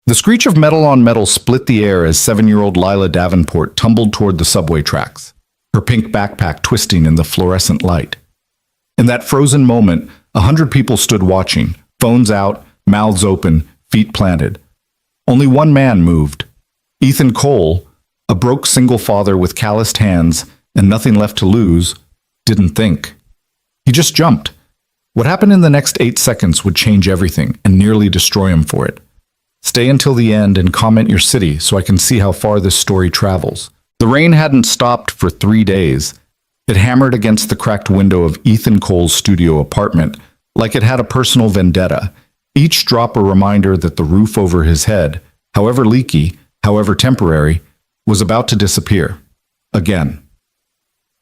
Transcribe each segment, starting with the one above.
The screech of metal on metal split the air as 7-year-old Lila Davenport tumbled toward the subway tracks, her pink backpack twisting in the fluorescent light. In that frozen moment, 100 people stood watching, phones out, mouths open, feet planted. Only one man moved. Ethan Cole, a broke single father with calloused hands and nothing left to lose, didn't think. He just jumped. What happened in the next 8 seconds would change everything and nearly destroy him for it. Stay until the end and comment your city so I can see how far this story travels. The rain hadn't stopped for 3 days. It hammered against the cracked window of Ethan Cole's studio apartment like it had a personal vendetta, each drop a reminder that the roof over his head, however leaky, however temporary, was about to disappear. Again.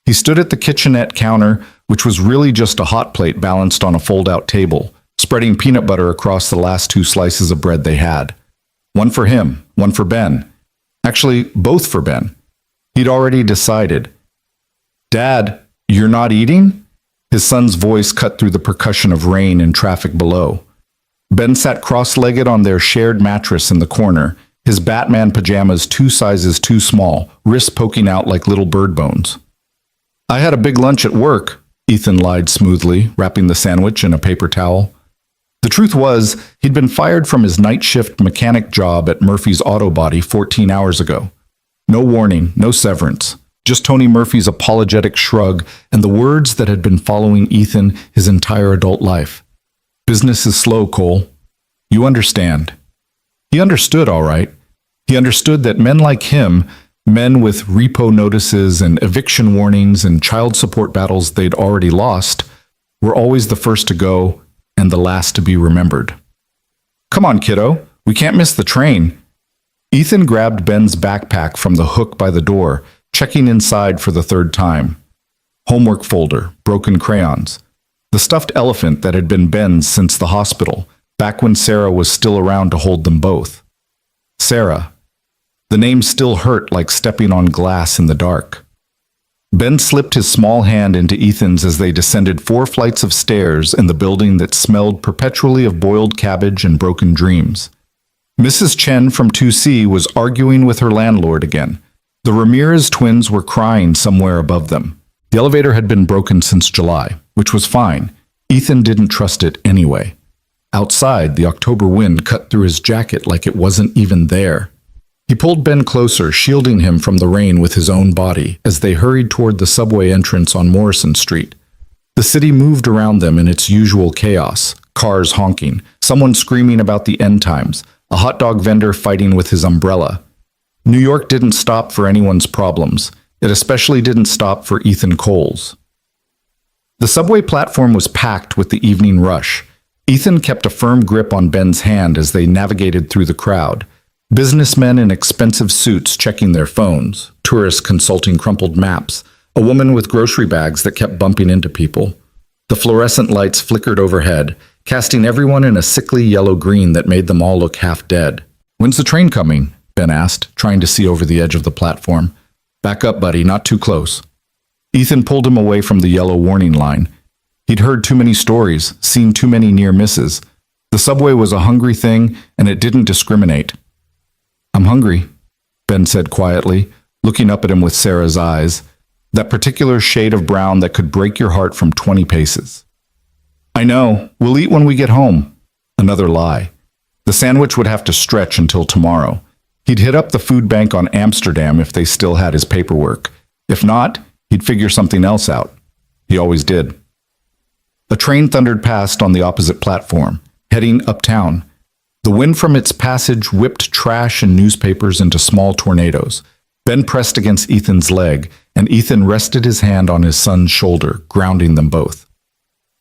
He stood at the kitchenette counter, which was really just a hot plate balanced on a fold-out table, spreading peanut butter across the last 2 slices of bread they had. One for him, one for Ben. Actually, both for Ben. He'd already decided. "Dad, you're not eating?" His son's voice cut through the percussion of rain and traffic below. Ben sat cross-legged on their shared mattress in the corner, his Batman pajamas 2 sizes too small, wrists poking out like little bird bones. "I had a big lunch at work," Ethan lied smoothly, wrapping the sandwich in a paper towel. The truth was, he'd been fired from his night shift mechanic job at Murphy's Auto Body 14 hours ago. No warning, no severance, just Tony Murphy's apologetic shrug and the words that had been following Ethan his entire adult life. "Business is slow, Cole. You understand." He understood, all right. He understood that men like him, men with repo notices and eviction warnings and child support battles they'd already lost, were always the first to go and the last to be remembered. "Come on, kiddo. We can't miss the train." Ethan grabbed Ben's backpack from the hook by the door, checking inside for the 3rd time. Homework folder, broken crayons. The stuffed elephant that had been Ben's since the hospital, back when Sarah was still around to hold them both. Sarah. The name still hurt like stepping on glass in the dark. Ben slipped his small hand into Ethan's as they descended 4 flights of stairs in the building that smelled perpetually of boiled cabbage and broken dreams. Mrs. Chen from 2C was arguing with her landlord again. The Ramirez twins were crying somewhere above them. The elevator had been broken since July, which was fine. Ethan didn't trust it anyway. Outside, the October wind cut through his jacket like it wasn't even there. He pulled Ben closer, shielding him from the rain with his own body, as they hurried toward the subway entrance on Morrison Street. The city moved around them in its usual chaos, cars honking, someone screaming about the end times, a hot dog vendor fighting with his umbrella. New York didn't stop for anyone's problems. It especially didn't stop for Ethan Cole's. The subway platform was packed with the evening rush. Ethan kept a firm grip on Ben's hand as they navigated through the crowd. Businessmen in expensive suits checking their phones, tourists consulting crumpled maps, a woman with grocery bags that kept bumping into people. The fluorescent lights flickered overhead, casting everyone in a sickly yellow-green that made them all look half dead. "When's the train coming?" Ben asked, trying to see over the edge of the platform. "Back up, buddy, not too close." Ethan pulled him away from the yellow warning line. He'd heard too many stories, seen too many near misses. The subway was a hungry thing, and it didn't discriminate. "I'm hungry," Ben said quietly, looking up at him with Sarah's eyes, that particular shade of brown that could break your heart from 20 paces. "I know. We'll eat when we get home." Another lie. The sandwich would have to stretch until tomorrow. He'd hit up the food bank on Amsterdam if they still had his paperwork. If not, he'd figure something else out. He always did. A train thundered past on the opposite platform, heading uptown. The wind from its passage whipped trash and newspapers into small tornadoes. Ben pressed against Ethan's leg, and Ethan rested his hand on his son's shoulder, grounding them both.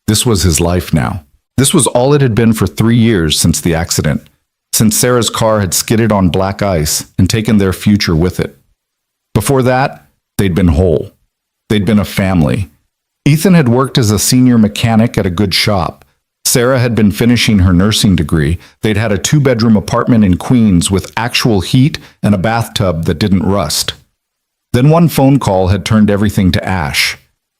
This was his life now. This was all it had been for 3 years since the accident, since Sarah's car had skidded on black ice and taken their future with it. Before that, they'd been whole. They'd been a family. Ethan had worked as a senior mechanic at a good shop. Sarah had been finishing her nursing degree. They'd had a 2-bedroom apartment in Queens with actual heat and a bathtub that didn't rust. Then one phone call had turned everything to ash.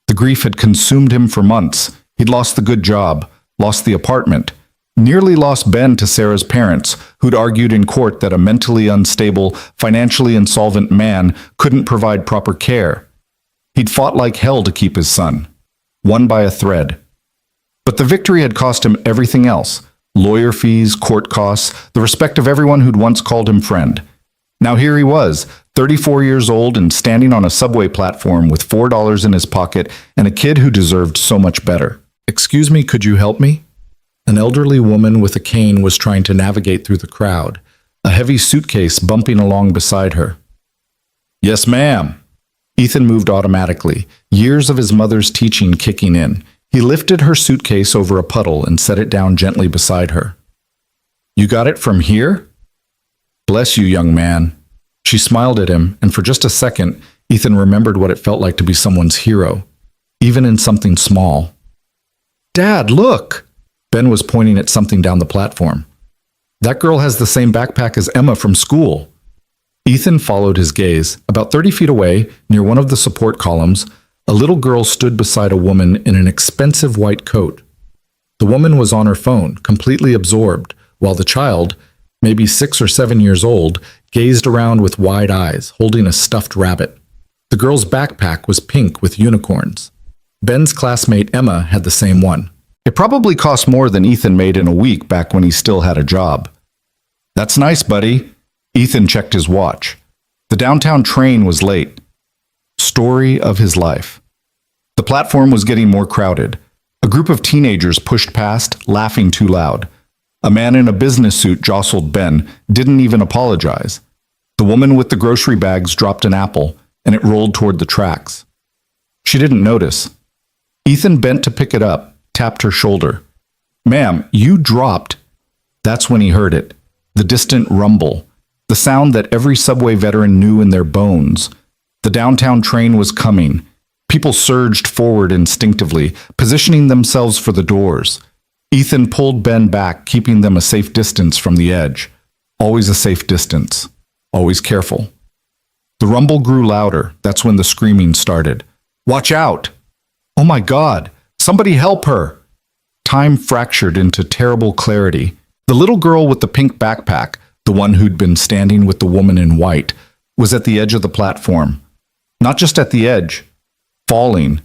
The grief had consumed him for months. He'd lost the good job, lost the apartment, Nearly lost Ben to Sarah's parents, who'd argued in court that a mentally unstable, financially insolvent man couldn't provide proper care. He'd fought like hell to keep his son, won by a thread. But the victory had cost him everything else: lawyer fees, court costs, the respect of everyone who'd once called him friend. Now here he was, 34 years old and standing on a subway platform with $4 in his pocket and a kid who deserved so much better. "Excuse me, could you help me?" An elderly woman with a cane was trying to navigate through the crowd, a heavy suitcase bumping along beside her. "Yes, ma'am." Ethan moved automatically, years of his mother's teaching kicking in. He lifted her suitcase over a puddle and set it down gently beside her. "You got it from here?" "Bless you, young man." She smiled at him, and for just a second, Ethan remembered what it felt like to be someone's hero, even in something small. "Dad, look!" Ben was pointing at something down the platform. "That girl has the same backpack as Emma from school." Ethan followed his gaze. About 30 feet away, near one of the support columns, a little girl stood beside a woman in an expensive white coat. The woman was on her phone, completely absorbed, while the child, maybe 6 or 7 years old, gazed around with wide eyes, holding a stuffed rabbit. The girl's backpack was pink with unicorns. Ben's classmate Emma had the same one. It probably cost more than Ethan made in a week back when he still had a job. "That's nice, buddy." Ethan checked his watch. The downtown train was late. Story of his life. The platform was getting more crowded. A group of teenagers pushed past, laughing too loud. A man in a business suit jostled Ben, didn't even apologize. The woman with the grocery bags dropped an apple, and it rolled toward the tracks. She didn't notice. Ethan bent to pick it up, tapped her shoulder. "Ma'am, you dropped." That's when he heard it. The distant rumble. The sound that every subway veteran knew in their bones. The downtown train was coming. People surged forward instinctively, positioning themselves for the doors. Ethan pulled Ben back, keeping them a safe distance from the edge. Always a safe distance. Always careful. The rumble grew louder. That's when the screaming started. "Watch out!" "Oh my God! Somebody help her!" Time fractured into terrible clarity. The little girl with the pink backpack, the one who'd been standing with the woman in white, was at the edge of the platform. Not just at the edge, falling.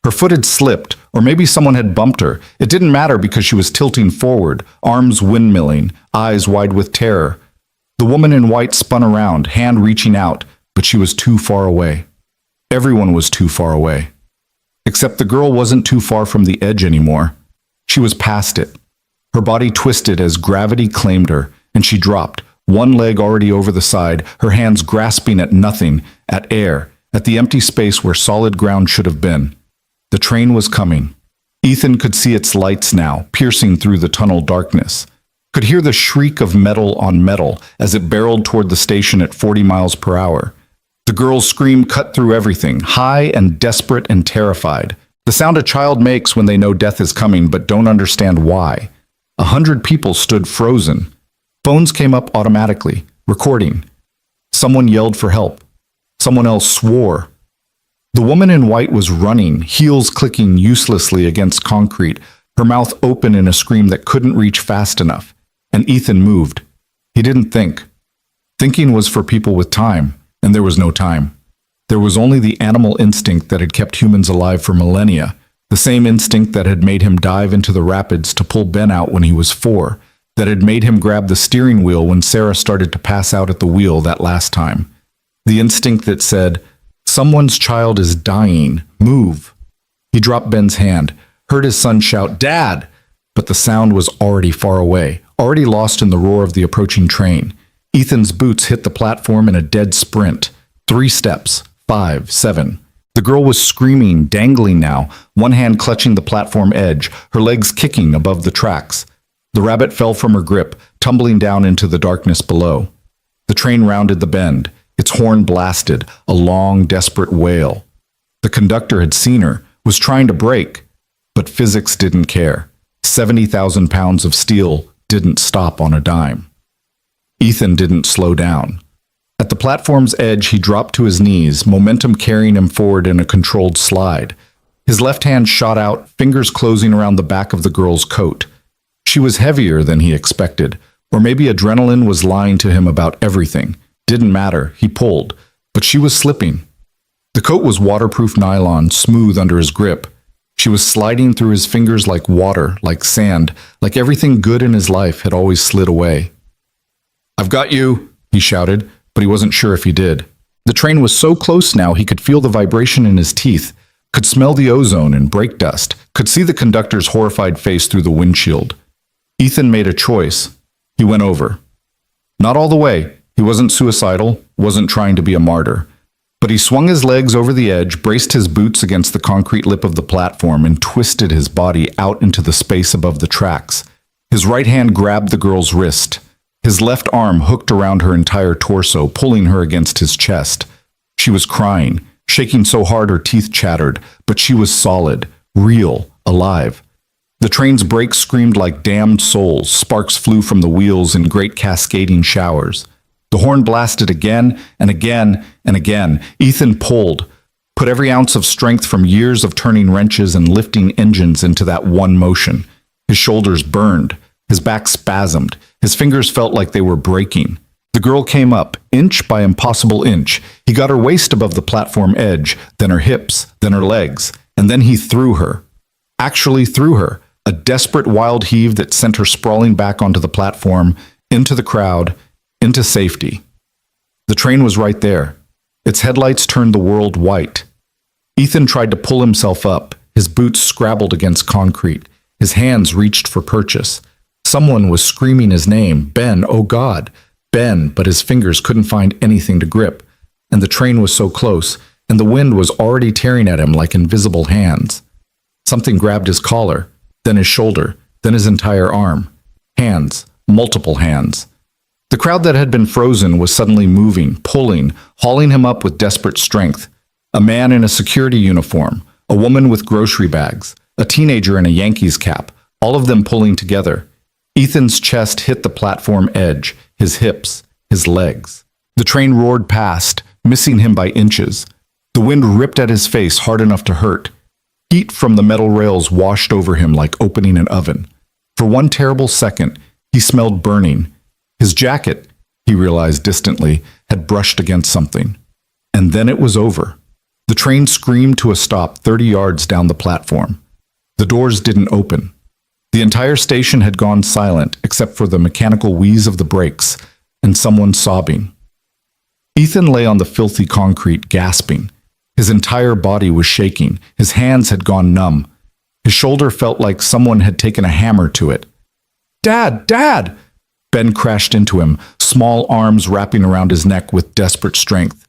Her foot had slipped, or maybe someone had bumped her. It didn't matter because she was tilting forward, arms windmilling, eyes wide with terror. The woman in white spun around, hand reaching out, but she was too far away. Everyone was too far away. Except the girl wasn't too far from the edge anymore. She was past it. Her body twisted as gravity claimed her, and she dropped, one leg already over the side, her hands grasping at nothing, at air, at the empty space where solid ground should have been. The train was coming. Ethan could see its lights now, piercing through the tunnel darkness. Could hear the shriek of metal on metal as it barreled toward the station at 40 miles per hour. The girl's scream cut through everything, high and desperate and terrified. The sound a child makes when they know death is coming but don't understand why. 100 people stood frozen. Phones came up automatically, recording. Someone yelled for help. Someone else swore. The woman in white was running, heels clicking uselessly against concrete, her mouth open in a scream that couldn't reach fast enough. And Ethan moved. He didn't think. Thinking was for people with time, and there was no time. There was only the animal instinct that had kept humans alive for millennia, the same instinct that had made him dive into the rapids to pull Ben out when he was 4, that had made him grab the steering wheel when Sarah started to pass out at the wheel that last time. The instinct that said, "Someone's child is dying. Move." He dropped Ben's hand, heard his son shout, "Dad!" But the sound was already far away, already lost in the roar of the approaching train. Ethan's boots hit the platform in a dead sprint. 3 steps, 5, 7. The girl was screaming, dangling now, one hand clutching the platform edge, her legs kicking above the tracks. The rabbit fell from her grip, tumbling down into the darkness below. The train rounded the bend, its horn blasted, a long, desperate wail. The conductor had seen her, was trying to brake, but physics didn't care. 70,000 pounds of steel didn't stop on a dime. Ethan didn't slow down. At the platform's edge, he dropped to his knees, momentum carrying him forward in a controlled slide. His left hand shot out, fingers closing around the back of the girl's coat. She was heavier than he expected, or maybe adrenaline was lying to him about everything. Didn't matter, he pulled, but she was slipping. The coat was waterproof nylon, smooth under his grip. She was sliding through his fingers like water, like sand, like everything good in his life had always slid away. "I've got you," he shouted, but he wasn't sure if he did. The train was so close now he could feel the vibration in his teeth, could smell the ozone and brake dust, could see the conductor's horrified face through the windshield. Ethan made a choice. He went over. Not all the way. He wasn't suicidal, wasn't trying to be a martyr. But he swung his legs over the edge, braced his boots against the concrete lip of the platform, and twisted his body out into the space above the tracks. His right hand grabbed the girl's wrist. His left arm hooked around her entire torso, pulling her against his chest. She was crying, shaking so hard her teeth chattered, but she was solid, real, alive. The train's brakes screamed like damned souls. Sparks flew from the wheels in great cascading showers. The horn blasted again and again and again. Ethan pulled, put every ounce of strength from years of turning wrenches and lifting engines into that one motion. His shoulders burned. His back spasmed. His fingers felt like they were breaking. The girl came up, inch by impossible inch. He got her waist above the platform edge, then her hips, then her legs, and then he threw her. Actually threw her. A desperate wild heave that sent her sprawling back onto the platform, into the crowd, into safety. The train was right there. Its headlights turned the world white. Ethan tried to pull himself up. His boots scrabbled against concrete. His hands reached for purchase. Someone was screaming his name, Ben, oh God, Ben, but his fingers couldn't find anything to grip. And the train was so close, and the wind was already tearing at him like invisible hands. Something grabbed his collar, then his shoulder, then his entire arm. Hands, multiple hands. The crowd that had been frozen was suddenly moving, pulling, hauling him up with desperate strength. A man in a security uniform, a woman with grocery bags, a teenager in a Yankees cap, all of them pulling together. Ethan's chest hit the platform edge, his hips, his legs. The train roared past, missing him by inches. The wind ripped at his face hard enough to hurt. Heat from the metal rails washed over him like opening an oven. For one terrible second, he smelled burning. His jacket, he realized distantly, had brushed against something. And then it was over. The train screamed to a stop 30 yards down the platform. The doors didn't open. The entire station had gone silent except for the mechanical wheeze of the brakes and someone sobbing. Ethan lay on the filthy concrete, gasping. His entire body was shaking. His hands had gone numb. His shoulder felt like someone had taken a hammer to it. "Dad! Dad!" Ben crashed into him, small arms wrapping around his neck with desperate strength.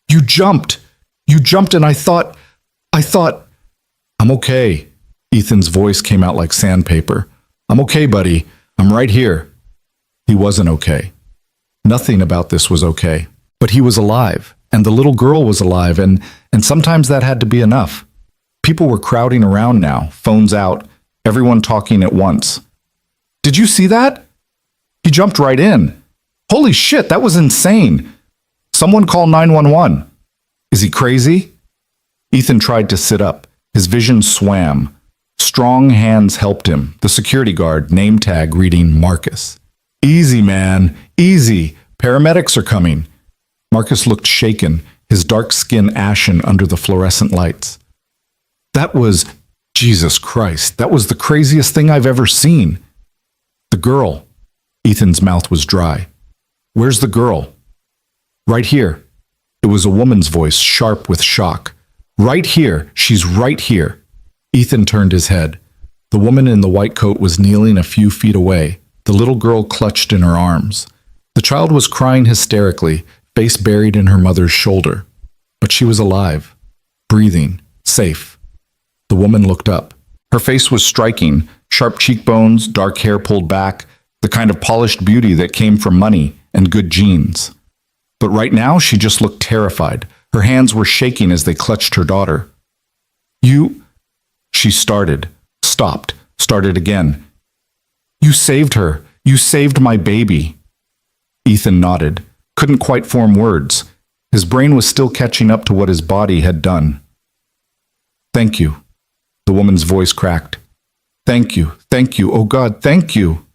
"You jumped! You jumped and I thought... "I'm okay." Ethan's voice came out like sandpaper. "I'm okay, buddy. I'm right here." He wasn't okay. Nothing about this was okay. But he was alive, and the little girl was alive, and sometimes that had to be enough. People were crowding around now, phones out, everyone talking at once. "Did you see that? He jumped right in. Holy shit, that was insane. Someone call 911. Is he crazy?" Ethan tried to sit up. His vision swam. Strong hands helped him, the security guard, name tag reading Marcus. "Easy, man, easy. Paramedics are coming." Marcus looked shaken, his dark skin ashen under the fluorescent lights. That was, Jesus Christ, that was the craziest thing I've ever seen. The girl. Ethan's mouth was dry. "Where's the girl?" "Right here." It was a woman's voice, sharp with shock. "Right here. She's right here." Ethan turned his head. The woman in the white coat was kneeling a few feet away, the little girl clutched in her arms. The child was crying hysterically, face buried in her mother's shoulder. But she was alive, breathing, safe. The woman looked up. Her face was striking, sharp cheekbones, dark hair pulled back, the kind of polished beauty that came from money and good genes. But right now she just looked terrified. Her hands were shaking as they clutched her daughter. "You..." She started, stopped, started again. "You saved her. You saved my baby." Ethan nodded, couldn't quite form words. His brain was still catching up to what his body had done. "Thank you." The woman's voice cracked. Thank you, oh God, thank you.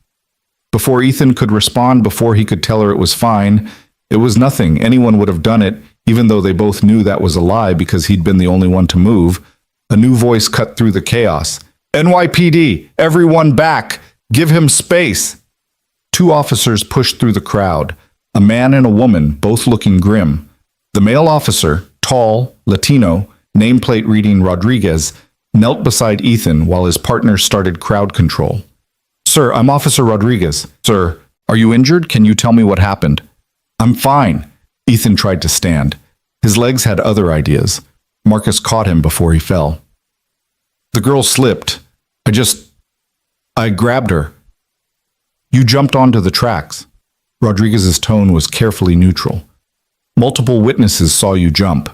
Before Ethan could respond, before he could tell her it was fine, it was nothing. Anyone would have done it, even though they both knew that was a lie because he'd been the only one to move. A new voice cut through the chaos. NYPD, everyone back! Give him space! Two officers pushed through the crowd, a man and a woman, both looking grim. The male officer, tall, Latino, nameplate reading Rodriguez, knelt beside Ethan while his partner started crowd control. Sir, I'm Officer Rodriguez. Sir, are you injured? Can you tell me what happened? I'm fine. Ethan tried to stand. His legs had other ideas. Marcus caught him before he fell. The girl slipped. I grabbed her. You jumped onto the tracks. Rodriguez's tone was carefully neutral. Multiple witnesses saw you jump.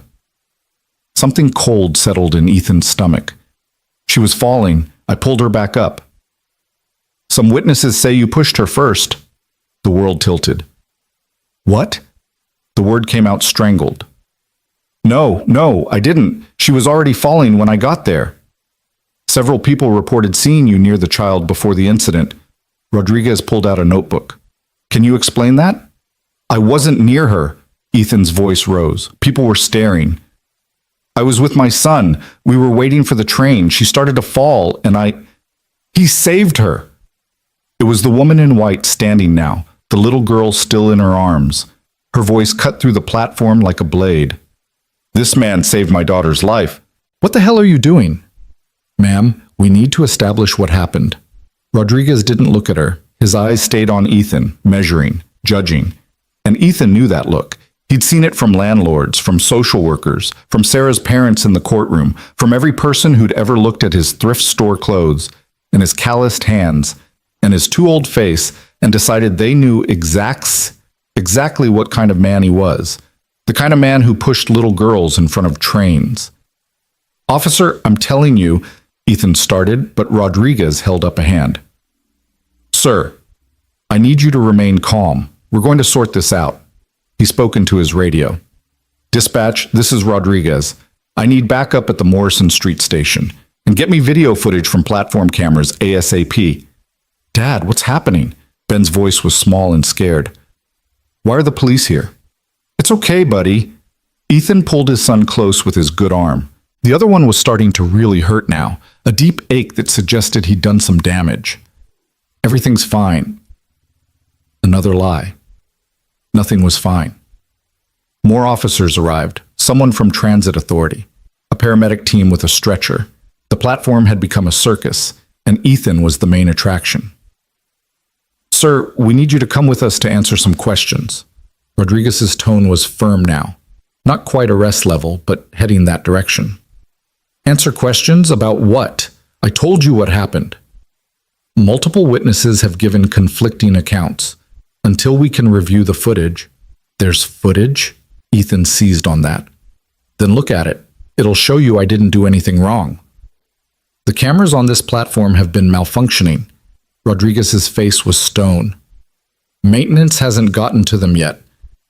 Something cold settled in Ethan's stomach. She was falling. I pulled her back up. Some witnesses say you pushed her first. The world tilted. What? The word came out strangled. No, I didn't. She was already falling when I got there. Several people reported seeing you near the child before the incident. Rodriguez pulled out a notebook. Can you explain that? I wasn't near her. Ethan's voice rose. People were staring. I was with my son. We were waiting for the train. She started to fall, and He saved her. It was the woman in white standing now, the little girl still in her arms. Her voice cut through the platform like a blade. This man saved my daughter's life. What the hell are you doing? Ma'am, we need to establish what happened. Rodriguez didn't look at her. His eyes stayed on Ethan, measuring, judging. And Ethan knew that look. He'd seen it from landlords, from social workers, from Sarah's parents in the courtroom, from every person who'd ever looked at his thrift store clothes, and his calloused hands, and his too old face, and decided they knew exactly what kind of man he was. The kind of man who pushed little girls in front of trains. Officer, I'm telling you, Ethan started, but Rodriguez held up a hand. Sir, I need you to remain calm. We're going to sort this out. He spoke into his radio. Dispatch, this is Rodriguez. I need backup at the Morrison Street station. And get me video footage from platform cameras ASAP. Dad, what's happening? Ben's voice was small and scared. Why are the police here? It's okay, buddy. Ethan pulled his son close with his good arm. The other one was starting to really hurt now, a deep ache that suggested he'd done some damage. Everything's fine. Another lie. Nothing was fine. More officers arrived, someone from Transit Authority, a paramedic team with a stretcher. The platform had become a circus, and Ethan was the main attraction. Sir, we need you to come with us to answer some questions. Rodriguez's tone was firm now. Not quite arrest level, but heading that direction. Answer questions about what? I told you what happened. Multiple witnesses have given conflicting accounts. Until we can review the footage. There's footage? Ethan seized on that. Then look at it. It'll show you I didn't do anything wrong. The cameras on this platform have been malfunctioning. Rodriguez's face was stone. Maintenance hasn't gotten to them yet.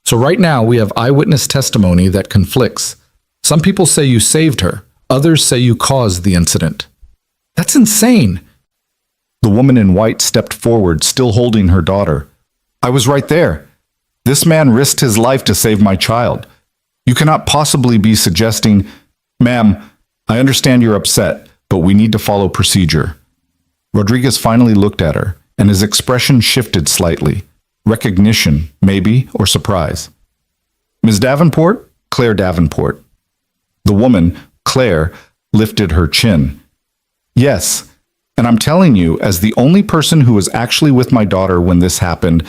So right now we have eyewitness testimony that conflicts. Some people say you saved her. Others say you caused the incident. That's insane. The woman in white stepped forward, still holding her daughter. I was right there. This man risked his life to save my child. You cannot possibly be suggesting, Ma'am, I understand you're upset, but we need to follow procedure. Rodriguez finally looked at her, and his expression shifted slightly. Recognition, maybe, or surprise. Ms. Davenport? Claire Davenport. The woman, Claire, lifted her chin. Yes, and I'm telling you, as the only person who was actually with my daughter when this happened,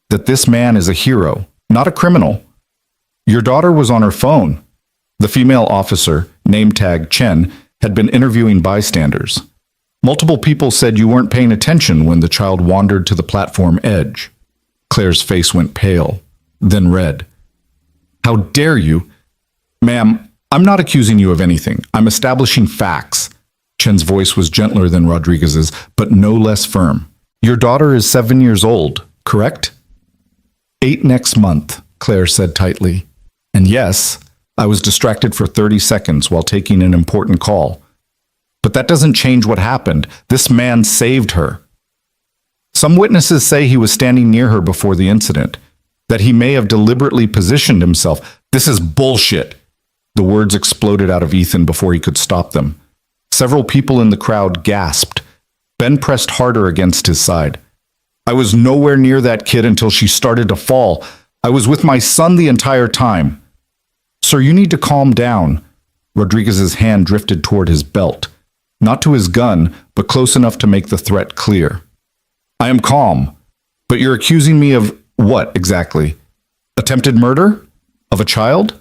that this man is a hero, not a criminal. Your daughter was on her phone. The female officer, name tag Chen, had been interviewing bystanders. Multiple people said you weren't paying attention when the child wandered to the platform edge. Claire's face went pale, then red. How dare you? Ma'am, I'm not accusing you of anything. I'm establishing facts. Chen's voice was gentler than Rodriguez's, but no less firm. Your daughter is 7 years old, correct? 8 next month, Claire said tightly. And yes, I was distracted for 30 seconds while taking an important call. But that doesn't change what happened. This man saved her. Some witnesses say he was standing near her before the incident, that he may have deliberately positioned himself. This is bullshit. The words exploded out of Ethan before he could stop them. Several people in the crowd gasped. Ben pressed harder against his side. I was nowhere near that kid until she started to fall. I was with my son the entire time. Sir, you need to calm down. Rodriguez's hand drifted toward his belt. Not to his gun, but close enough to make the threat clear. I am calm, but you're accusing me of what exactly? Attempted murder? Of a child?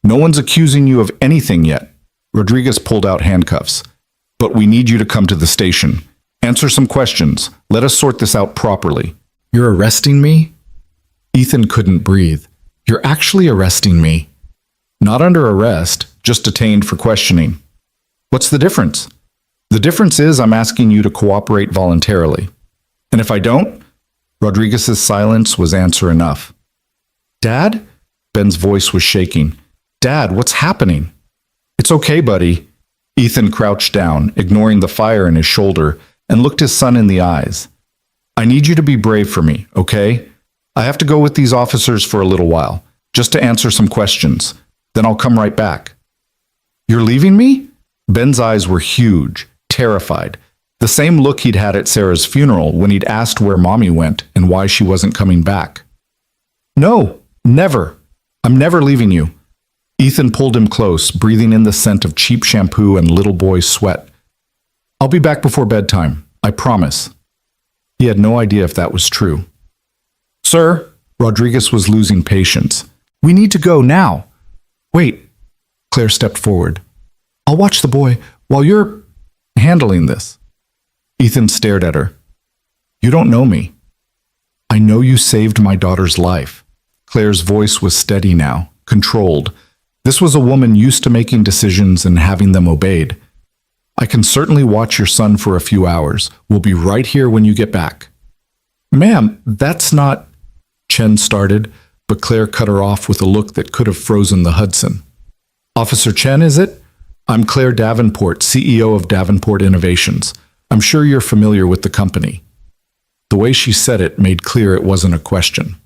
No one's accusing you of anything yet. Rodriguez pulled out handcuffs. But we need you to come to the station. Answer some questions. Let us sort this out properly. You're arresting me? Ethan couldn't breathe. You're actually arresting me. Not under arrest, just detained for questioning. What's the difference? The difference is I'm asking you to cooperate voluntarily. And if I don't, Rodriguez's silence was answer enough. Dad? Ben's voice was shaking. Dad, what's happening? It's okay, buddy. Ethan crouched down, ignoring the fire in his shoulder, and looked his son in the eyes. I need you to be brave for me, okay? I have to go with these officers for a little while, just to answer some questions. Then I'll come right back. You're leaving me? Ben's eyes were huge, terrified. The same look he'd had at Sarah's funeral when he'd asked where Mommy went and why she wasn't coming back. No, never. I'm never leaving you. Ethan pulled him close, breathing in the scent of cheap shampoo and little boy sweat. I'll be back before bedtime, I promise. He had no idea if that was true. Sir, Rodriguez was losing patience. We need to go now. Wait, Claire stepped forward. I'll watch the boy while you're handling this. Ethan stared at her. You don't know me. I know you saved my daughter's life. Claire's voice was steady now, controlled. This was a woman used to making decisions and having them obeyed. I can certainly watch your son for a few hours. We'll be right here when you get back. Ma'am, that's not... Chen started, but Claire cut her off with a look that could have frozen the Hudson. Officer Chen, is it? I'm Claire Davenport, CEO of Davenport Innovations. I'm sure you're familiar with the company. The way she said it made clear it wasn't a question.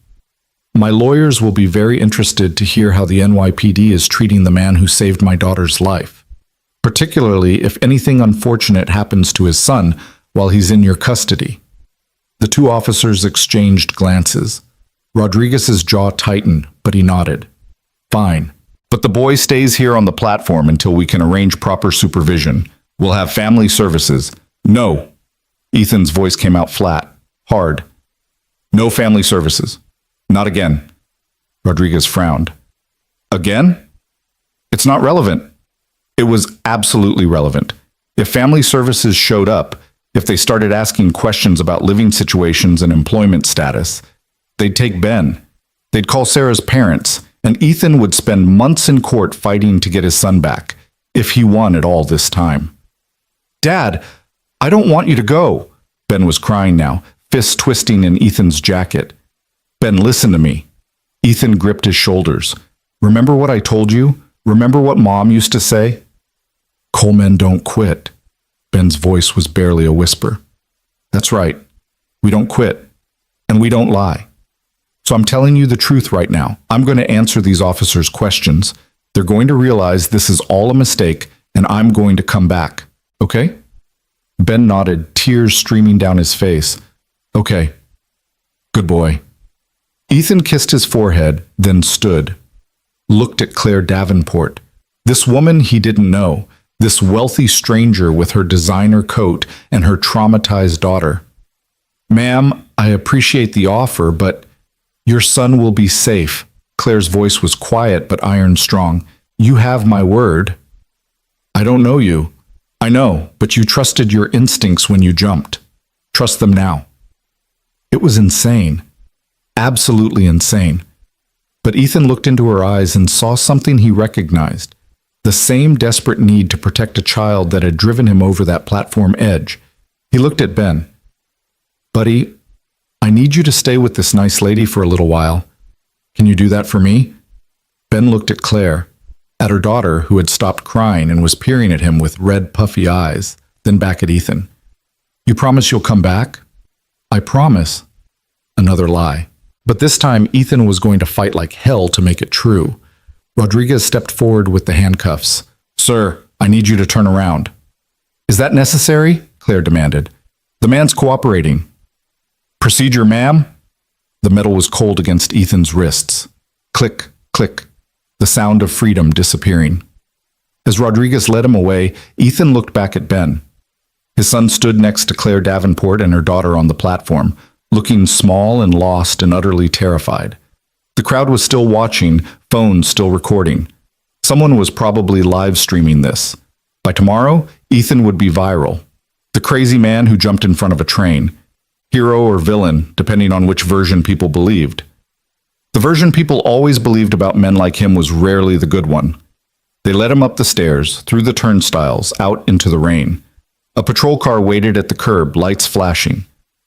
My lawyers will be very interested to hear how the NYPD is treating the man who saved my daughter's life, particularly if anything unfortunate happens to his son while he's in your custody. The two officers exchanged glances. Rodriguez's jaw tightened, but he nodded. Fine. But the boy stays here on the platform until we can arrange proper supervision. We'll have family services. No. Ethan's voice came out flat, hard. No family services. Not again. Rodriguez frowned. Again? It's not relevant. It was absolutely relevant. If family services showed up, if they started asking questions about living situations and employment status, they'd take Ben. They'd call Sarah's parents, and Ethan would spend months in court fighting to get his son back, if he won at all this time. Dad, I don't want you to go. Ben was crying now, fists twisting in Ethan's jacket. Ben, listen to me. Ethan gripped his shoulders. Remember what I told you? Remember what Mom used to say? Coalmen don't quit. Ben's voice was barely a whisper. That's right. We don't quit. And we don't lie. So I'm telling you the truth right now. I'm going to answer these officers' questions. They're going to realize this is all a mistake, and I'm going to come back. Okay? Ben nodded, tears streaming down his face. Okay. Good boy. Ethan kissed his forehead, then stood. Looked at Claire Davenport. This woman he didn't know. This wealthy stranger with her designer coat and her traumatized daughter. Ma'am, I appreciate the offer, but your son will be safe. Claire's voice was quiet but iron strong. You have my word. I don't know you. I know, but you trusted your instincts when you jumped. Trust them now. It was insane. Absolutely insane. But Ethan looked into her eyes and saw something he recognized. The same desperate need to protect a child that had driven him over that platform edge. He looked at Ben. Buddy, I need you to stay with this nice lady for a little while. Can you do that for me? Ben looked at Claire. at her daughter, who had stopped crying and was peering at him with red, puffy eyes, then back at Ethan. "You promise you'll come back?" "I promise." Another lie. But this time, Ethan was going to fight like hell to make it true. Rodriguez stepped forward with the handcuffs. "Sir, I need you to turn around." "Is that necessary?" Claire demanded. "The man's cooperating." "Procedure, ma'am?" The metal was cold against Ethan's wrists. Click, click, the sound of freedom disappearing. As Rodriguez led him away, Ethan looked back at Ben. His son stood next to Claire Davenport and her daughter on the platform, looking small and lost and utterly terrified. The crowd was still watching, phones still recording. Someone was probably live streaming this. By tomorrow, Ethan would be viral. The crazy man who jumped in front of a train. Hero or villain, depending on which version people believed. The version people always believed about men like him was rarely the good one. They led him up the stairs, through the turnstiles, out into the rain. A patrol car waited at the curb, lights flashing.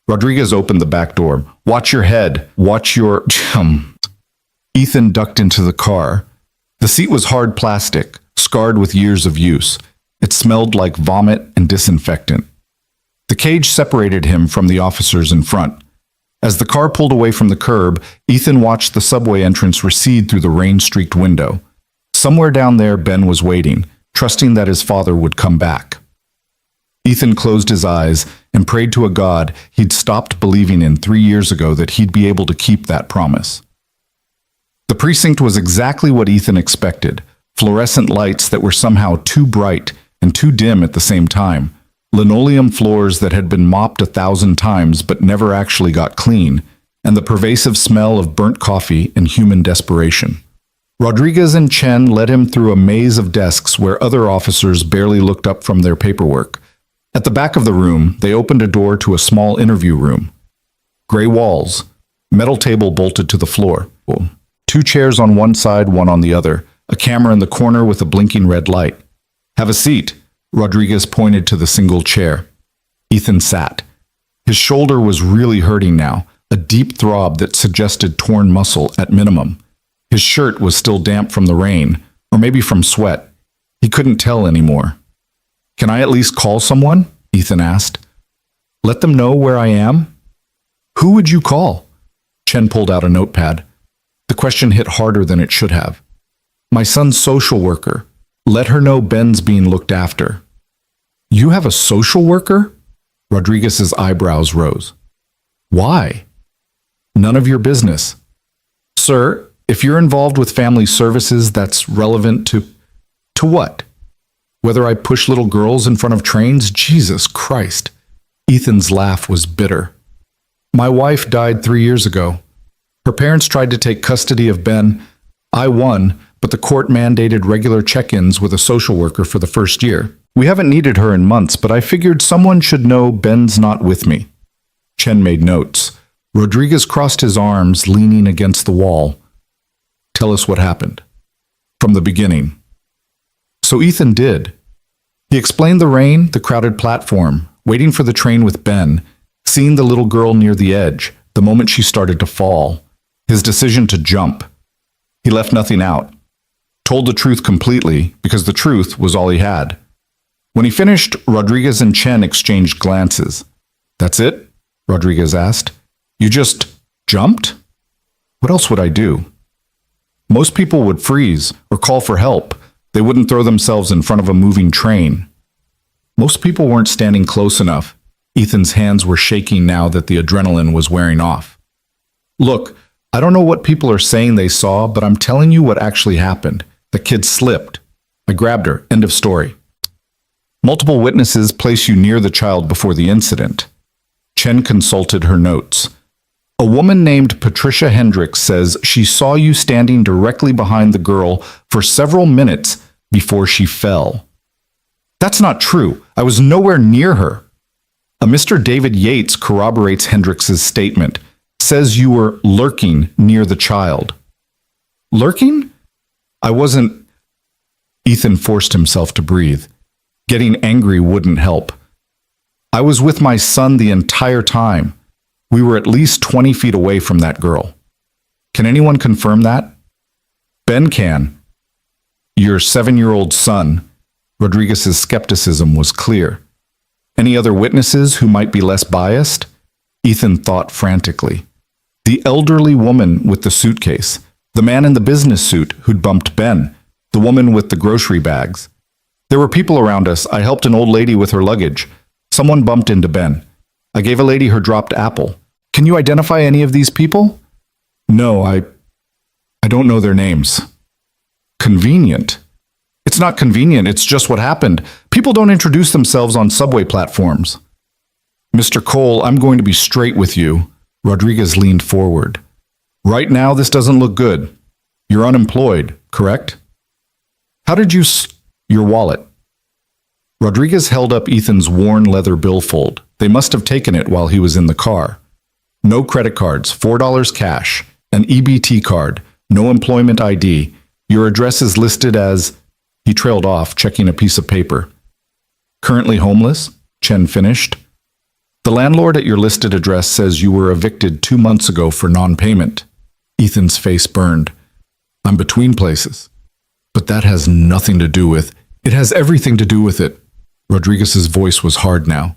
Rodriguez opened the back door. "Watch your head. Watch your..." Ethan ducked into the car. The seat was hard plastic, scarred with years of use. It smelled like vomit and disinfectant. The cage separated him from the officers in front. As the car pulled away from the curb, Ethan watched the subway entrance recede through the rain-streaked window. Somewhere down there, Ben was waiting, trusting that his father would come back. Ethan closed his eyes and prayed to a God he'd stopped believing in 3 years ago that he'd be able to keep that promise. The precinct was exactly what Ethan expected, fluorescent lights that were somehow too bright and too dim at the same time, linoleum floors that had been mopped 1,000 times but never actually got clean, and the pervasive smell of burnt coffee and human desperation. Rodriguez and Chen led him through a maze of desks where other officers barely looked up from their paperwork. At the back of the room, they opened a door to a small interview room. Gray walls, metal table bolted to the floor. 2 chairs on one side, one on the other, a camera in the corner with a blinking red light. "Have a seat." Rodriguez pointed to the single chair. Ethan sat. His shoulder was really hurting now, a deep throb that suggested torn muscle at minimum. His shirt was still damp from the rain, or maybe from sweat. He couldn't tell anymore. "Can I at least call someone?" Ethan asked. "Let them know where I am?" "Who would you call?" Chen pulled out a notepad. The question hit harder than it should have. "My son's social worker. Let her know Ben's being looked after." "You have a social worker?" Rodriguez's eyebrows rose. "Why?" "None of your business." "Sir, if you're involved with family services, that's relevant to..." "To what? Whether I push little girls in front of trains? Jesus Christ." Ethan's laugh was bitter. "My wife died 3 years ago. Her parents tried to take custody of Ben. I won, but the court mandated regular check-ins with a social worker for the first year. We haven't needed her in months, but I figured someone should know Ben's not with me." Chen made notes. Rodriguez crossed his arms, leaning against the wall. "Tell us what happened. From the beginning." So Ethan did. He explained the rain, the crowded platform, waiting for the train with Ben, seeing the little girl near the edge, the moment she started to fall, his decision to jump. He left nothing out. Told the truth completely, because the truth was all he had. When he finished, Rodriguez and Chen exchanged glances. "That's it?" Rodriguez asked. "You just jumped?" "What else would I do?" Most people would freeze or call for help. They wouldn't throw themselves in front of a moving train. Most people weren't standing close enough. Ethan's hands were shaking now that the adrenaline was wearing off. "Look, I don't know what people are saying they saw, but I'm telling you what actually happened. The kid slipped. I grabbed her. End of story." Multiple witnesses place you near the child before the incident. Chen consulted her notes. A woman named Patricia Hendricks says she saw you standing directly behind the girl for several minutes before she fell. "That's not true. I was nowhere near her." A Mr. David Yates corroborates Hendricks's statement, says you were lurking near the child. "Lurking? I wasn't..." Ethan forced himself to breathe. Getting angry wouldn't help. "I was with my son the entire time. We were at least 20 feet away from that girl." "Can anyone confirm that?" "Ben can." Your 7-year-old son. Rodriguez's skepticism was clear. Any other witnesses who might be less biased? Ethan thought frantically. The elderly woman with the suitcase, the man in the business suit who'd bumped Ben, the woman with the grocery bags. There were people around us. I helped an old lady with her luggage. Someone bumped into Ben. I gave a lady her dropped apple. Can you identify any of these people? No, I don't know their names. Convenient. It's not convenient, it's just what happened. People don't introduce themselves on subway platforms. Mr. Cole, I'm going to be straight with you. Rodriguez leaned forward. Right now, this doesn't look good. You're unemployed, correct? How did you your wallet? Rodriguez held up Ethan's worn leather billfold. They must have taken it while he was in the car. No credit cards, $4 cash, an EBT card, no employment ID. Your address is listed as... He trailed off, checking a piece of paper. Currently homeless? Chen finished. The landlord at your listed address says you were evicted 2 months ago for non-payment. Ethan's face burned. I'm between places. But that has nothing to do with... It has everything to do with it. Rodriguez's voice was hard now.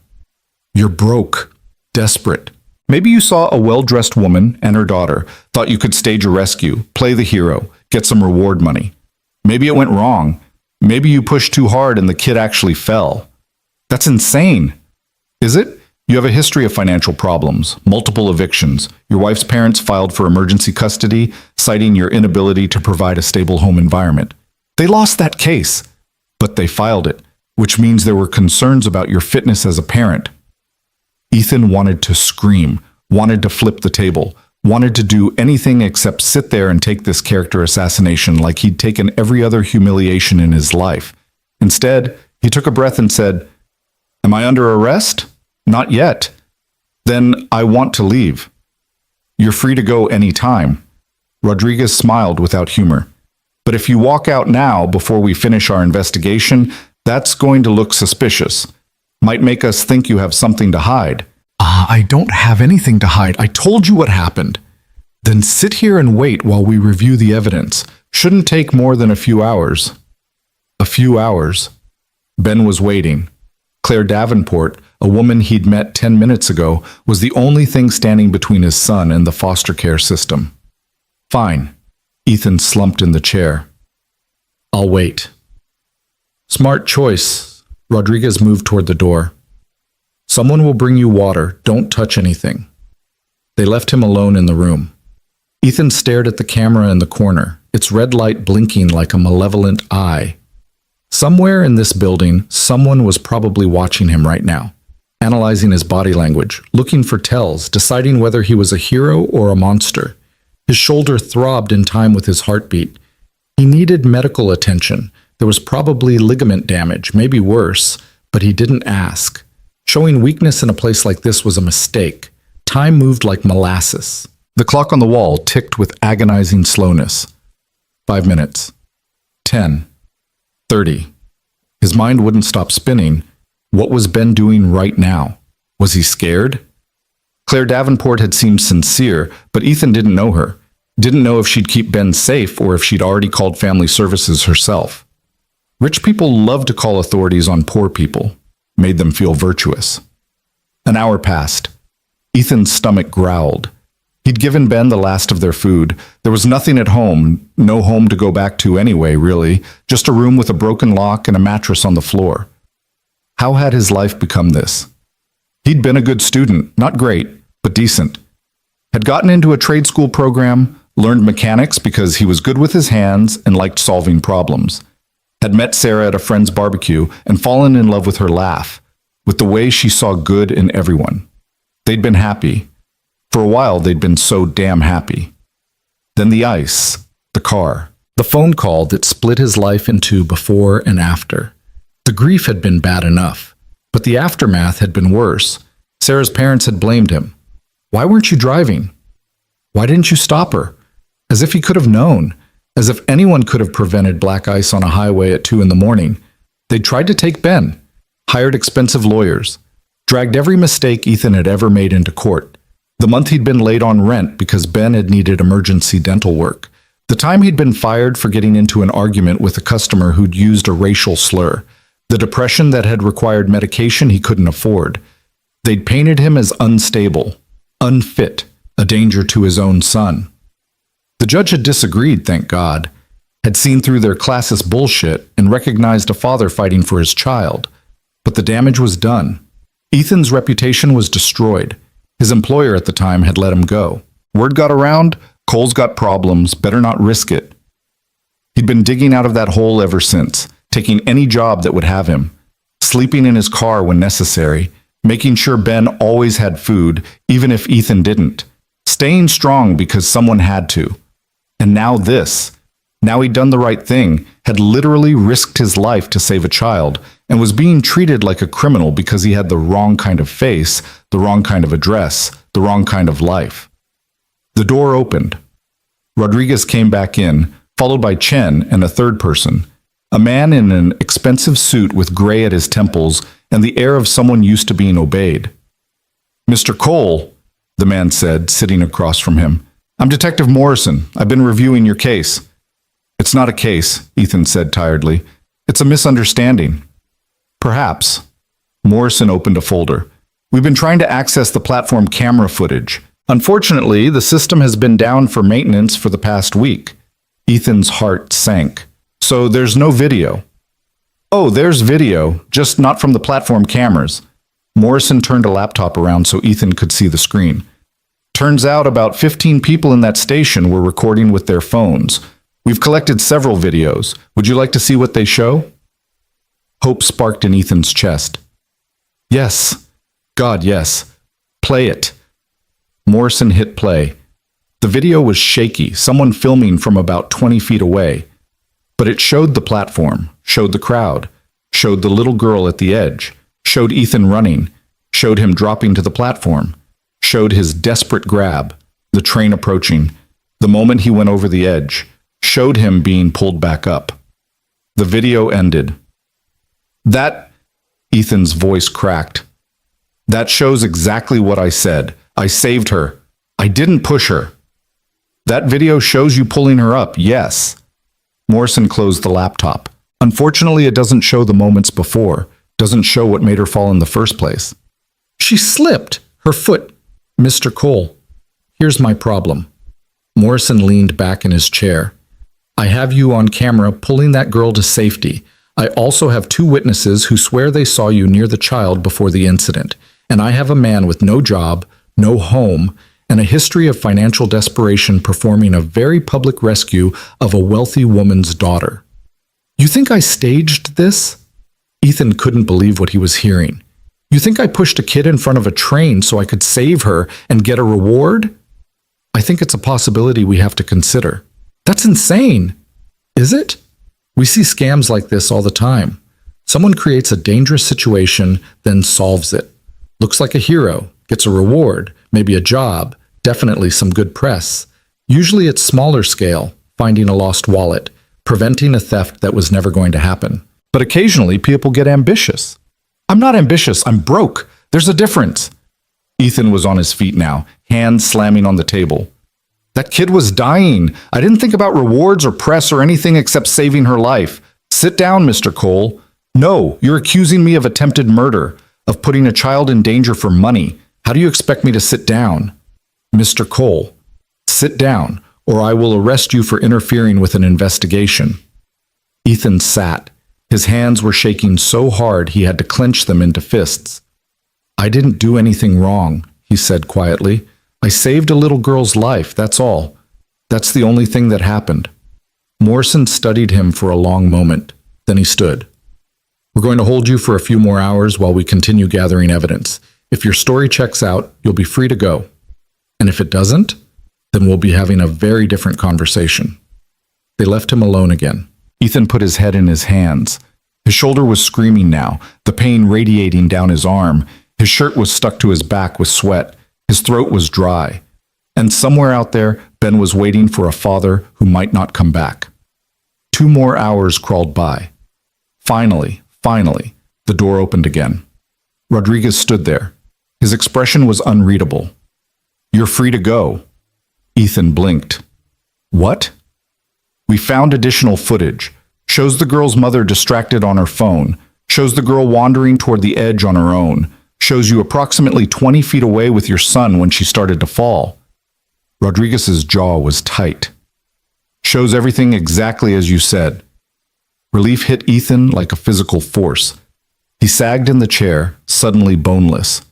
You're broke. Desperate. Maybe you saw a well-dressed woman and her daughter, thought you could stage a rescue, play the hero, get some reward money. Maybe it went wrong. Maybe you pushed too hard and the kid actually fell. That's insane. Is it? You have a history of financial problems, multiple evictions. Your wife's parents filed for emergency custody, citing your inability to provide a stable home environment. They lost that case, but they filed it, which means there were concerns about your fitness as a parent. Ethan wanted to scream, wanted to flip the table, wanted to do anything except sit there and take this character assassination like he'd taken every other humiliation in his life. Instead, he took a breath and said, Am I under arrest? Not yet. Then I want to leave. You're free to go any time. Rodriguez smiled without humor. But if you walk out now before we finish our investigation, that's going to look suspicious. Might make us think you have something to hide. I don't have anything to hide. I told you what happened. Then sit here and wait while we review the evidence. Shouldn't take more than a few hours. A few hours. Ben was waiting. Claire Davenport, a woman he'd met 10 minutes ago, was the only thing standing between his son and the foster care system. Fine. Ethan slumped in the chair. I'll wait. Smart choice. Rodriguez moved toward the door. Someone will bring you water. Don't touch anything. They left him alone in the room. Ethan stared at the camera in the corner, its red light blinking like a malevolent eye. Somewhere in this building, someone was probably watching him right now, analyzing his body language, looking for tells, deciding whether he was a hero or a monster. His shoulder throbbed in time with his heartbeat. He needed medical attention. There was probably ligament damage, maybe worse, but he didn't ask. Showing weakness in a place like this was a mistake. Time moved like molasses. The clock on the wall ticked with agonizing slowness. 5 minutes. 10. 30. His mind wouldn't stop spinning. What was Ben doing right now? Was he scared? Claire Davenport had seemed sincere, but Ethan didn't know her. Didn't know if she'd keep Ben safe or if she'd already called family services herself. Rich people love to call authorities on poor people. Made them feel virtuous. An hour passed. Ethan's stomach growled. He'd given Ben the last of their food. There was nothing at home, no home to go back to anyway, really, just a room with a broken lock and a mattress on the floor. How had his life become this? He'd been a good student, not great, but decent. Had gotten into a trade school program, learned mechanics because he was good with his hands and liked solving problems. Had met Sarah at a friend's barbecue and fallen in love with her laugh, with the way she saw good in everyone. They'd been happy. For a while, they'd been so damn happy. Then the ice, the car, the phone call that split his life into before and after. The grief had been bad enough, but the aftermath had been worse. Sarah's parents had blamed him. Why weren't you driving? Why didn't you stop her? As if he could have known. As if anyone could have prevented black ice on a highway at 2 a.m. They'd tried to take Ben, hired expensive lawyers, dragged every mistake Ethan had ever made into court. The month he'd been late on rent because Ben had needed emergency dental work. The time he'd been fired for getting into an argument with a customer who'd used a racial slur. The depression that had required medication he couldn't afford. They'd painted him as unstable, unfit, a danger to his own son. The judge had disagreed, thank God, had seen through their classist bullshit and recognized a father fighting for his child. But the damage was done. Ethan's reputation was destroyed. His employer at the time had let him go. Word got around, Cole's got problems, better not risk it. He'd been digging out of that hole ever since, taking any job that would have him, sleeping in his car when necessary, making sure Ben always had food, even if Ethan didn't, staying strong because someone had to. And now this. Now he'd done the right thing, had literally risked his life to save a child, and was being treated like a criminal because he had the wrong kind of face, the wrong kind of address, the wrong kind of life. The door opened. Rodriguez came back in, followed by Chen and a third person, a man in an expensive suit with gray at his temples and the air of someone used to being obeyed. "Mr. Cole," the man said, sitting across from him. "I'm Detective Morrison. I've been reviewing your case." "It's not a case," Ethan said tiredly. "It's a misunderstanding." "Perhaps." Morrison opened a folder. "We've been trying to access the platform camera footage. Unfortunately, the system has been down for maintenance for the past week." Ethan's heart sank. "So there's no video?" "Oh, there's video, just not from the platform cameras." Morrison turned a laptop around so Ethan could see the screen. "Turns out about 15 people in that station were recording with their phones. We've collected several videos. Would you like to see what they show?" Hope sparked in Ethan's chest. "Yes. God, yes. Play it." Morrison hit play. The video was shaky, someone filming from about 20 feet away. But it showed the platform, showed the crowd, showed the little girl at the edge, showed Ethan running, showed him dropping to the platform, showed his desperate grab, the train approaching, the moment he went over the edge, showed him being pulled back up. The video ended. "That," Ethan's voice cracked. "That shows exactly what I said. I saved her. I didn't push her." "That video shows you pulling her up, yes." Morrison closed the laptop. "Unfortunately, it doesn't show the moments before, doesn't show what made her fall in the first place." "She slipped. Her foot." "Mr. Cole, here's my problem." Morrison leaned back in his chair. "I have you on camera pulling that girl to safety. I also have 2 witnesses who swear they saw you near the child before the incident. And I have a man with no job, no home, and a history of financial desperation performing a very public rescue of a wealthy woman's daughter. You think I staged this?" Ethan couldn't believe what he was hearing. "You think I pushed a kid in front of a train so I could save her and get a reward?" "I think it's a possibility we have to consider." "That's insane." "Is it?" "We see scams like this all the time. Someone creates a dangerous situation, then solves it. Looks like a hero, gets a reward, maybe a job, definitely some good press. Usually it's smaller scale, finding a lost wallet, preventing a theft that was never going to happen. But occasionally people get ambitious." "I'm not ambitious, I'm broke. There's a difference." Ethan was on his feet now, hands slamming on the table. "That kid was dying. I didn't think about rewards or press or anything except saving her life. Sit down, Mr. Cole. No, you're accusing me of attempted murder, of putting a child in danger for money. How do you expect me to sit down?" "Mr. Cole, sit down, or I will arrest you for interfering with an investigation." Ethan sat. His hands were shaking so hard he had to clench them into fists. "I didn't do anything wrong," he said quietly. "I saved a little girl's life, that's all. That's the only thing that happened." Morrison studied him for a long moment. Then he stood. "We're going to hold you for a few more hours while we continue gathering evidence. If your story checks out, you'll be free to go. And if it doesn't, then we'll be having a very different conversation." They left him alone again. Ethan put his head in his hands. His shoulder was screaming now, the pain radiating down his arm. His shirt was stuck to his back with sweat. His throat was dry. And somewhere out there, Ben was waiting for a father who might not come back. 2 more hours crawled by. Finally, the door opened again. Rodriguez stood there. His expression was unreadable. "You're free to go." Ethan blinked. "What?" We found additional footage. Shows the girl's mother distracted on her phone. Shows the girl wandering toward the edge on her own. Shows you approximately 20 feet away with your son when she started to fall. Rodriguez's jaw was tight. Shows everything exactly as you said. Relief hit Ethan like a physical force. He sagged in the chair, suddenly boneless.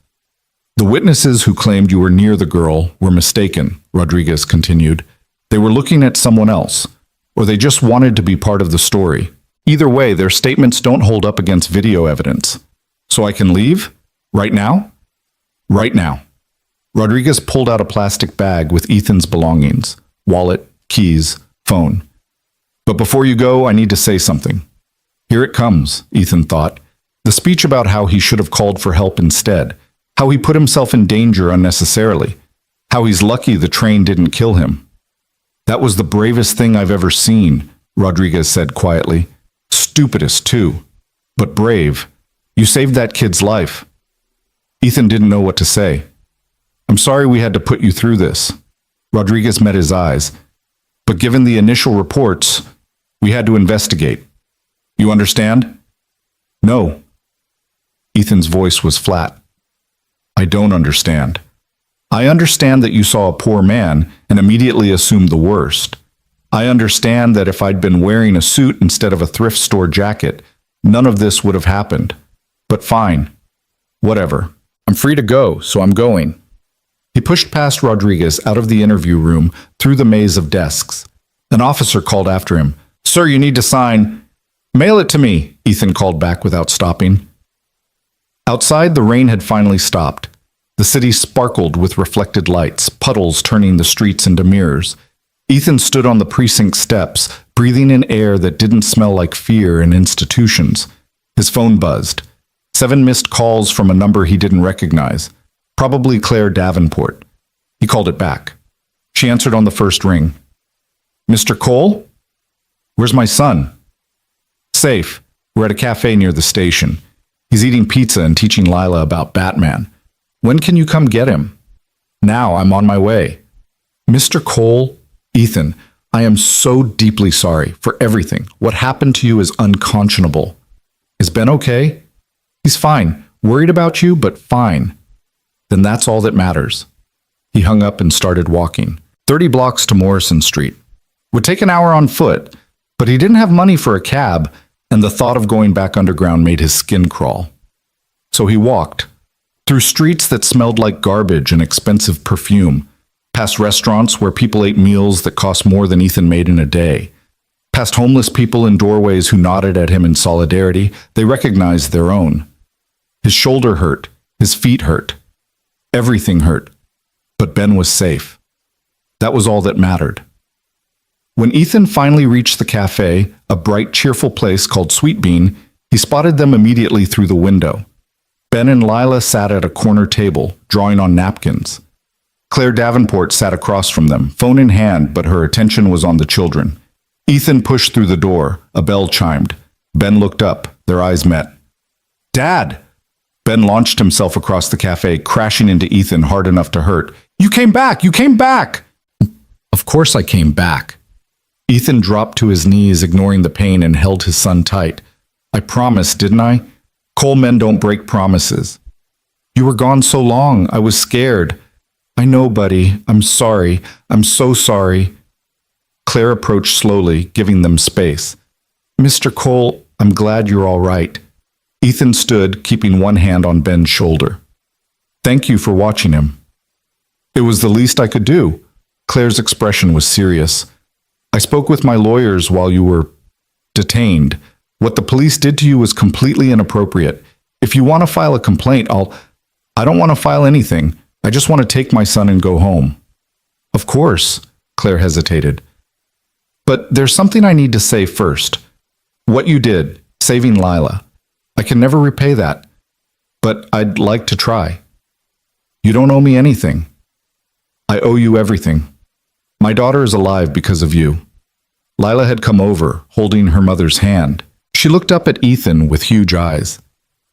The witnesses who claimed you were near the girl were mistaken, Rodriguez continued. They were looking at someone else, or they just wanted to be part of the story. Either way, their statements don't hold up against video evidence. So I can leave? Right now? Right now. Rodriguez pulled out a plastic bag with Ethan's belongings, wallet, keys, phone. But before you go, I need to say something. Here it comes, Ethan thought. The speech about how he should have called for help instead, how he put himself in danger unnecessarily, how he's lucky the train didn't kill him. That was the bravest thing I've ever seen, Rodriguez said quietly. Stupidest, too. But brave. You saved that kid's life. Ethan didn't know what to say. I'm sorry we had to put you through this. Rodriguez met his eyes. But given the initial reports, we had to investigate. You understand? No. Ethan's voice was flat. I don't understand. I understand that you saw a poor man and immediately assumed the worst. I understand that if I'd been wearing a suit instead of a thrift store jacket, none of this would have happened. But fine. Whatever. I'm free to go, so I'm going. He pushed past Rodriguez out of the interview room through the maze of desks. An officer called after him. Sir, you need to sign. Mail it to me, Ethan called back without stopping. Outside, the rain had finally stopped. The city sparkled with reflected lights, puddles turning the streets into mirrors. Ethan stood on the precinct steps, breathing in air that didn't smell like fear and institutions. His phone buzzed. 7 missed calls from a number he didn't recognize. Probably Claire Davenport. He called it back. She answered on the first ring. Mr. Cole? Where's my son? Safe. We're at a cafe near the station. He's eating pizza and teaching Lila about Batman. When can you come get him? Now, I'm on my way. Mr. Cole? Ethan, I am so deeply sorry for everything. What happened to you is unconscionable. Is Ben okay? He's fine. Worried about you, but fine. Then that's all that matters. He hung up and started walking. 30 blocks to Morrison Street. Would take an hour on foot, but he didn't have money for a cab, and the thought of going back underground made his skin crawl. So he walked, through streets that smelled like garbage and expensive perfume, past restaurants where people ate meals that cost more than Ethan made in a day, past homeless people in doorways who nodded at him in solidarity. They recognized their own. His shoulder hurt, his feet hurt. Everything hurt, but Ben was safe. That was all that mattered. When Ethan finally reached the cafe, a bright, cheerful place called Sweet Bean, he spotted them immediately through the window. Ben and Lila sat at a corner table, drawing on napkins. Claire Davenport sat across from them, phone in hand, but her attention was on the children. Ethan pushed through the door. A bell chimed. Ben looked up. Their eyes met. Dad! Ben launched himself across the cafe, crashing into Ethan hard enough to hurt. You came back! You came back! Of course I came back. Ethan dropped to his knees, ignoring the pain, and held his son tight. I promised, didn't I? Cole men don't break promises. You were gone so long. I was scared. I know, buddy. I'm sorry. I'm so sorry. Claire approached slowly, giving them space. Mr. Cole, I'm glad you're all right. Ethan stood, keeping one hand on Ben's shoulder. Thank you for watching him. It was the least I could do. Claire's expression was serious. I spoke with my lawyers while you were detained. What the police did to you was completely inappropriate. If you want to file a complaint, I don't want to file anything. I just want to take my son and go home. Of course, Claire hesitated. But there's something I need to say first. What you did, saving Lila. I can never repay that, but I'd like to try. You don't owe me anything. I owe you everything. My daughter is alive because of you. Lila had come over, holding her mother's hand. She looked up at Ethan with huge eyes.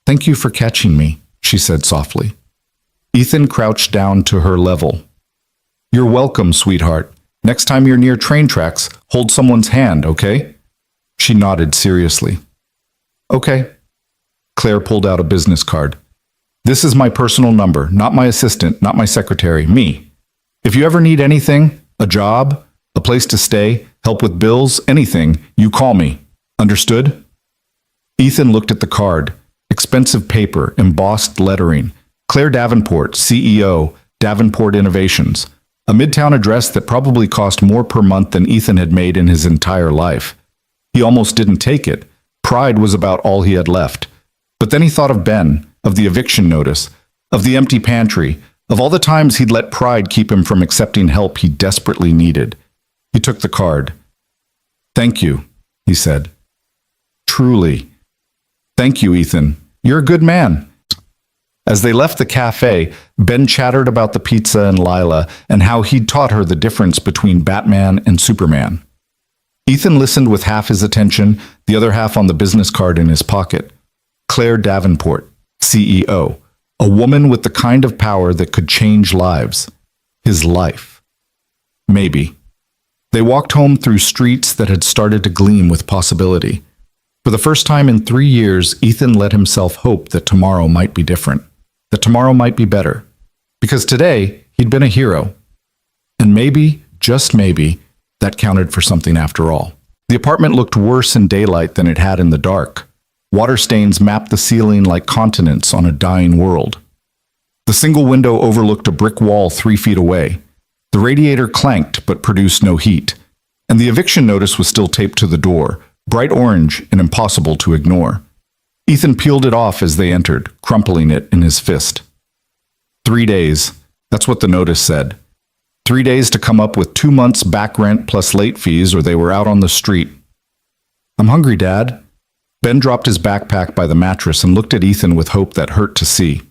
Thank you for catching me, she said softly. Ethan crouched down to her level. You're welcome, sweetheart. Next time you're near train tracks, hold someone's hand, okay? She nodded seriously. Okay. Claire pulled out a business card. This is my personal number, not my assistant, not my secretary, me. If you ever need anything, a job, a place to stay, help with bills, anything, you call me. Understood? Ethan looked at the card. Expensive paper, embossed lettering. Claire Davenport, CEO, Davenport Innovations. A midtown address that probably cost more per month than Ethan had made in his entire life. He almost didn't take it. Pride was about all he had left. But then he thought of Ben, of the eviction notice, of the empty pantry, of all the times he'd let pride keep him from accepting help he desperately needed. He took the card. Thank you, he said. Truly. Thank you, Ethan. You're a good man. As they left the cafe, Ben chattered about the pizza and Lila and how he'd taught her the difference between Batman and Superman. Ethan listened with half his attention, the other half on the business card in his pocket. Claire Davenport, CEO, a woman with the kind of power that could change lives. His life. Maybe. They walked home through streets that had started to gleam with possibility. For the first time in 3 years, Ethan let himself hope that tomorrow might be different, that tomorrow might be better. Because today, he'd been a hero. And maybe, just maybe, that counted for something after all. The apartment looked worse in daylight than it had in the dark. Water stains mapped the ceiling like continents on a dying world. The single window overlooked a brick wall 3 feet away. The radiator clanked but produced no heat. And the eviction notice was still taped to the door, bright orange and impossible to ignore. Ethan peeled it off as they entered, crumpling it in his fist. 3 days. That's what the notice said. 3 days to come up with 2 months back rent plus late fees or they were out on the street. I'm hungry, Dad. Ben dropped his backpack by the mattress and looked at Ethan with hope that hurt to see.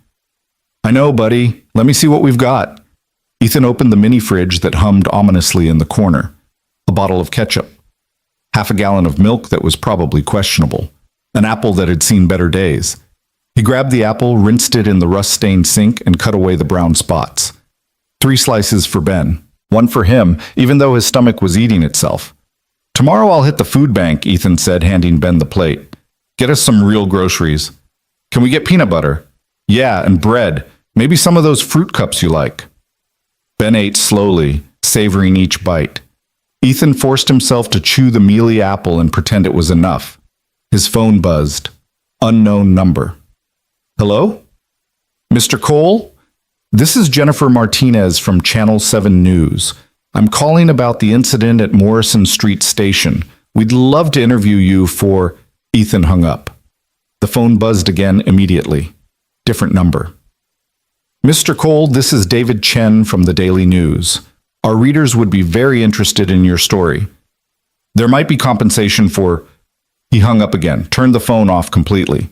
I know, buddy. Let me see what we've got. Ethan opened the mini fridge that hummed ominously in the corner. A bottle of ketchup. Half a gallon of milk that was probably questionable. An apple that had seen better days. He grabbed the apple, rinsed it in the rust-stained sink, and cut away the brown spots. 3 slices for Ben. 1 for him, even though his stomach was eating itself. Tomorrow I'll hit the food bank, Ethan said, handing Ben the plate. Get us some real groceries. Can we get peanut butter? Yeah, and bread. Maybe some of those fruit cups you like. Ben ate slowly, savoring each bite. Ethan forced himself to chew the mealy apple and pretend it was enough. His phone buzzed. Unknown number. Hello? Mr. Cole? This is Jennifer Martinez from Channel 7 News. I'm calling about the incident at Morrison Street Station. We'd love to interview you for... Ethan hung up. The phone buzzed again immediately. Different number. Mr. Cole, this is David Chen from the Daily News. Our readers would be very interested in your story. There might be compensation for... He hung up again, turned the phone off completely.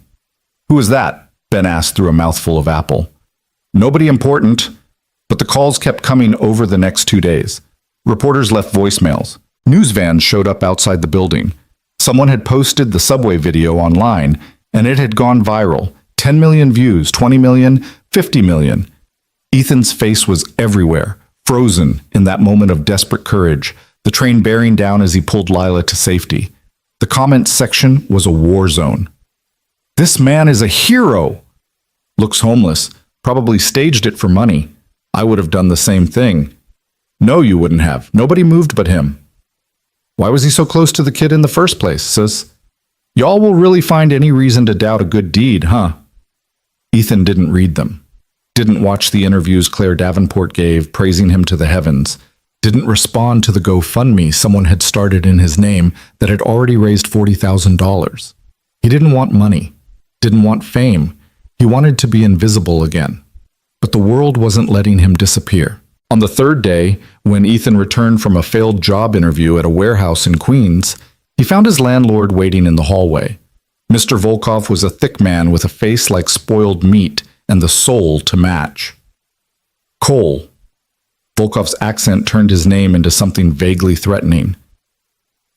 Who is that? Ben asked through a mouthful of apple. Nobody important, but the calls kept coming over the next 2 days. Reporters left voicemails. News vans showed up outside the building. Someone had posted the subway video online, and it had gone viral. 10 million views, 20 million, 50 million. Ethan's face was everywhere, frozen in that moment of desperate courage, the train bearing down as he pulled Lila to safety. The comments section was a war zone. This man is a hero! Looks homeless. Probably staged it for money. I would have done the same thing. No, you wouldn't have. Nobody moved but him. Why was he so close to the kid in the first place, sis? Y'all will really find any reason to doubt a good deed, huh? Ethan didn't read them. Didn't watch the interviews Claire Davenport gave, praising him to the heavens. Didn't respond to the GoFundMe someone had started in his name that had already raised $40,000. He didn't want money. Didn't want fame. He wanted to be invisible again. But the world wasn't letting him disappear. On the 3rd day, when Ethan returned from a failed job interview at a warehouse in Queens, he found his landlord waiting in the hallway. Mr. Volkov was a thick man with a face like spoiled meat and the soul to match. Cole. Volkov's accent turned his name into something vaguely threatening.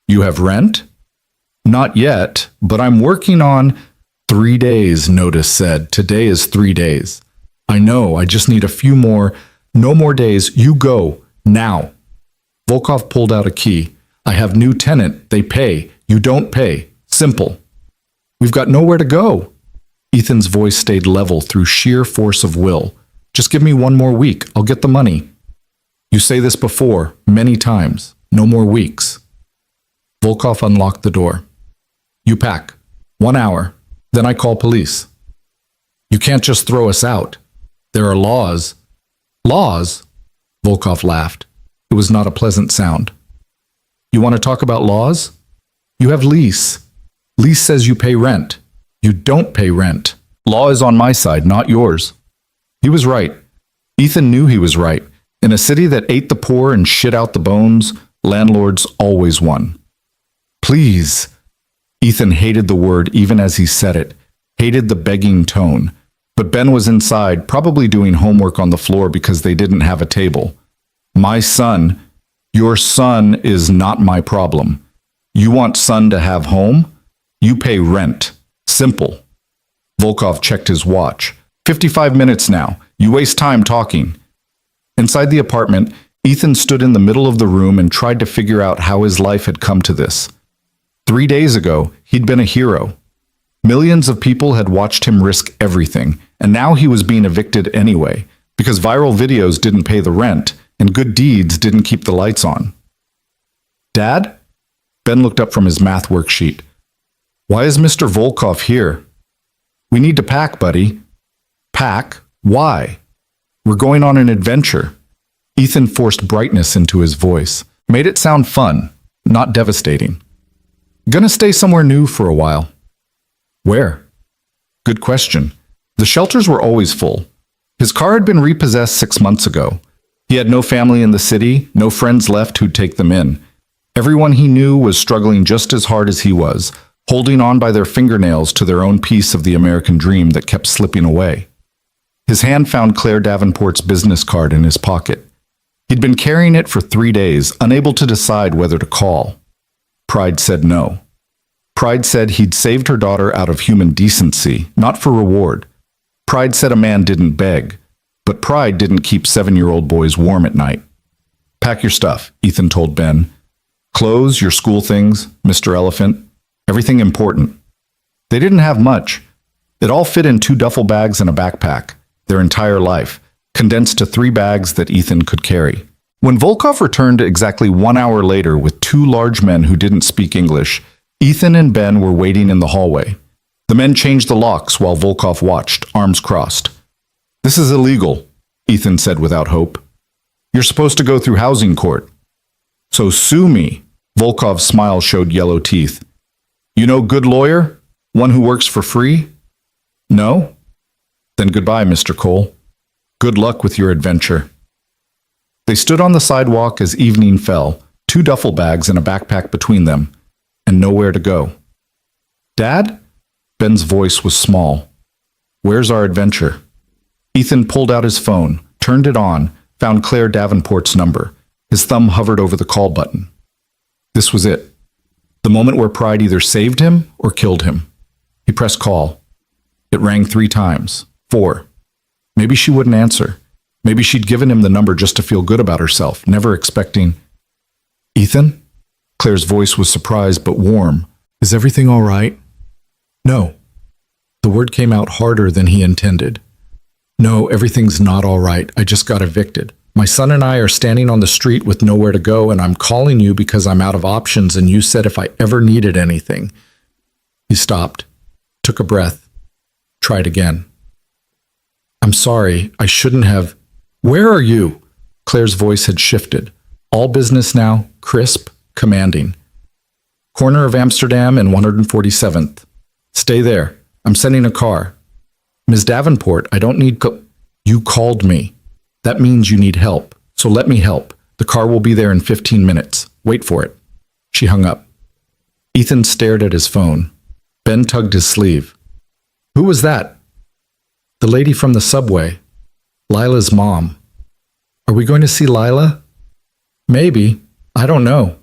You have rent? Not yet, but I'm working on... 3 days, Notice said. Today is 3 days. I know, I just need a few more... No more days. You go. Now. Volkov pulled out a key. I have new tenant. They pay. You don't pay. Simple. We've got nowhere to go. Ethan's voice stayed level through sheer force of will. Just give me 1 more week. I'll get the money. You say this before, many times. No more weeks. Volkov unlocked the door. You pack. 1 hour. Then I call police. You can't just throw us out. There are laws. Laws? Volkov laughed. It was not a pleasant sound. You want to talk about laws? You have lease. Lease says you pay rent. You don't pay rent. Law is on my side, not yours. He was right. Ethan knew he was right. In a city that ate the poor and shit out the bones, landlords always won. Please. Ethan hated the word even as he said it, hated the begging tone. But Ben was inside, probably doing homework on the floor because they didn't have a table. My son, your son is not my problem. You want son to have home? You pay rent. Simple. Volkov checked his watch. 55 minutes now. You waste time talking. Inside the apartment, Ethan stood in the middle of the room and tried to figure out how his life had come to this. 3 days ago, he'd been a hero. Millions of people had watched him risk everything, and now he was being evicted anyway, because viral videos didn't pay the rent, and good deeds didn't keep the lights on. Dad? Ben looked up from his math worksheet. Why is Mr. Volkov here? We need to pack, buddy. Pack? Why? We're going on an adventure. Ethan forced brightness into his voice, made it sound fun, not devastating. Gonna stay somewhere new for a while. Where? Good question. The shelters were always full. His car had been repossessed 6 months ago. He had no family in the city, no friends left who'd take them in. Everyone he knew was struggling just as hard as he was, holding on by their fingernails to their own piece of the American dream that kept slipping away. His hand found Claire Davenport's business card in his pocket. He'd been carrying it for 3 days, unable to decide whether to call. Pride said no. Pride said he'd saved her daughter out of human decency, not for reward. Pride said a man didn't beg, but pride didn't keep 7-year-old boys warm at night. Pack your stuff, Ethan told Ben. Clothes, your school things, Mr. Elephant, everything important. They didn't have much. It all fit in 2 duffel bags and a backpack, their entire life, condensed to 3 bags that Ethan could carry. When Volkov returned exactly 1 hour later with 2 large men who didn't speak English, Ethan and Ben were waiting in the hallway. The men changed the locks while Volkov watched, arms crossed. This is illegal, Ethan said without hope. You're supposed to go through housing court. So sue me. Volkov's smile showed yellow teeth. You know good lawyer? One who works for free? No? Then goodbye, Mr. Cole. Good luck with your adventure. They stood on the sidewalk as evening fell, 2 duffel bags and a backpack between them, and nowhere to go. Dad? Ben's voice was small. Where's our adventure? Ethan pulled out his phone, turned it on, found Claire Davenport's number. His thumb hovered over the call button. This was it. The moment where pride either saved him or killed him. He pressed call. It rang 3 times. 4. Maybe she wouldn't answer. Maybe she'd given him the number just to feel good about herself, never expecting... Ethan? Claire's voice was surprised but warm. Is everything all right? No. The word came out harder than he intended. No, everything's not all right. I just got evicted. My son and I are standing on the street with nowhere to go, and I'm calling you because I'm out of options, and you said if I ever needed anything. He stopped, took a breath, tried again. I'm sorry, I shouldn't have... Where are you? Claire's voice had shifted. All business now, crisp, commanding. Corner of Amsterdam and 147th. Stay there. I'm sending a car. Ms. Davenport, I don't need... You called me. That means you need help. So let me help. The car will be there in 15 minutes. Wait for it. She hung up. Ethan stared at his phone. Ben tugged his sleeve. Who was that? The lady from the subway. Lila's mom. Are we going to see Lila? Maybe. I don't know.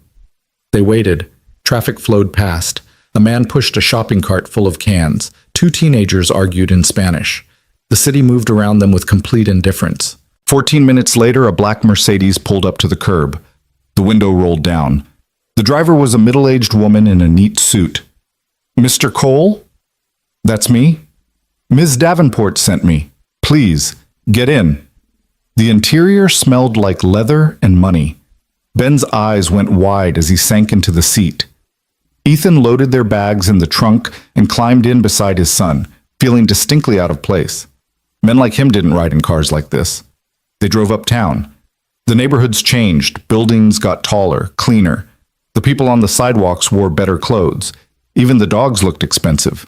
They waited. Traffic flowed past. A man pushed a shopping cart full of cans. 2 teenagers argued in Spanish. The city moved around them with complete indifference. 14 minutes later, a black Mercedes pulled up to the curb. The window rolled down. The driver was a middle-aged woman in a neat suit. "Mr. Cole?" "That's me." "Ms. Davenport sent me. Please, get in." The interior smelled like leather and money. Ben's eyes went wide as he sank into the seat. Ethan loaded their bags in the trunk and climbed in beside his son, feeling distinctly out of place. Men like him didn't ride in cars like this. They drove uptown. The neighborhoods changed. Buildings got taller, cleaner. The people on the sidewalks wore better clothes. Even the dogs looked expensive.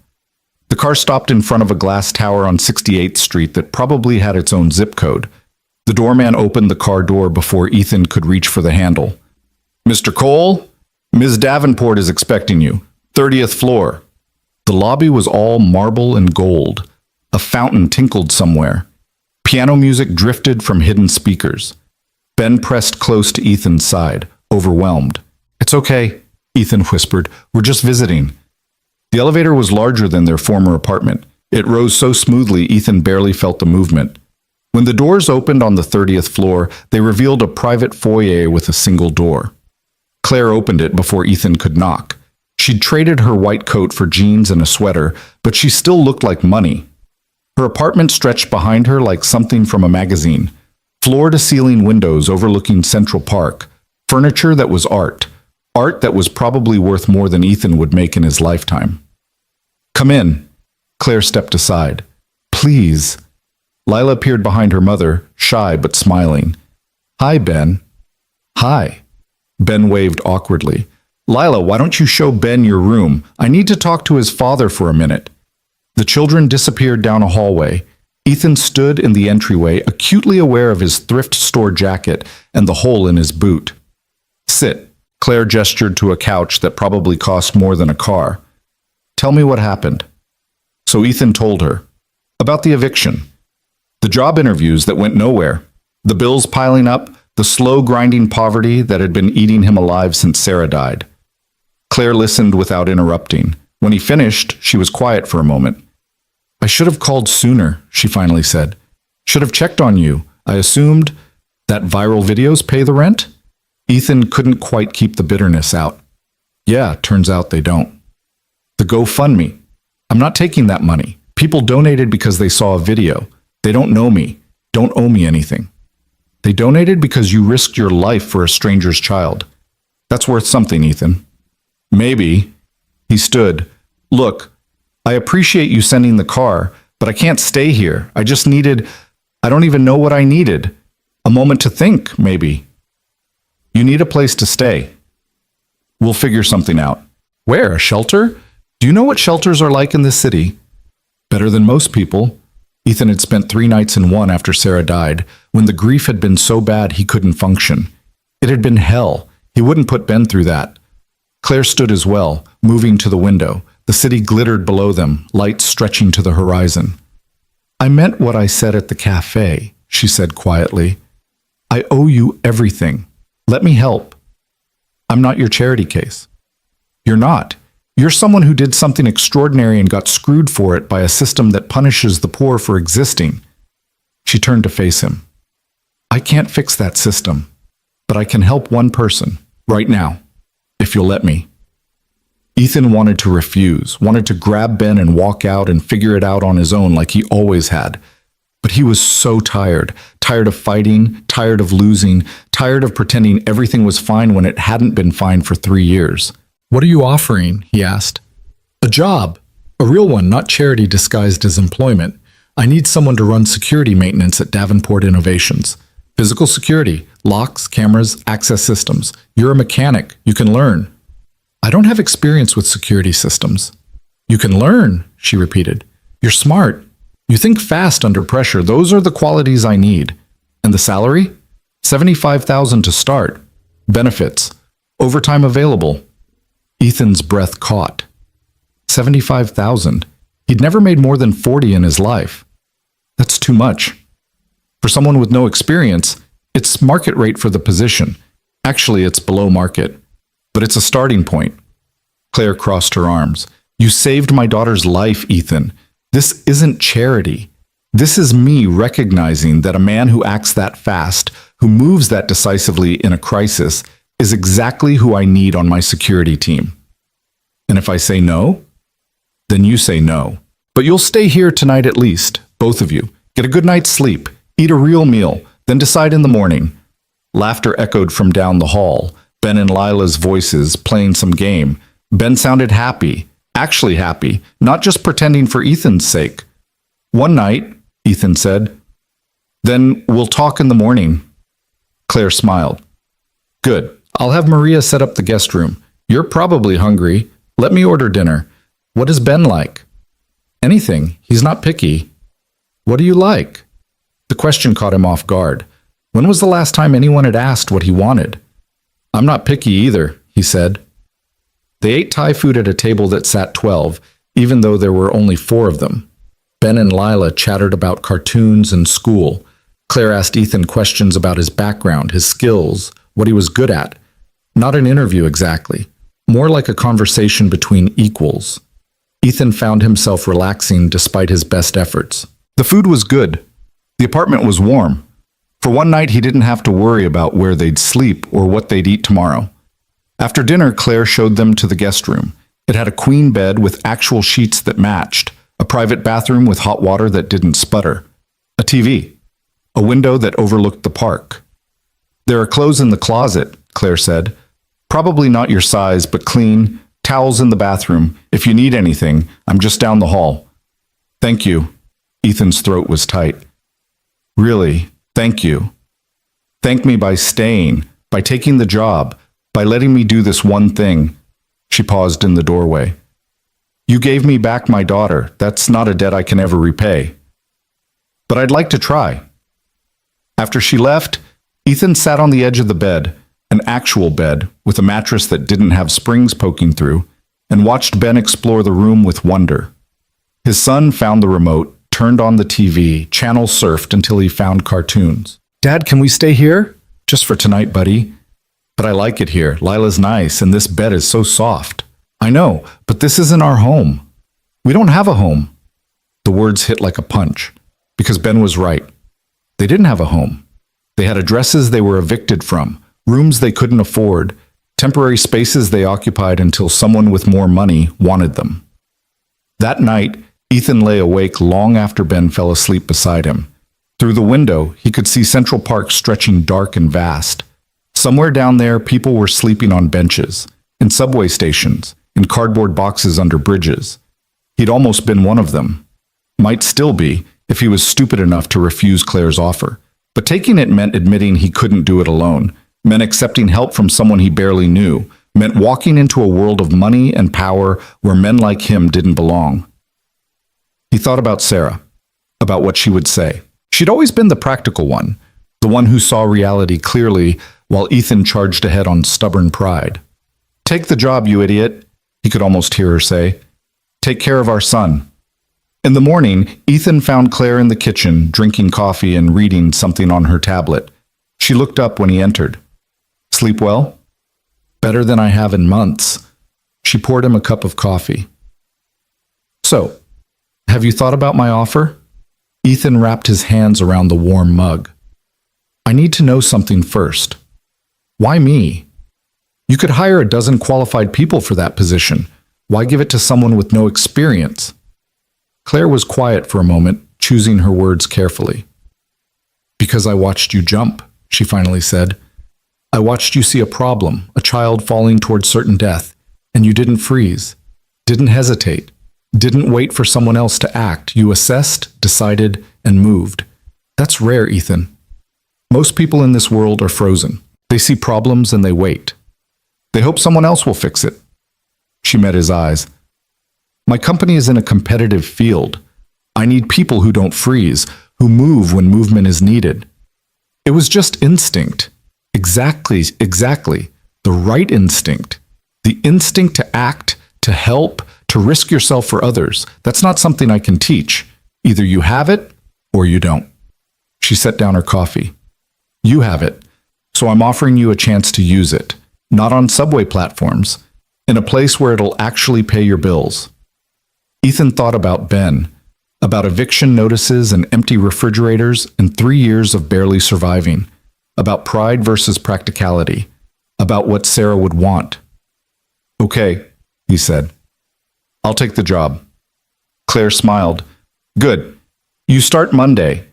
The car stopped in front of a glass tower on 68th Street that probably had its own zip code. The doorman opened the car door before Ethan could reach for the handle. "Mr. Cole, Ms. Davenport is expecting you. 30th floor." The lobby was all marble and gold. A fountain tinkled somewhere. Piano music drifted from hidden speakers. Ben pressed close to Ethan's side, overwhelmed. "It's okay," Ethan whispered. "We're just visiting." The elevator was larger than their former apartment. It rose so smoothly Ethan barely felt the movement. When the doors opened on the 30th floor, they revealed a private foyer with a single door. Claire opened it before Ethan could knock. She'd traded her white coat for jeans and a sweater, but she still looked like money. Her apartment stretched behind her like something from a magazine. Floor-to-ceiling windows overlooking Central Park. Furniture that was art. Art that was probably worth more than Ethan would make in his lifetime. "Come in." Claire stepped aside. "Please." Lila peered behind her mother, shy but smiling. "Hi, Ben." "Hi." Ben waved awkwardly. "Lila, why don't you show Ben your room? I need to talk to his father for a minute." The children disappeared down a hallway. Ethan stood in the entryway, acutely aware of his thrift store jacket and the hole in his boot. "Sit." Claire gestured to a couch that probably cost more than a car. "Tell me what happened." So Ethan told her. About the eviction. The job interviews that went nowhere. The bills piling up. The slow grinding poverty that had been eating him alive since Sarah died. Claire listened without interrupting. When he finished, she was quiet for a moment. "I should have called sooner," she finally said. "Should have checked on you. I assumed that viral videos pay the rent?" Ethan couldn't quite keep the bitterness out. "Yeah, turns out they don't." "The GoFundMe. I'm not taking that money. People donated because they saw a video. They don't know me, don't owe me anything. They donated because you risked your life for a stranger's child. That's worth something, Ethan." "Maybe." He stood. "Look, I appreciate you sending the car, but I can't stay here. I don't even know what I needed. A moment to think, maybe." "You need a place to stay." "We'll figure something out." "Where? A shelter? Do you know what shelters are like in this city?" "Better than most people." Ethan had spent 3 nights in one after Sarah died, when the grief had been so bad he couldn't function. It had been hell. He wouldn't put Ben through that. Claire stood as well, moving to the window. The city glittered below them, lights stretching to the horizon. "I meant what I said at the cafe," she said quietly. "I owe you everything. Let me help." "I'm not your charity case." "You're not. You're someone who did something extraordinary and got screwed for it by a system that punishes the poor for existing." She turned to face him. "I can't fix that system, but I can help one person, right now, if you'll let me." Ethan wanted to refuse, wanted to grab Ben and walk out and figure it out on his own like he always had. But he was so tired, tired of fighting, tired of losing, tired of pretending everything was fine when it hadn't been fine for 3 years. "What are you offering?" he asked. "A job. A real one, not charity disguised as employment. I need someone to run security maintenance at Davenport Innovations. Physical security, locks, cameras, access systems. You're a mechanic. You can learn." "I don't have experience with security systems." "You can learn," she repeated. "You're smart. You think fast under pressure. Those are the qualities I need." "And the salary?" $75,000 to start. Benefits. Overtime available. Ethan's breath caught. 75,000. He'd never made more than 40 in his life. That's too much. For someone with no experience, it's market rate for the position. Actually, it's below market. But it's a starting point. Claire crossed her arms. "You saved my daughter's life, Ethan. This isn't charity. This is me recognizing that a man who acts that fast, who moves that decisively in a crisis, is exactly who I need on my security team. And if I say no, then you say no. But you'll stay here tonight at least, both of you. Get a good night's sleep, eat a real meal, then decide in the morning. Laughter echoed from down the hall, Ben and Lila's voices playing some game. Ben sounded happy, actually happy, not just pretending for Ethan's sake. One night, Ethan said, "Then we'll talk in the morning." Claire smiled. "Good. I'll have Maria set up the guest room. You're probably hungry. Let me order dinner. What is Ben like?" "Anything. He's not picky." "What do you like?" The question caught him off guard. When was the last time anyone had asked what he wanted? "I'm not picky either," he said. They ate Thai food at a table that sat 12, even though there were only 4 of them. Ben and Lila chattered about cartoons and school. Claire asked Ethan questions about his background, his skills, what he was good at. Not an interview exactly, more like a conversation between equals. Ethan found himself relaxing despite his best efforts. The food was good. The apartment was warm. For one night, he didn't have to worry about where they'd sleep or what they'd eat tomorrow. After dinner, Claire showed them to the guest room. It had a queen bed with actual sheets that matched, a private bathroom with hot water that didn't sputter, a TV, a window that overlooked the park. "There are clothes in the closet," Claire said. "Probably not your size, but clean. Towels in the bathroom. If you need anything, I'm just down the hall." "Thank you." Ethan's throat was tight. "Really, thank you. Thank me by staying, by taking the job, by letting me do this one thing." She paused in the doorway. "You gave me back my daughter. That's not a debt I can ever repay. But I'd like to try." After she left, Ethan sat on the edge of the bed, an actual bed with a mattress that didn't have springs poking through, and watched Ben explore the room with wonder. His son found the remote, turned on the TV, channel surfed until he found cartoons. "Dad, can we stay here?" "Just for tonight, buddy." "But I like it here. Lila's nice, and this bed is so soft." "I know, but this isn't our home. We don't have a home." The words hit like a punch, because Ben was right. They didn't have a home. They had addresses they were evicted from, rooms they couldn't afford, temporary spaces they occupied until someone with more money wanted them. That night, Ethan lay awake long after Ben fell asleep beside him. Through the window, he could see Central Park stretching dark and vast. Somewhere down there, people were sleeping on benches, in subway stations, in cardboard boxes under bridges. He'd almost been one of them. Might still be, if he was stupid enough to refuse Claire's offer. But taking it meant admitting he couldn't do it alone, meant accepting help from someone he barely knew, meant walking into a world of money and power where men like him didn't belong. He thought about Sarah, about what she would say. She'd always been the practical one, the one who saw reality clearly while Ethan charged ahead on stubborn pride. "Take the job, you idiot," he could almost hear her say. "Take care of our son." In the morning, Ethan found Claire in the kitchen, drinking coffee and reading something on her tablet. She looked up when he entered. "Sleep well?" "Better than I have in months." She poured him a cup of coffee. "So, have you thought about my offer?" Ethan wrapped his hands around the warm mug. "I need to know something first. Why me? You could hire a dozen qualified people for that position. Why give it to someone with no experience?" Claire was quiet for a moment, choosing her words carefully. "Because I watched you jump," she finally said. "I watched you see a problem, a child falling towards certain death, and you didn't freeze, didn't hesitate, didn't wait for someone else to act. You assessed, decided, and moved. That's rare, Ethan. Most people in this world are frozen. They see problems and they wait. They hope someone else will fix it." She met his eyes. "My company is in a competitive field. I need people who don't freeze, who move when movement is needed." It was just instinct. Exactly. The right instinct. The instinct to act, to help, to risk yourself for others. That's not something I can teach. Either you have it or you don't. She set down her coffee. "You have it, so I'm offering you a chance to use it. Not on subway platforms. In a place where it'll actually pay your bills." Ethan thought about Ben, about eviction notices and empty refrigerators and 3 years of barely surviving, about pride versus practicality. about what Sarah would want. "Okay," he said. "I'll take the job." Claire smiled. "Good. You start Monday.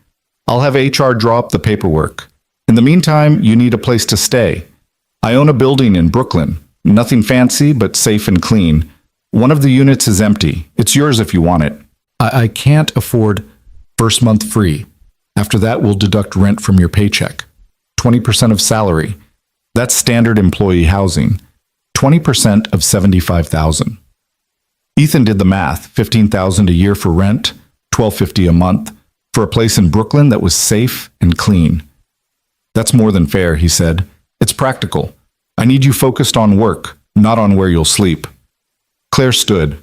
I'll have HR draw up the paperwork. In the meantime, you need a place to stay. I own a building in Brooklyn. Nothing fancy, but safe and clean. One of the units is empty. It's yours if you want it." I can't afford first month free. After that, we'll deduct rent from your paycheck. 20% of salary. That's standard employee housing. 20% of 75,000. Ethan did the math. 15,000 a year for rent, 1250 a month, for a place in Brooklyn that was safe and clean. "That's more than fair," he said. "It's practical. I need you focused on work, not on where you'll sleep." Claire stood.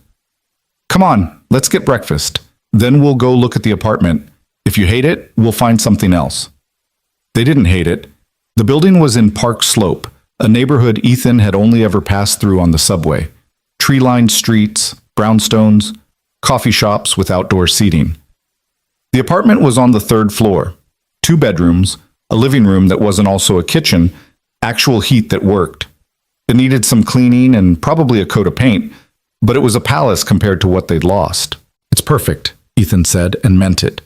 "Come on, let's get breakfast. Then we'll go look at the apartment. If you hate it, we'll find something else." They didn't hate it. The building was in Park Slope, a neighborhood Ethan had only ever passed through on the subway. Tree-lined streets, brownstones, coffee shops with outdoor seating. The apartment was on the 3rd floor. 2 bedrooms, a living room that wasn't also a kitchen, actual heat that worked. It needed some cleaning and probably a coat of paint, but it was a palace compared to what they'd lost. "It's perfect," Ethan said, and meant it.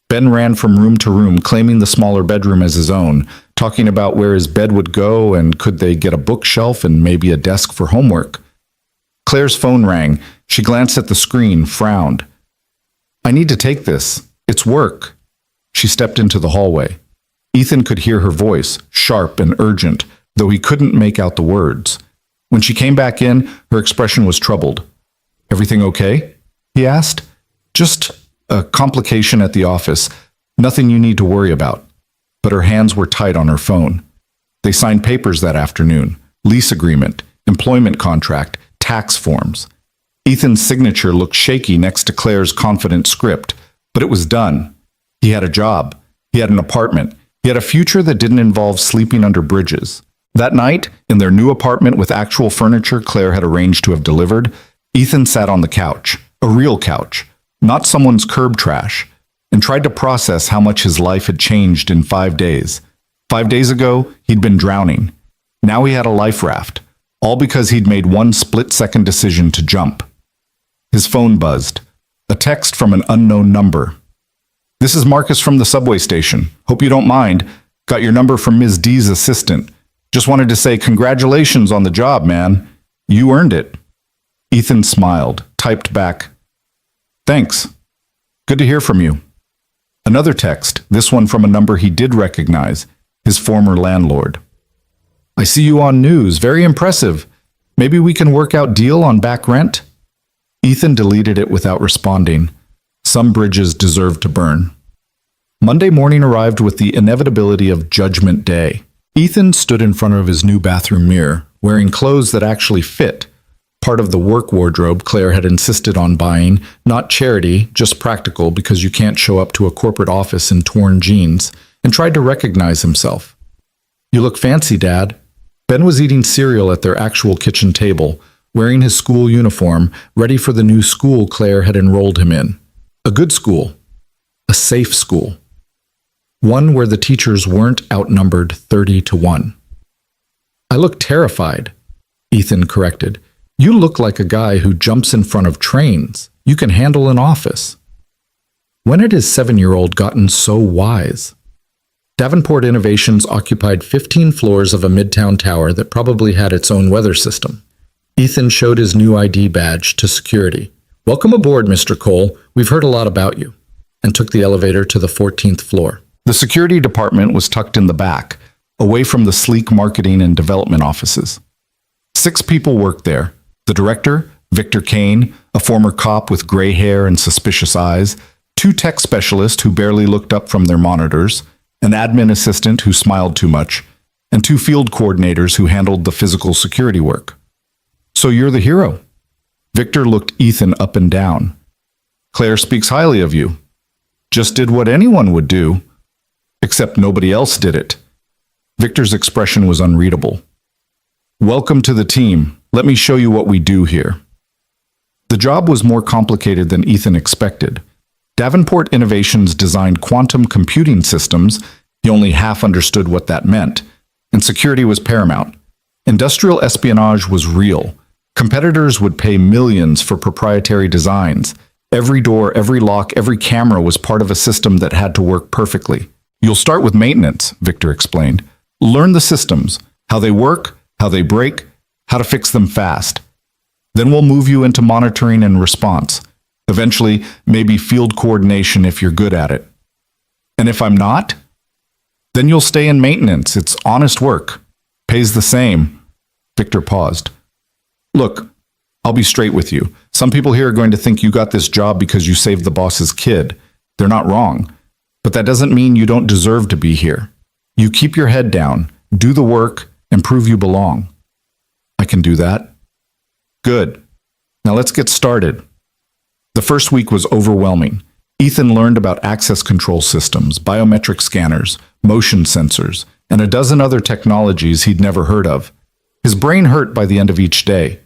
Ben ran from room to room, claiming the smaller bedroom as his own, talking about where his bed would go and could they get a bookshelf and maybe a desk for homework. Claire's phone rang. She glanced at the screen, frowned. "I need to take this. It's work." She stepped into the hallway. Ethan could hear her voice, sharp and urgent, though he couldn't make out the words. When she came back in, her expression was troubled. "Everything okay?" he asked. "Just a complication at the office. Nothing you need to worry about." But her hands were tight on her phone. They signed papers that afternoon. Lease agreement, employment contract, tax forms. Ethan's signature looked shaky next to Claire's confident script, but it was done. He had a job. He had an apartment. He had a future that didn't involve sleeping under bridges. That night, in their new apartment with actual furniture Claire had arranged to have delivered, Ethan sat on the couch, a real couch, not someone's curb trash, and tried to process how much his life had changed in 5 days. 5 days ago, he'd been drowning. Now he had a life raft, all because he'd made one split-second decision to jump. His phone buzzed. A text from an unknown number. "This is Marcus from the subway station. Hope you don't mind. Got your number from Ms. D's assistant. Just wanted to say congratulations on the job, man. You earned it." Ethan smiled, typed back, "Thanks. Good to hear from you." Another text, this one from a number he did recognize, his former landlord. "I see you on news. Very impressive. Maybe we can work out deal on back rent?" Ethan deleted it without responding. Some bridges deserved to burn. Monday morning arrived with the inevitability of Judgment Day. Ethan stood in front of his new bathroom mirror, wearing clothes that actually fit, part of the work wardrobe Claire had insisted on buying, not charity, just practical because you can't show up to a corporate office in torn jeans, and tried to recognize himself. "You look fancy, Dad." Ben was eating cereal at their actual kitchen table, wearing his school uniform, ready for the new school Claire had enrolled him in. A good school. A safe school. One where the teachers weren't outnumbered 30-1. "I look terrified," Ethan corrected. "You look like a guy who jumps in front of trains. You can handle an office." When had his 7-year-old gotten so wise? Davenport Innovations occupied 15 floors of a midtown tower that probably had its own weather system. Ethan showed his new ID badge to security. "Welcome aboard, Mr. Cole. We've heard a lot about you," and took the elevator to the 14th floor. The security department was tucked in the back, away from the sleek marketing and development offices. 6 people worked there. The director, Victor Kane, a former cop with gray hair and suspicious eyes, 2 tech specialists who barely looked up from their monitors, an admin assistant who smiled too much, and 2 field coordinators who handled the physical security work. "So you're the hero." Victor looked Ethan up and down. "Claire speaks highly of you. Just did what anyone would do. Except nobody else did it." Victor's expression was unreadable. "Welcome to the team. Let me show you what we do here." The job was more complicated than Ethan expected. Davenport Innovations designed quantum computing systems. He only half understood what that meant, and security was paramount. Industrial espionage was real. Competitors would pay millions for proprietary designs. Every door, every lock, every camera was part of a system that had to work perfectly. You'll start with maintenance, Victor explained. Learn the systems, how they work, how they break, how to fix them fast. Then we'll move you into monitoring and response. Eventually, maybe field coordination if you're good at it. And if I'm not? Then you'll stay in maintenance. It's honest work. Pays the same. Victor paused. Look, I'll be straight with you. Some people here are going to think you got this job because you saved the boss's kid. They're not wrong. But that doesn't mean you don't deserve to be here. You keep your head down, do the work, and prove you belong. I can do that. Good. Now let's get started. The first week was overwhelming. Ethan learned about access control systems, biometric scanners, motion sensors, and a dozen other technologies he'd never heard of. His brain hurt by the end of each day.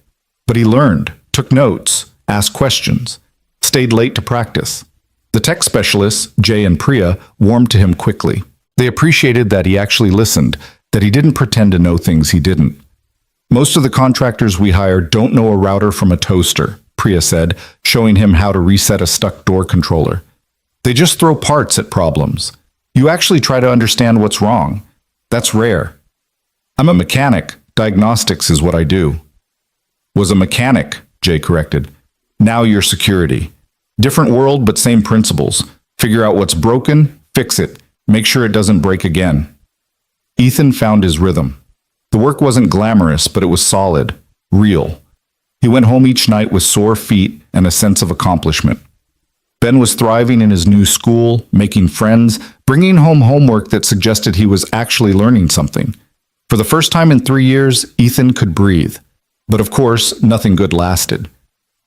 But he learned, took notes, asked questions, stayed late to practice. The tech specialists, Jay and Priya, warmed to him quickly. They appreciated that he actually listened, that he didn't pretend to know things he didn't. Most of the contractors we hire don't know a router from a toaster, Priya said, showing him how to reset a stuck door controller. They just throw parts at problems. You actually try to understand what's wrong. That's rare. I'm a mechanic. Diagnostics is what I do. Was a mechanic, Jay corrected. Now you're security. Different world, but same principles. Figure out what's broken, fix it. Make sure it doesn't break again. Ethan found his rhythm. The work wasn't glamorous, but it was solid, real. He went home each night with sore feet and a sense of accomplishment. Ben was thriving in his new school, making friends, bringing home homework that suggested he was actually learning something. For the first time in 3 years, Ethan could breathe. But of course, nothing good lasted.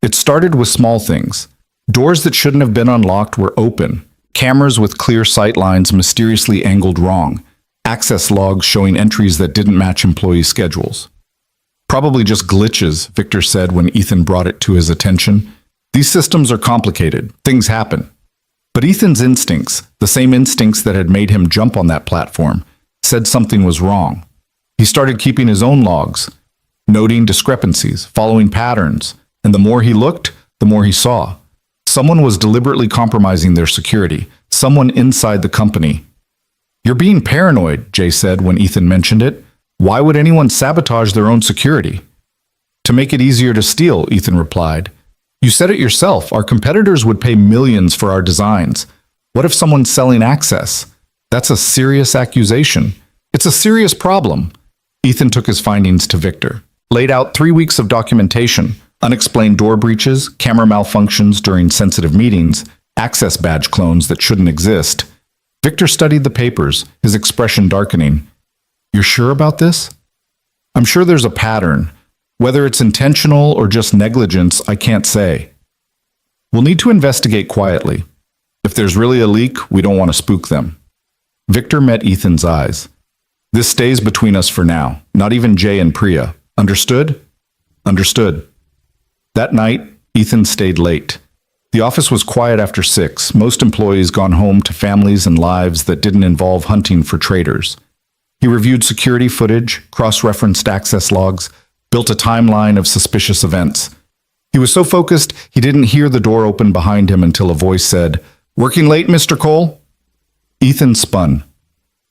It started with small things. Doors that shouldn't have been unlocked were open. Cameras with clear sight lines mysteriously angled wrong. Access logs showing entries that didn't match employee schedules. Probably just glitches, Victor said when Ethan brought it to his attention. These systems are complicated. Things happen. But Ethan's instincts, the same instincts that had made him jump on that platform, said something was wrong. He started keeping his own logs, noting discrepancies, following patterns, and the more he looked, the more he saw. Someone was deliberately compromising their security, someone inside the company. You're being paranoid, Jay said when Ethan mentioned it. Why would anyone sabotage their own security? To make it easier to steal, Ethan replied. You said it yourself, our competitors would pay millions for our designs. What if someone's selling access? That's a serious accusation. It's a serious problem. Ethan took his findings to Victor, laid out 3 weeks of documentation, unexplained door breaches, camera malfunctions during sensitive meetings, access badge clones that shouldn't exist. Victor studied the papers, his expression darkening. You're sure about this? I'm sure there's a pattern. Whether it's intentional or just negligence, I can't say. We'll need to investigate quietly. If there's really a leak, we don't want to spook them. Victor met Ethan's eyes. This stays between us for now, not even Jay and Priya. Understood? Understood. That night, Ethan stayed late. The office was quiet after 6, most employees gone home to families and lives that didn't involve hunting for traitors. He reviewed security footage, cross-referenced access logs, built a timeline of suspicious events. He was so focused, he didn't hear the door open behind him until a voice said, "Working late, Mr. Cole?" Ethan spun.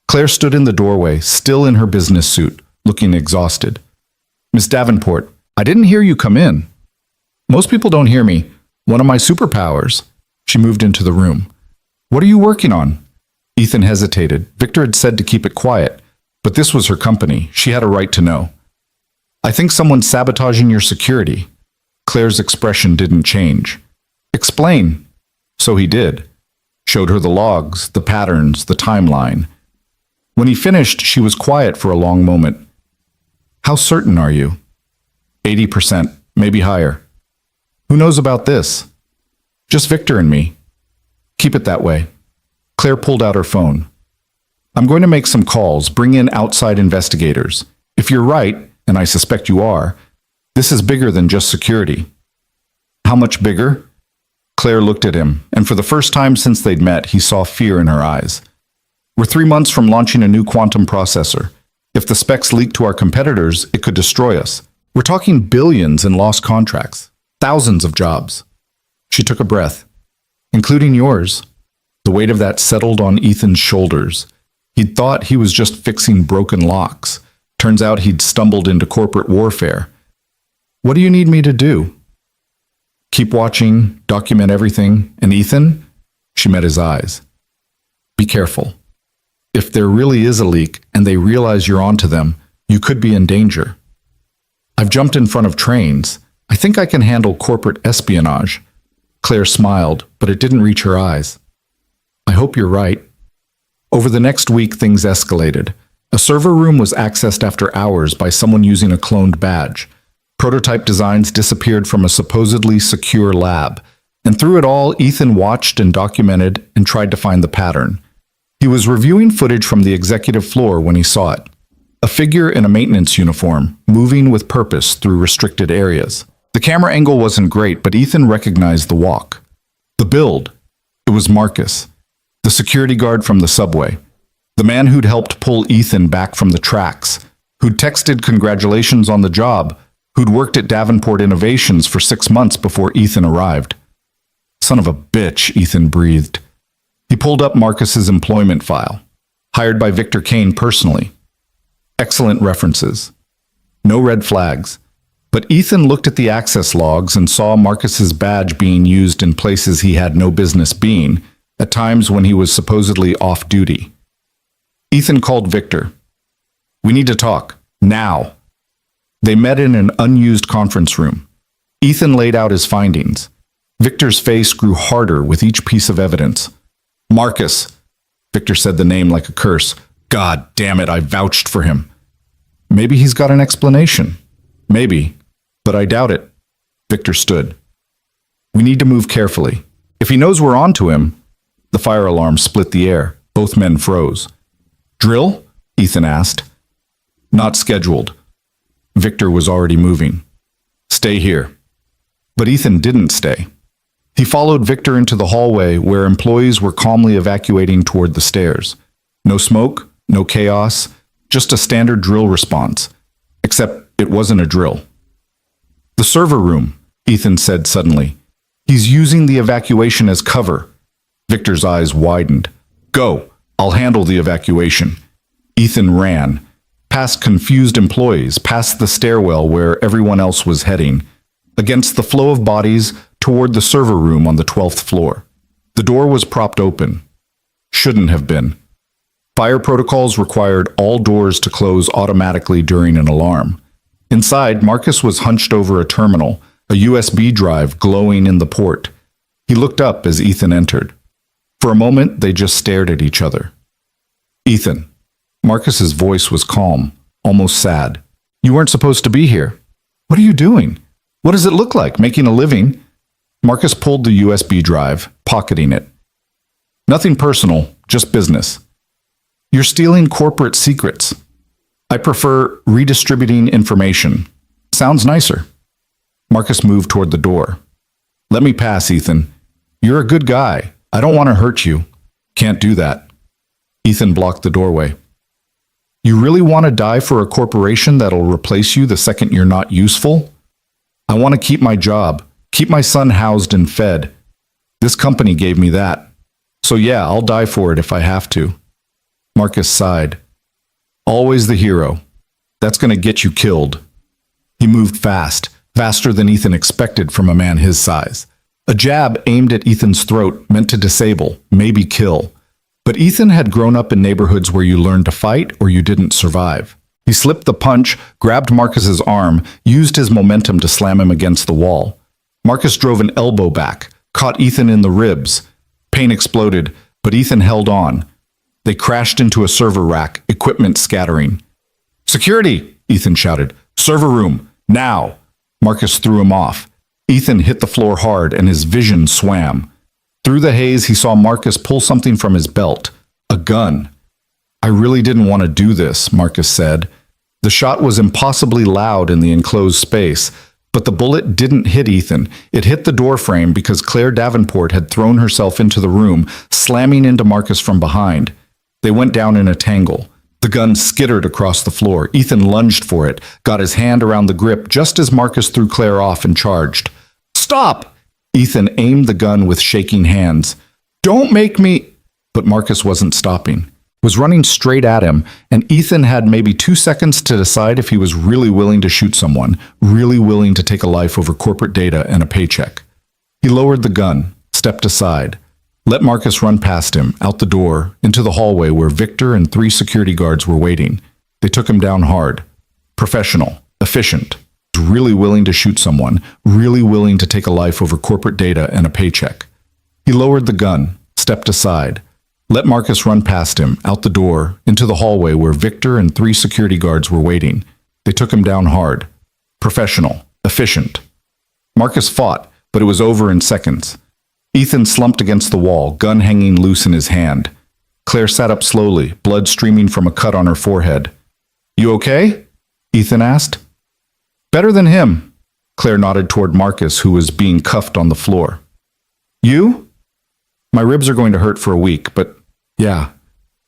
Claire stood in the doorway, still in her business suit, looking exhausted. "Miss Davenport, I didn't hear you come in." "Most people don't hear me. One of my superpowers." She moved into the room. "What are you working on?" Ethan hesitated. Victor had said to keep it quiet, but this was her company. She had a right to know. "I think someone's sabotaging your security." Claire's expression didn't change. "Explain." So he did. Showed her the logs, the patterns, the timeline. When he finished, she was quiet for a long moment. "How certain are you?" 80%, maybe higher. "Who knows about this?" "Just Victor and me." "Keep it that way." Claire pulled out her phone. "I'm going to make some calls, bring in outside investigators. If you're right, and I suspect you are, this is bigger than just security." "How much bigger?" Claire looked at him, and for the first time since they'd met, he saw fear in her eyes. "We're 3 months from launching a new quantum processor. If the specs leak to our competitors, it could destroy us. We're talking billions in lost contracts, thousands of jobs. She took a breath. Including yours. The weight of that settled on Ethan's shoulders. He'd thought he was just fixing broken locks. Turns out he'd stumbled into corporate warfare. What do you need me to do? Keep watching, document everything, and Ethan? She met his eyes. Be careful. If there really is a leak and they realize you're onto them, you could be in danger. I've jumped in front of trains. I think I can handle corporate espionage. Claire smiled, but it didn't reach her eyes. I hope you're right. Over the next week, things escalated. A server room was accessed after hours by someone using a cloned badge. Prototype designs disappeared from a supposedly secure lab. And through it all, Ethan watched and documented and tried to find the pattern. He was reviewing footage from the executive floor when he saw it. A figure in a maintenance uniform, moving with purpose through restricted areas. The camera angle wasn't great, but Ethan recognized the walk. The build. It was Marcus, the security guard from the subway. The man who'd helped pull Ethan back from the tracks, who'd texted congratulations on the job, who'd worked at Davenport Innovations for 6 months before Ethan arrived. Son of a bitch, Ethan breathed. He pulled up Marcus's employment file. Hired by Victor Kane personally. Excellent references. No red flags. But Ethan looked at the access logs and saw Marcus's badge being used in places he had no business being, at times when he was supposedly off duty. Ethan called Victor. We need to talk. Now. They met in an unused conference room. Ethan laid out his findings. Victor's face grew harder with each piece of evidence. Marcus. Victor said the name like a curse. God damn it, I vouched for him. Maybe he's got an explanation. Maybe. But I doubt it. Victor stood. We need to move carefully. If he knows we're onto him... The fire alarm split the air. Both men froze. Drill? Ethan asked. Not scheduled. Victor was already moving. Stay here. But Ethan didn't stay. He followed Victor into the hallway where employees were calmly evacuating toward the stairs. No smoke, no chaos, just a standard drill response. Except it wasn't a drill. The server room, Ethan said suddenly. He's using the evacuation as cover. Victor's eyes widened. Go, I'll handle the evacuation. Ethan ran, past confused employees, past the stairwell where everyone else was heading, against the flow of bodies toward the server room on the 12th floor. The door was propped open. Shouldn't have been. Fire protocols required all doors to close automatically during an alarm. Inside, Marcus was hunched over a terminal, a USB drive glowing in the port. He looked up as Ethan entered. For a moment, they just stared at each other. Ethan. Marcus's voice was calm, almost sad. You weren't supposed to be here. What are you doing? What does it look like, making a living? Marcus pulled the USB drive, pocketing it. Nothing personal, just business. You're stealing corporate secrets. I prefer redistributing information. Sounds nicer. Marcus moved toward the door. Let me pass, Ethan. You're a good guy. I don't want to hurt you. Can't do that. Ethan blocked the doorway. You really want to die for a corporation that'll replace you the second you're not useful? I want to keep my job, keep my son housed and fed. This company gave me that. So yeah, I'll die for it if I have to. Marcus sighed. Always the hero. That's going to get you killed. He moved fast, faster than Ethan expected from a man his size. A jab aimed at Ethan's throat meant to disable, maybe kill. But Ethan had grown up in neighborhoods where you learned to fight or you didn't survive. He slipped the punch, grabbed Marcus's arm, used his momentum to slam him against the wall. Marcus drove an elbow back, caught Ethan in the ribs. Pain exploded, but Ethan held on. They crashed into a server rack, equipment scattering. Security! Ethan shouted. Server room! Now! Marcus threw him off. Ethan hit the floor hard and his vision swam. Through the haze, he saw Marcus pull something from his belt. A gun. I really didn't want to do this, Marcus said. The shot was impossibly loud in the enclosed space, but the bullet didn't hit Ethan. It hit the doorframe because Claire Davenport had thrown herself into the room, slamming into Marcus from behind. They went down in a tangle. The The gun skittered across the floor. Ethan lunged for it, got his hand around the grip just as Marcus threw Claire off and charged. "Stop!" Ethan aimed the gun with shaking hands. "Don't make me—" But Marcus wasn't stopping. Was running straight at him, and Ethan had maybe 2 seconds to decide if he was really willing to shoot someone, really willing to take a life over corporate data and a paycheck. He lowered the gun, stepped aside, let Marcus run past him, out the door, into the hallway where Victor and 3 security guards were waiting. They took him down hard. Professional, efficient, really willing to shoot someone, really willing to take a life over corporate data and a paycheck. He lowered the gun, stepped aside, let Marcus run past him, out the door, into the hallway where Victor and 3 security guards were waiting. They took him down hard. Professional, efficient. Marcus fought, but it was over in seconds. Ethan slumped against the wall, gun hanging loose in his hand. Claire sat up slowly, blood streaming from a cut on her forehead. "You okay?" Ethan asked. "Better than him." Claire nodded toward Marcus, who was being cuffed on the floor. "You?" "My ribs are going to hurt for a week, but yeah,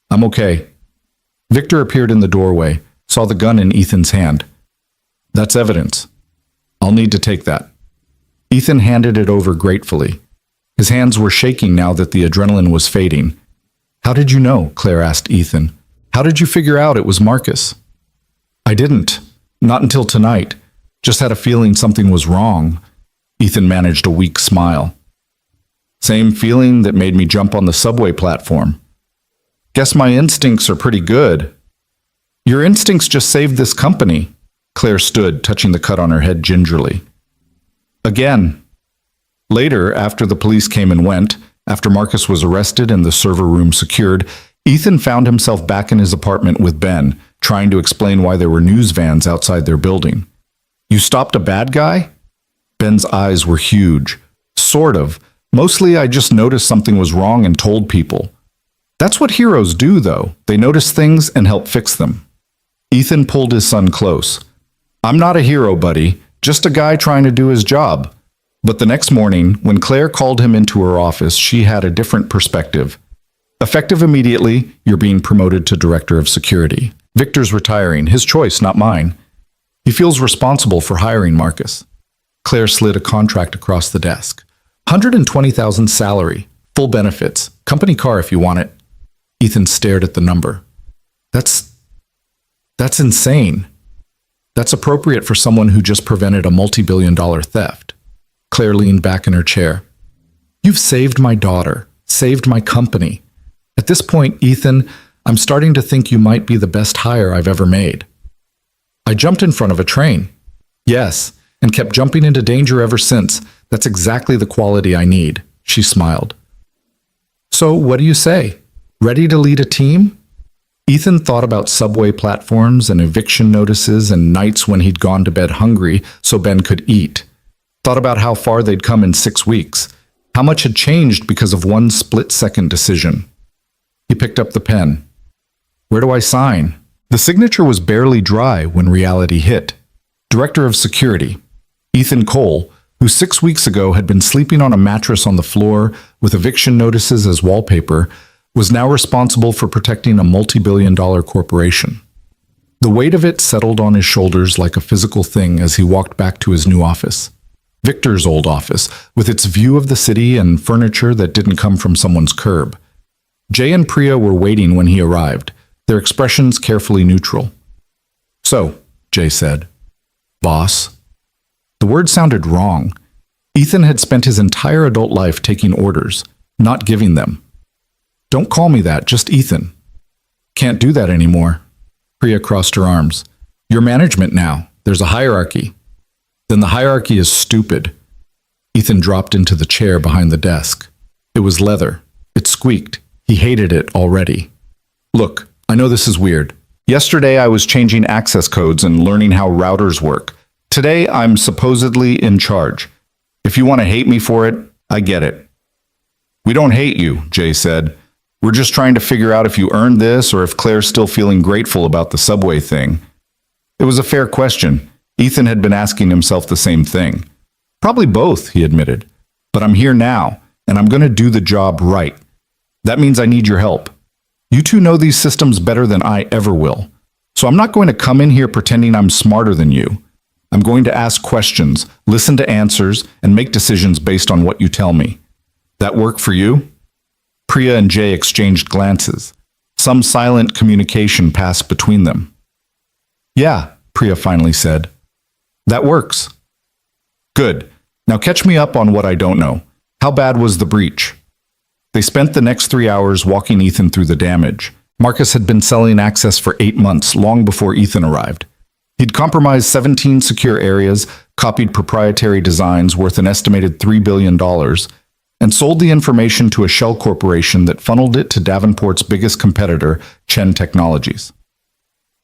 I'm okay." Victor appeared in the doorway, saw the gun in Ethan's hand. "That's evidence. I'll need to take that." Ethan handed it over gratefully. His hands were shaking now that the adrenaline was fading. "How did you know?" Claire asked Ethan. "How did you figure out it was Marcus?" "I didn't. Not until tonight. Just had a feeling something was wrong." Ethan managed a weak smile. "Same feeling that made me jump on the subway platform. Guess my instincts are pretty good." "Your instincts just saved this company." Claire stood, touching the cut on her head gingerly. "Again." Later, after the police came and went, after Marcus was arrested and the server room secured, Ethan found himself back in his apartment with Ben, trying to explain why there were news vans outside their building. "You stopped a bad guy?" Ben's eyes were huge. "Sort of. Mostly I just noticed something was wrong and told people." "That's what heroes do, though. They notice things and help fix them." Ethan pulled his son close. "I'm not a hero, buddy. Just a guy trying to do his job." But the next morning, when Claire called him into her office, she had a different perspective. "Effective immediately, you're being promoted to Director of Security. Victor's retiring. His choice, not mine. He feels responsible for hiring Marcus." Claire slid a contract across the desk. $120,000 salary, full benefits, company car if you want it. Ethan stared at the number. That's insane. That's appropriate for someone who just prevented a multi-billion-dollar theft." Claire leaned back in her chair. "You've saved my daughter, saved my company. At this point, Ethan, I'm starting to think you might be the best hire I've ever made." "I jumped in front of a train." "Yes, and kept jumping into danger ever since. That's exactly the quality I need." She smiled. "So, what do you say? Ready to lead a team?" Ethan thought about subway platforms and eviction notices and nights when he'd gone to bed hungry so Ben could eat. Thought about how far they'd come in 6 weeks, how much had changed because of one split-second decision. He picked up the pen. "Where do I sign?" The signature was barely dry when reality hit. Director of Security, Ethan Cole, who 6 weeks ago had been sleeping on a mattress on the floor with eviction notices as wallpaper, was now responsible for protecting a multi-billion-dollar corporation. The weight of it settled on his shoulders like a physical thing as he walked back to his new office. Victor's old office, with its view of the city and furniture that didn't come from someone's curb. Jay and Priya were waiting when he arrived, their expressions carefully neutral. "So," Jay said. "Boss?" The word sounded wrong. Ethan had spent his entire adult life taking orders, not giving them. "Don't call me that, just Ethan." "Can't do that anymore." Priya crossed her arms. "You're management now. There's a hierarchy." "Then the hierarchy is stupid." Ethan dropped into the chair behind the desk. It was leather. It squeaked. He hated it already. "Look, I know this is weird. Yesterday I was changing access codes and learning how routers work. Today I'm supposedly in charge. If you want to hate me for it, I get it." "We don't hate you," Jay said. "We're just trying to figure out if you earned this or if Claire's still feeling grateful about the subway thing." It was a fair question. Ethan had been asking himself the same thing. "Probably both," he admitted. "But I'm here now, and I'm going to do the job right. That means I need your help." You two know these systems better than I ever will. So I'm not going to come in here pretending I'm smarter than you. I'm going to ask questions, listen to answers, and make decisions based on what you tell me. That work for you?" Priya and Jay exchanged glances. Some silent communication passed between them. "Yeah," Priya finally said. "That works." "Good. Now catch me up on what I don't know. How bad was the breach?" They spent the next 3 hours walking Ethan through the damage. Marcus had been selling access for 8 months, long before Ethan arrived. He'd compromised 17 secure areas, copied proprietary designs worth an estimated $3 billion, and sold the information to a shell corporation that funneled it to Davenport's biggest competitor, Chen Technologies.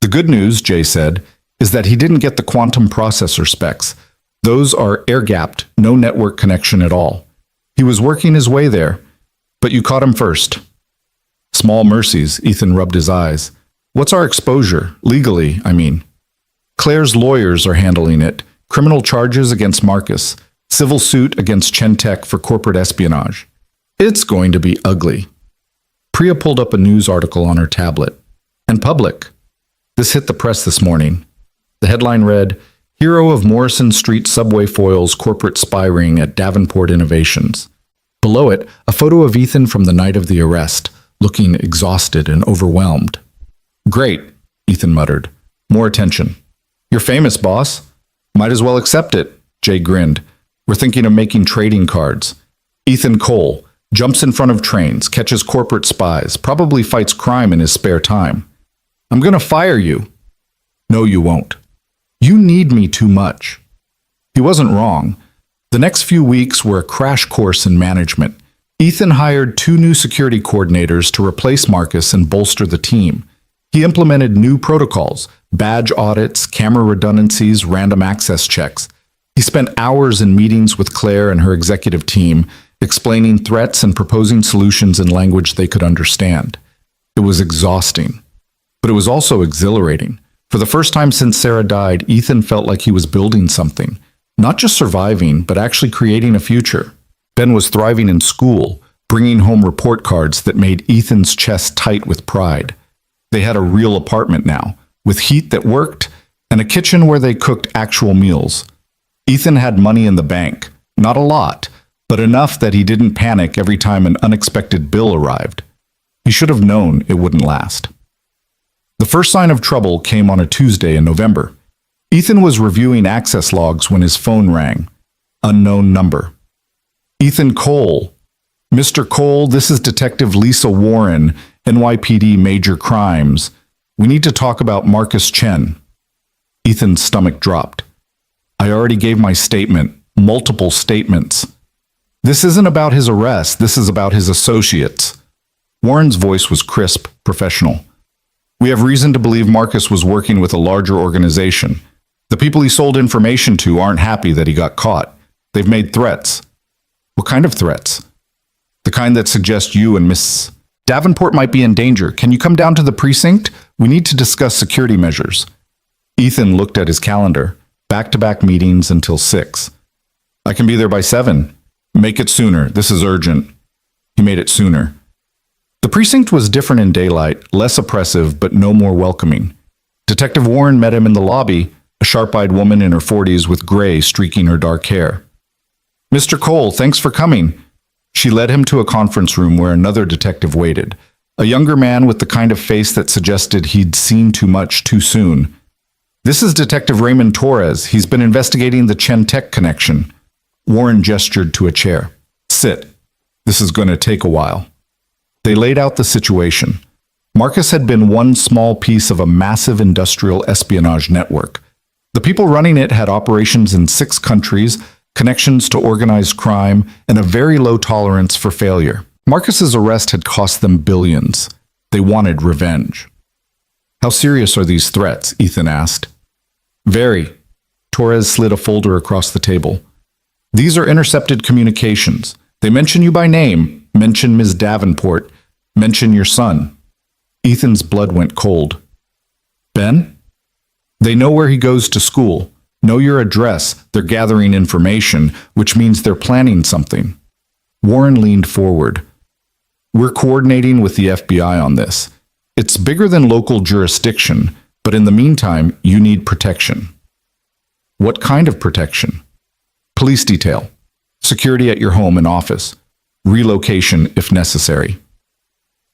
"The good news," Jay said, "is that he didn't get the quantum processor specs. Those are air-gapped, no network connection at all. He was working his way there, but you caught him first." "Small mercies," Ethan rubbed his eyes. "What's our exposure? Legally, I mean." "Claire's lawyers are handling it. Criminal charges against Marcus. Civil suit against Chen Tech for corporate espionage. It's going to be ugly." Priya pulled up a news article on her tablet. "And public. This hit the press this morning." The headline read, "Hero of Morrison Street Subway foils corporate spy ring at Davenport Innovations." Below it, a photo of Ethan from the night of the arrest, looking exhausted and overwhelmed. "Great," Ethan muttered. "More attention." "You're famous, boss. Might as well accept it," Jay grinned. "We're thinking of making trading cards. Ethan Cole jumps in front of trains, catches corporate spies, probably fights crime in his spare time." "I'm gonna fire you." "No, you won't. You need me too much." He wasn't wrong. The next few weeks were a crash course in management. Ethan hired 2 new security coordinators to replace Marcus and bolster the team. He implemented new protocols, badge audits, camera redundancies, random access checks. He spent hours in meetings with Claire and her executive team, explaining threats and proposing solutions in language they could understand. It was exhausting, but it was also exhilarating. For the first time since Sarah died, Ethan felt like he was building something, not just surviving, but actually creating a future. Ben was thriving in school, bringing home report cards that made Ethan's chest tight with pride. They had a real apartment now, with heat that worked, and a kitchen where they cooked actual meals. Ethan had money in the bank, not a lot, but enough that he didn't panic every time an unexpected bill arrived. He should have known it wouldn't last. The first sign of trouble came on a Tuesday in November. Ethan was reviewing access logs when his phone rang. Unknown number. "Ethan Cole. Mr. Cole, this is Detective Lisa Warren, NYPD Major Crimes. We need to talk about Marcus Chen." Ethan's stomach dropped. "I already gave my statement, multiple statements. This isn't about his arrest, this is about his associates." Warren's voice was crisp, professional. "We have reason to believe Marcus was working with a larger organization. The people he sold information to aren't happy that he got caught. They've made threats." "What kind of threats?" "The kind that suggest you and Miss Davenport might be in danger. Can you come down to the precinct? We need to discuss security measures." Ethan looked at his calendar. Back-to-back meetings until 6. "I can be there by 7. Make it sooner. This is urgent." He made it sooner. The precinct was different in daylight, less oppressive, but no more welcoming. Detective Warren met him in the lobby, a sharp-eyed woman in her 40s with gray streaking her dark hair. "Mr. Cole, thanks for coming." She led him to a conference room where another detective waited, a younger man with the kind of face that suggested he'd seen too much too soon. "This is Detective Raymond Torres. He's been investigating the Chen Tech connection." Warren gestured to a chair. "Sit. This is going to take a while." They laid out the situation. Marcus had been one small piece of a massive industrial espionage network. The people running it had operations in 6 countries, connections to organized crime, and a very low tolerance for failure. Marcus's arrest had cost them billions. They wanted revenge. "How serious are these threats?" Ethan asked. "Very." Torres slid a folder across the table. "These are intercepted communications. They mention you by name, mention Ms. Davenport, mention your son." Ethan's blood went cold. "Ben?" "They know where he goes to school, know your address, they're gathering information, which means they're planning something." Warren leaned forward. We're coordinating with the FBI on this. It's bigger than local jurisdiction, but in the meantime, you need protection. What kind of protection? Police detail, security at your home and office, relocation if necessary.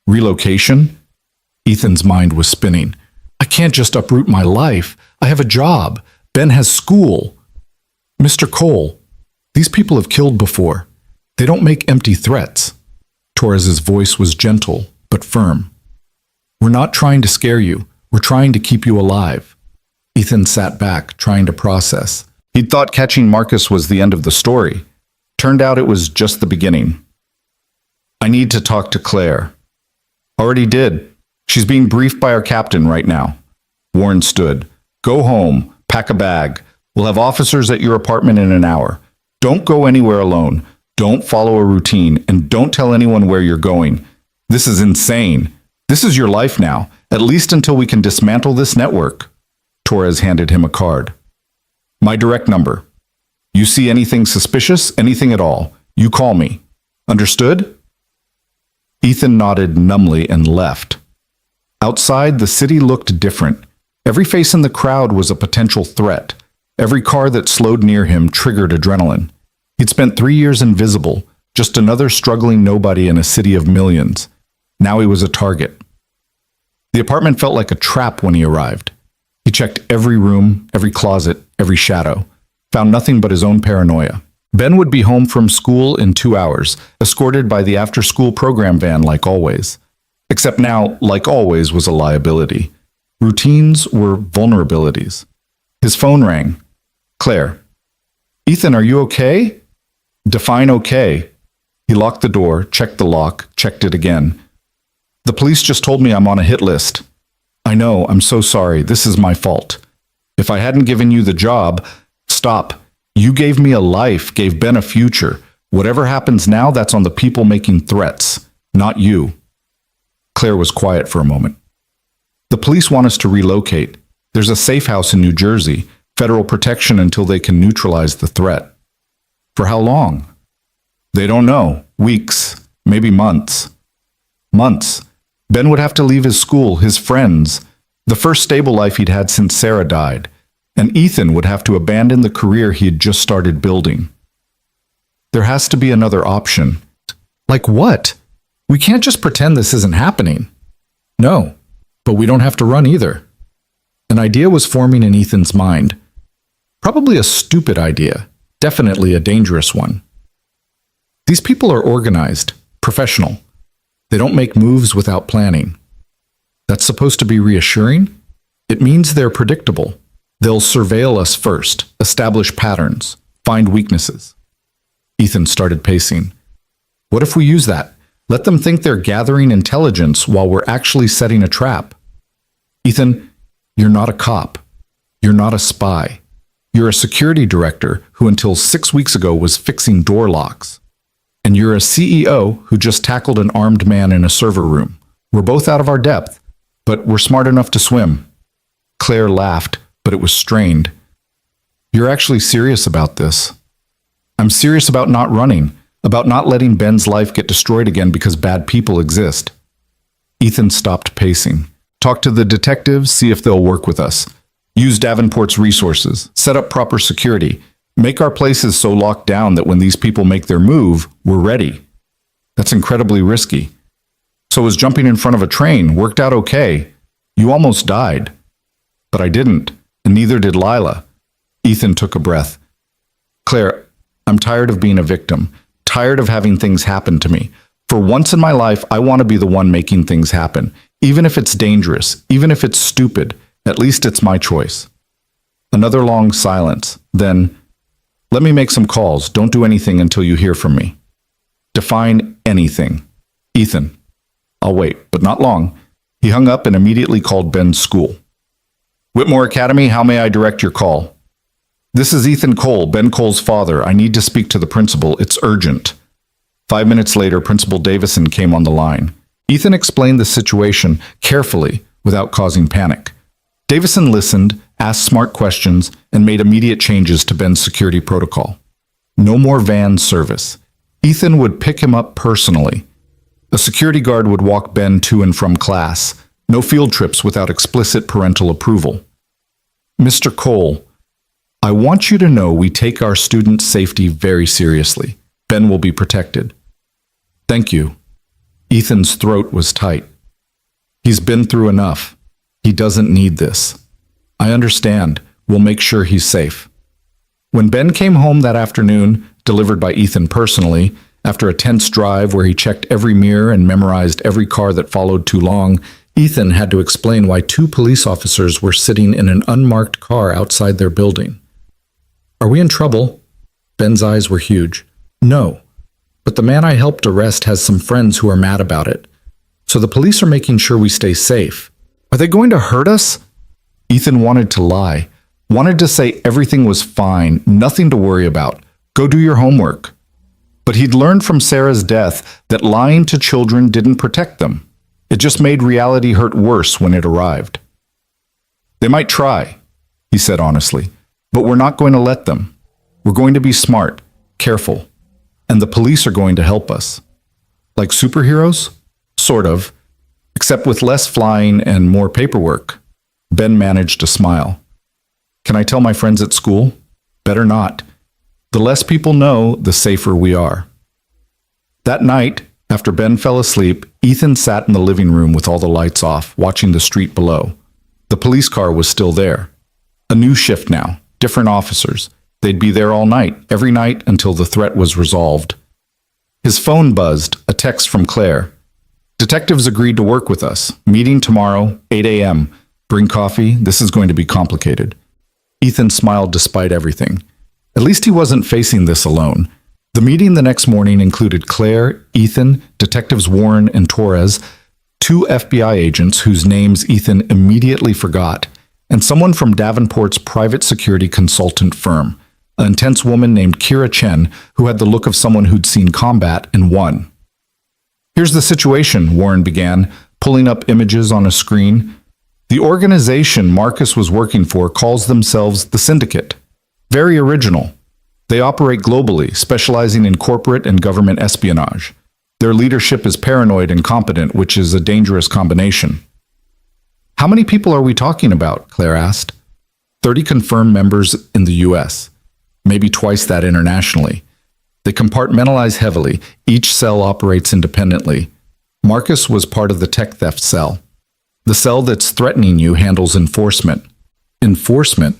Relocation? Ethan's mind was spinning. I can't just uproot my life. I have a job. Ben has school. Mr. Cole, these people have killed before. They don't make empty threats. Torres's voice was gentle, but firm. We're not trying to scare you. We're trying to keep you alive. Ethan sat back, trying to process. He'd thought catching Marcus was the end of the story. Turned out it was just the beginning. I need to talk to Claire. Already did. She's being briefed by our captain right now. Warren stood. Go home. Pack a bag. We'll have officers at your apartment in an hour. Don't go anywhere alone. Don't follow a routine, and don't tell anyone where you're going. This is insane. This is your life now, at least until we can dismantle this network. Torres handed him a card. My direct number. You see anything suspicious, anything at all, you call me. Understood? Ethan nodded numbly and left. Outside, the city looked different. Every face in the crowd was a potential threat. Every car that slowed near him triggered adrenaline. He'd spent 3 years invisible, just another struggling nobody in a city of millions. Now he was a target. The apartment felt like a trap when he arrived. He checked every room, every closet, every shadow, found nothing but his own paranoia. Ben would be home from school in 2 hours, escorted by the after-school program van like always. Except now, like always, was a liability. Routines were vulnerabilities. His phone rang. Claire. Ethan, are you okay? Define okay. He locked the door, checked the lock, checked it again. The police just told me I'm on a hit list. I know, I'm so sorry. This is my fault. If I hadn't given you the job, stop. You gave me a life, gave Ben a future. Whatever happens now, that's on the people making threats, not you. Claire was quiet for a moment. The police want us to relocate. There's a safe house in New Jersey, federal protection until they can neutralize the threat. For how long? They don't know. Weeks, maybe months. Months. Ben would have to leave his school, his friends, the first stable life he'd had since Sarah died, and Ethan would have to abandon the career he had just started building. There has to be another option. Like what? We can't just pretend this isn't happening. No, but we don't have to run either. An idea was forming in Ethan's mind. Probably a stupid idea, definitely a dangerous one. These people are organized, professional. They don't make moves without planning. That's supposed to be reassuring? It means they're predictable. They'll surveil us first, establish patterns, find weaknesses. Ethan started pacing. What if we use that? Let them think they're gathering intelligence while we're actually setting a trap. Ethan, you're not a cop. You're not a spy. You're a security director who until 6 weeks ago was fixing door locks. And you're a CEO who just tackled an armed man in a server room. We're both out of our depth, but we're smart enough to swim. Claire laughed, but it was strained. You're actually serious about this. I'm serious about not running, about not letting Ben's life get destroyed again because bad people exist. Ethan stopped pacing. Talk to the detectives, see if they'll work with us. Use Davenport's resources, set up proper security, make our places so locked down that when these people make their move, we're ready. That's incredibly risky. So was jumping in front of a train worked out okay. You almost died. But I didn't, and neither did Lila. Ethan took a breath. Claire, I'm tired of being a victim, tired of having things happen to me. For once in my life, I want to be the one making things happen. Even if it's dangerous, even if it's stupid, at least it's my choice. Another long silence. Then, let me make some calls. Don't do anything until you hear from me. Define anything. Ethan. I'll wait, but not long. He hung up and immediately called Ben's school. Whitmore Academy, how may I direct your call? This is Ethan Cole, Ben Cole's father. I need to speak to the principal. It's urgent. 5 minutes later, Principal Davison came on the line. Ethan explained the situation carefully without causing panic. Davison listened, asked smart questions, and made immediate changes to Ben's security protocol. No more van service. Ethan would pick him up personally. A security guard would walk Ben to and from class. No field trips without explicit parental approval. Mr. Cole, I want you to know we take our students' safety very seriously. Ben will be protected. Thank you. Ethan's throat was tight. He's been through enough. He doesn't need this. I understand. We'll make sure he's safe. When Ben came home that afternoon, delivered by Ethan personally, after a tense drive where he checked every mirror and memorized every car that followed too long, Ethan had to explain why 2 police officers were sitting in an unmarked car outside their building. Are we in trouble? Ben's eyes were huge. No, but the man I helped arrest has some friends who are mad about it. So the police are making sure we stay safe. Are they going to hurt us? Ethan wanted to lie, wanted to say everything was fine, nothing to worry about. Go do your homework. But he'd learned from Sarah's death that lying to children didn't protect them. It just made reality hurt worse when it arrived. They might try, he said honestly, but we're not going to let them. We're going to be smart, careful, and the police are going to help us. Like superheroes? Sort of, except with less flying and more paperwork. Ben managed to smile. Can I tell my friends at school? Better not. The less people know, the safer we are. That night, after Ben fell asleep, Ethan sat in the living room with all the lights off, watching the street below. The police car was still there. A new shift now, different officers. They'd be there all night, every night until the threat was resolved. His phone buzzed, a text from Claire. Detectives agreed to work with us. Meeting tomorrow, 8 a.m. Bring coffee. This is going to be complicated. Ethan smiled despite everything. At least he wasn't facing this alone. The meeting the next morning included Claire, Ethan, Detectives Warren and Torres, 2 FBI agents whose names Ethan immediately forgot, and someone from Davenport's private security consultant firm, an intense woman named Kira Chen who had the look of someone who'd seen combat and won. Here's the situation, Warren began, pulling up images on a screen. The organization Marcus was working for calls themselves the Syndicate. Very original. They operate globally, specializing in corporate and government espionage. Their leadership is paranoid and competent, which is a dangerous combination. How many people are we talking about? Claire asked. 30 confirmed members in the U.S., maybe twice that internationally. They compartmentalize heavily. Each cell operates independently. Marcus was part of the tech theft cell. The cell that's threatening you handles enforcement. Enforcement?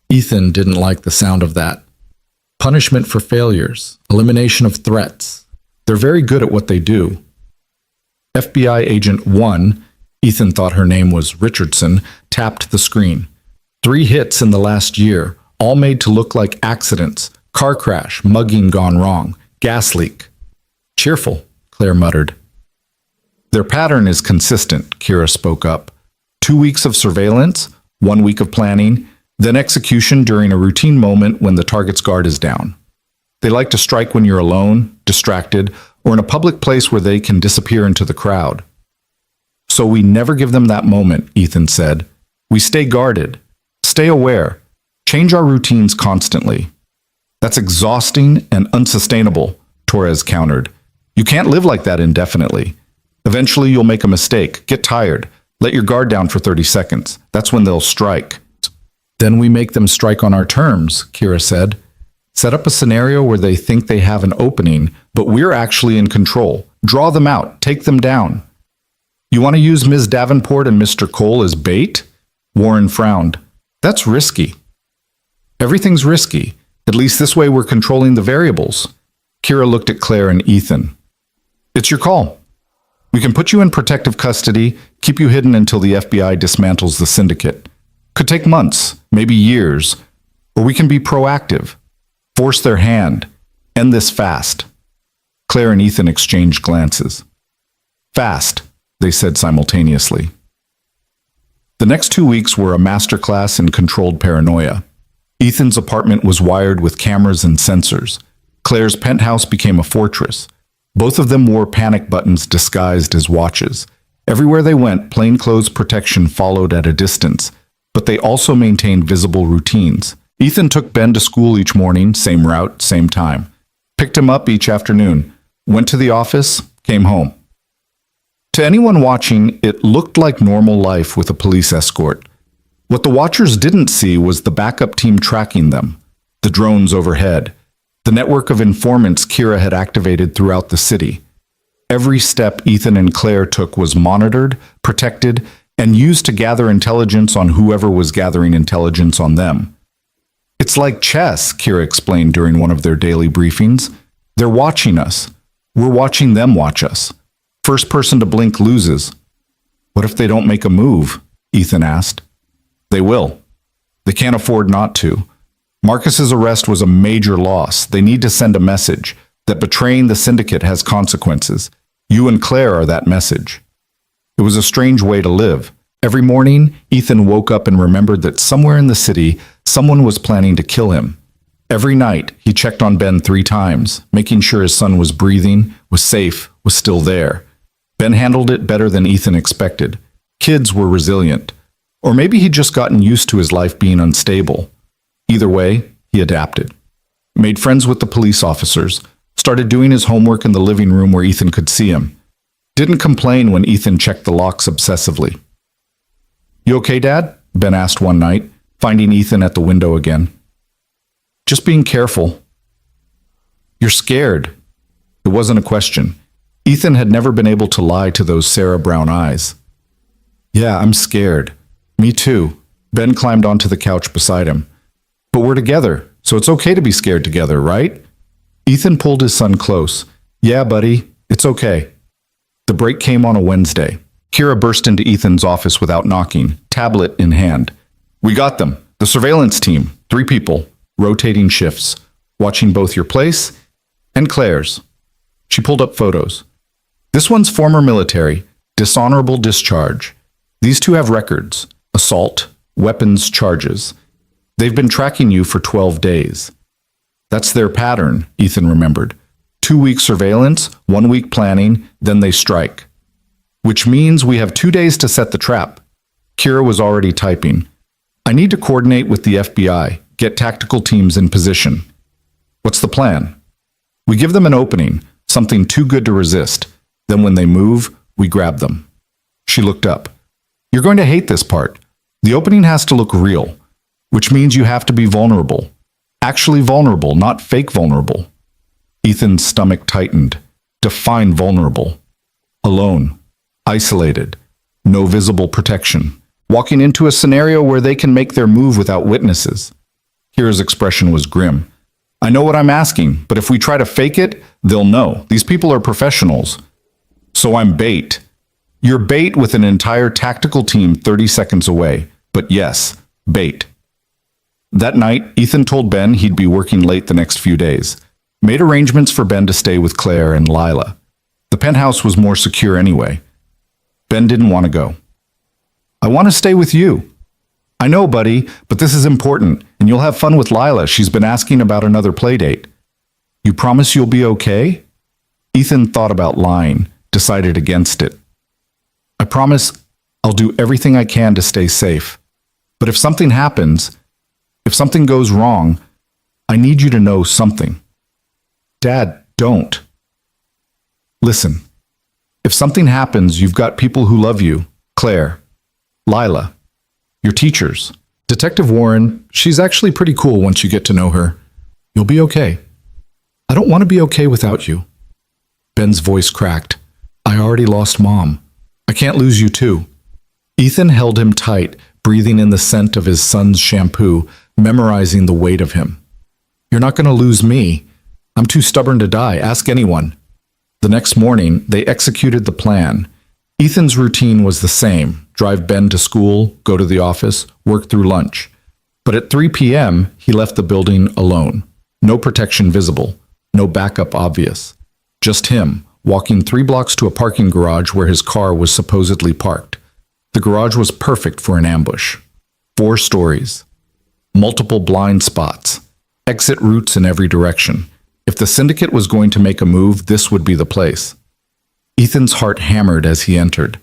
Ethan didn't like the sound of that. Punishment for failures, elimination of threats. They're very good at what they do. FBI Agent 1, Ethan thought her name was Richardson, tapped the screen. 3 hits in the last year, all made to look like accidents. Car crash, mugging gone wrong, gas leak. Cheerful, Claire muttered. Their pattern is consistent, Kira spoke up. 2 weeks of surveillance, 1 week of planning, then execution during a routine moment when the target's guard is down. They like to strike when you're alone, distracted, or in a public place where they can disappear into the crowd. So we never give them that moment, Ethan said. We stay guarded, stay aware, change our routines constantly. That's exhausting and unsustainable, Torres countered. You can't live like that indefinitely. Eventually you'll make a mistake, get tired, let your guard down for 30 seconds. That's when they'll strike. Then we make them strike on our terms, Kira said. Set up a scenario where they think they have an opening, but we're actually in control. Draw them out, take them down. You want to use Ms. Davenport and Mr. Cole as bait? Warren frowned. That's risky. Everything's risky. At least this way we're controlling the variables. Kira looked at Claire and Ethan. It's your call. We can put you in protective custody, keep you hidden until the FBI dismantles the syndicate. Could take months, maybe years. Or we can be proactive. Force their hand. End this fast. Claire and Ethan exchanged glances. Fast, they said simultaneously. The next 2 weeks were a masterclass in controlled paranoia. Ethan's apartment was wired with cameras and sensors. Claire's penthouse became a fortress. Both of them wore panic buttons disguised as watches. Everywhere they went, plainclothes protection followed at a distance, but they also maintained visible routines. Ethan took Ben to school each morning, same route, same time. Picked him up each afternoon. Went to the office, came home. To anyone watching, it looked like normal life with a police escort. What the watchers didn't see was the backup team tracking them, the drones overhead, the network of informants Kira had activated throughout the city. Every step Ethan and Claire took was monitored, protected, and used to gather intelligence on whoever was gathering intelligence on them. It's like chess, Kira explained during one of their daily briefings. They're watching us. We're watching them watch us. First person to blink loses. What if they don't make a move? Ethan asked. They will. They can't afford not to. Marcus's arrest was a major loss. They need to send a message that betraying the syndicate has consequences. You and Claire are that message. It was a strange way to live. Every morning, Ethan woke up and remembered that somewhere in the city, someone was planning to kill him. Every night, he checked on Ben 3 times, making sure his son was breathing, was safe, was still there. Ben handled it better than Ethan expected. Kids were resilient. Or maybe he'd just gotten used to his life being unstable. Either way, he adapted. Made friends with the police officers, started doing his homework in the living room where Ethan could see him. Didn't complain when Ethan checked the locks obsessively. You okay, Dad? Ben asked one night, finding Ethan at the window again. Just being careful. You're scared. It wasn't a question. Ethan had never been able to lie to those Sarah brown eyes. Yeah, I'm scared. Me too. Ben climbed onto the couch beside him. But we're together, so it's okay to be scared together, right? Ethan pulled his son close. Yeah, buddy, it's okay. The break came on a Wednesday. Kira burst into Ethan's office without knocking, tablet in hand. We got them. The surveillance team. 3 people. Rotating shifts. Watching both your place and Claire's. She pulled up photos. This one's former military. Dishonorable discharge. These 2 have records. Assault. Weapons charges. They've been tracking you for 12 days. That's their pattern, Ethan remembered. 2-week surveillance, 1 week planning, then they strike. Which means we have 2 days to set the trap. Kira was already typing. I need to coordinate with the FBI, get tactical teams in position. What's the plan? We give them an opening, something too good to resist. Then when they move, we grab them. She looked up. You're going to hate this part. The opening has to look real, which means you have to be vulnerable. Actually vulnerable, not fake vulnerable. Ethan's stomach tightened. Define vulnerable. Alone. Isolated. No visible protection. Walking into a scenario where they can make their move without witnesses. Kira's expression was grim. I know what I'm asking, but if we try to fake it, they'll know. These people are professionals. So I'm bait. You're bait with an entire tactical team 30 seconds away. But yes, bait. That night, Ethan told Ben he'd be working late the next few days. Made arrangements for Ben to stay with Claire and Lila. The penthouse was more secure anyway. Ben didn't want to go. I want to stay with you. I know, buddy, but this is important, and you'll have fun with Lila. She's been asking about another playdate. You promise you'll be okay? Ethan thought about lying, decided against it. I promise I'll do everything I can to stay safe. But if something happens, if something goes wrong, I need you to know something. Dad, don't. Listen, if something happens, you've got people who love you. Claire, Lila, your teachers. Detective Warren, she's actually pretty cool once you get to know her. You'll be okay. I don't want to be okay without you. Ben's voice cracked. I already lost Mom. I can't lose you too. Ethan held him tight, breathing in the scent of his son's shampoo, memorizing the weight of him. You're not going to lose me. I'm too stubborn to die. Ask anyone. The next morning, they executed the plan. Ethan's routine was the same. Drive Ben to school, go to the office, work through lunch. But at 3 p.m., he left the building alone. No protection visible. No backup obvious. Just him, walking 3 blocks to a parking garage where his car was supposedly parked. The garage was perfect for an ambush. 4 stories. Multiple blind spots. Exit routes in every direction. If the syndicate was going to make a move, this would be the place. Ethan's heart hammered as he entered.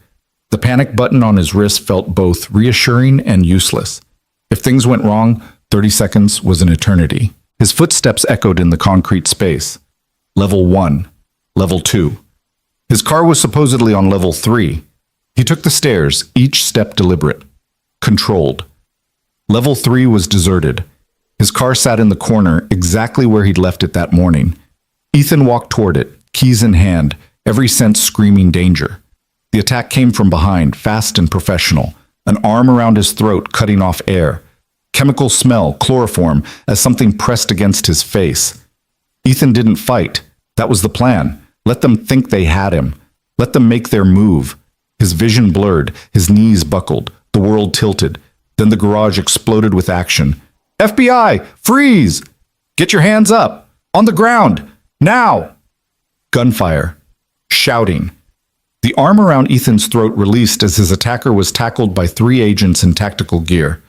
The panic button on his wrist felt both reassuring and useless. If things went wrong, 30 seconds was an eternity. His footsteps echoed in the concrete space. Level 1. Level 2. His car was supposedly on level 3. He took the stairs, each step deliberate, controlled. Level 3 was deserted. His car sat in the corner, exactly where he'd left it that morning. Ethan walked toward it, keys in hand, every sense screaming danger. The attack came from behind, fast and professional, an arm around his throat cutting off air. Chemical smell, chloroform, as something pressed against his face. Ethan didn't fight. That was the plan. Let them think they had him. Let them make their move. His vision blurred, his knees buckled, the world tilted. Then the garage exploded with action. FBI! Freeze! Get your hands up! On the ground! Now! Gunfire. Shouting. The arm around Ethan's throat released as his attacker was tackled by 3 agents in tactical gear.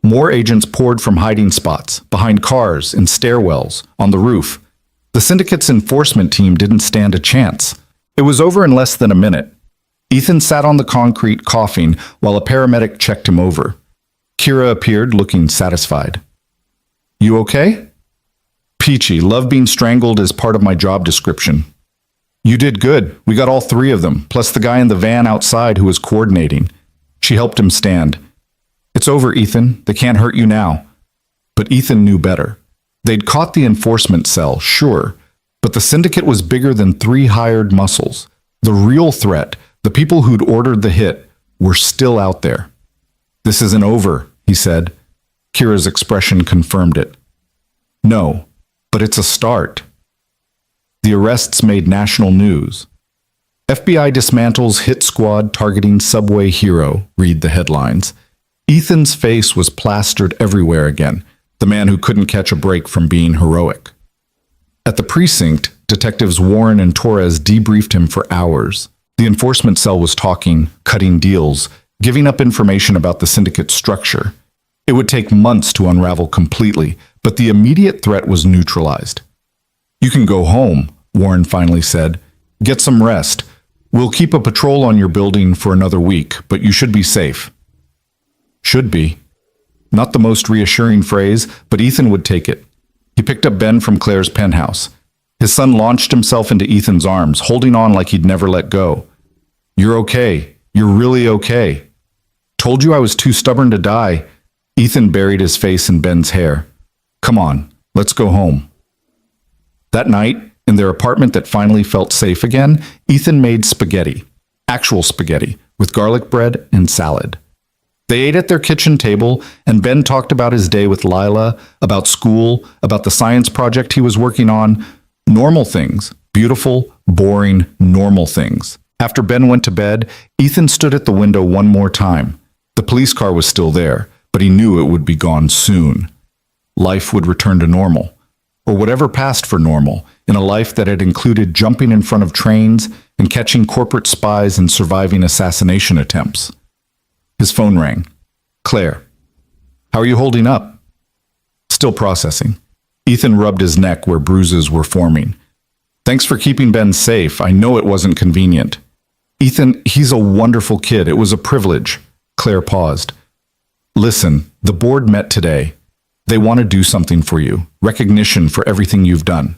More agents poured from hiding spots, behind cars, in stairwells, on the roof. The syndicate's enforcement team didn't stand a chance. It was over in less than a minute. Ethan sat on the concrete coughing while a paramedic checked him over. Kira appeared, looking satisfied. You okay? Peachy, love being strangled is part of my job description. You did good. We got all 3 of them, plus the guy in the van outside who was coordinating. She helped him stand. It's over, Ethan. They can't hurt you now. But Ethan knew better. They'd caught the enforcement cell, sure, but the syndicate was bigger than 3 hired muscles. The real threat, the people who'd ordered the hit, were still out there. This isn't over, he said. Kira's expression confirmed it. No, but it's a start. The arrests made national news. FBI dismantles hit squad targeting subway hero, read the headlines. Ethan's face was plastered everywhere again, the man who couldn't catch a break from being heroic. At the precinct, detectives Warren and Torres debriefed him for hours. The enforcement cell was talking, cutting deals, giving up information about the syndicate's structure. It would take months to unravel completely, but the immediate threat was neutralized. You can go home, Warren finally said. Get some rest. We'll keep a patrol on your building for another week, but you should be safe. Should be. Not the most reassuring phrase, but Ethan would take it. He picked up Ben from Claire's penthouse. His son launched himself into Ethan's arms, holding on like he'd never let go. You're okay. You're really okay. Told you I was too stubborn to die. Ethan buried his face in Ben's hair. Come on, let's go home. That night, in their apartment that finally felt safe again, Ethan made spaghetti. Actual spaghetti, with garlic bread and salad. They ate at their kitchen table, and Ben talked about his day with Lila, about school, about the science project he was working on. Normal things. Beautiful, boring, normal things. After Ben went to bed, Ethan stood at the window one more time. The police car was still there, but he knew it would be gone soon. Life would return to normal, or whatever passed for normal, in a life that had included jumping in front of trains and catching corporate spies and surviving assassination attempts. His phone rang. Claire. How are you holding up? Still processing. Ethan rubbed his neck where bruises were forming. Thanks for keeping Ben safe. I know it wasn't convenient. Ethan, he's a wonderful kid. It was a privilege. Claire paused. Listen, the board met today. They want to do something for you. Recognition for everything you've done.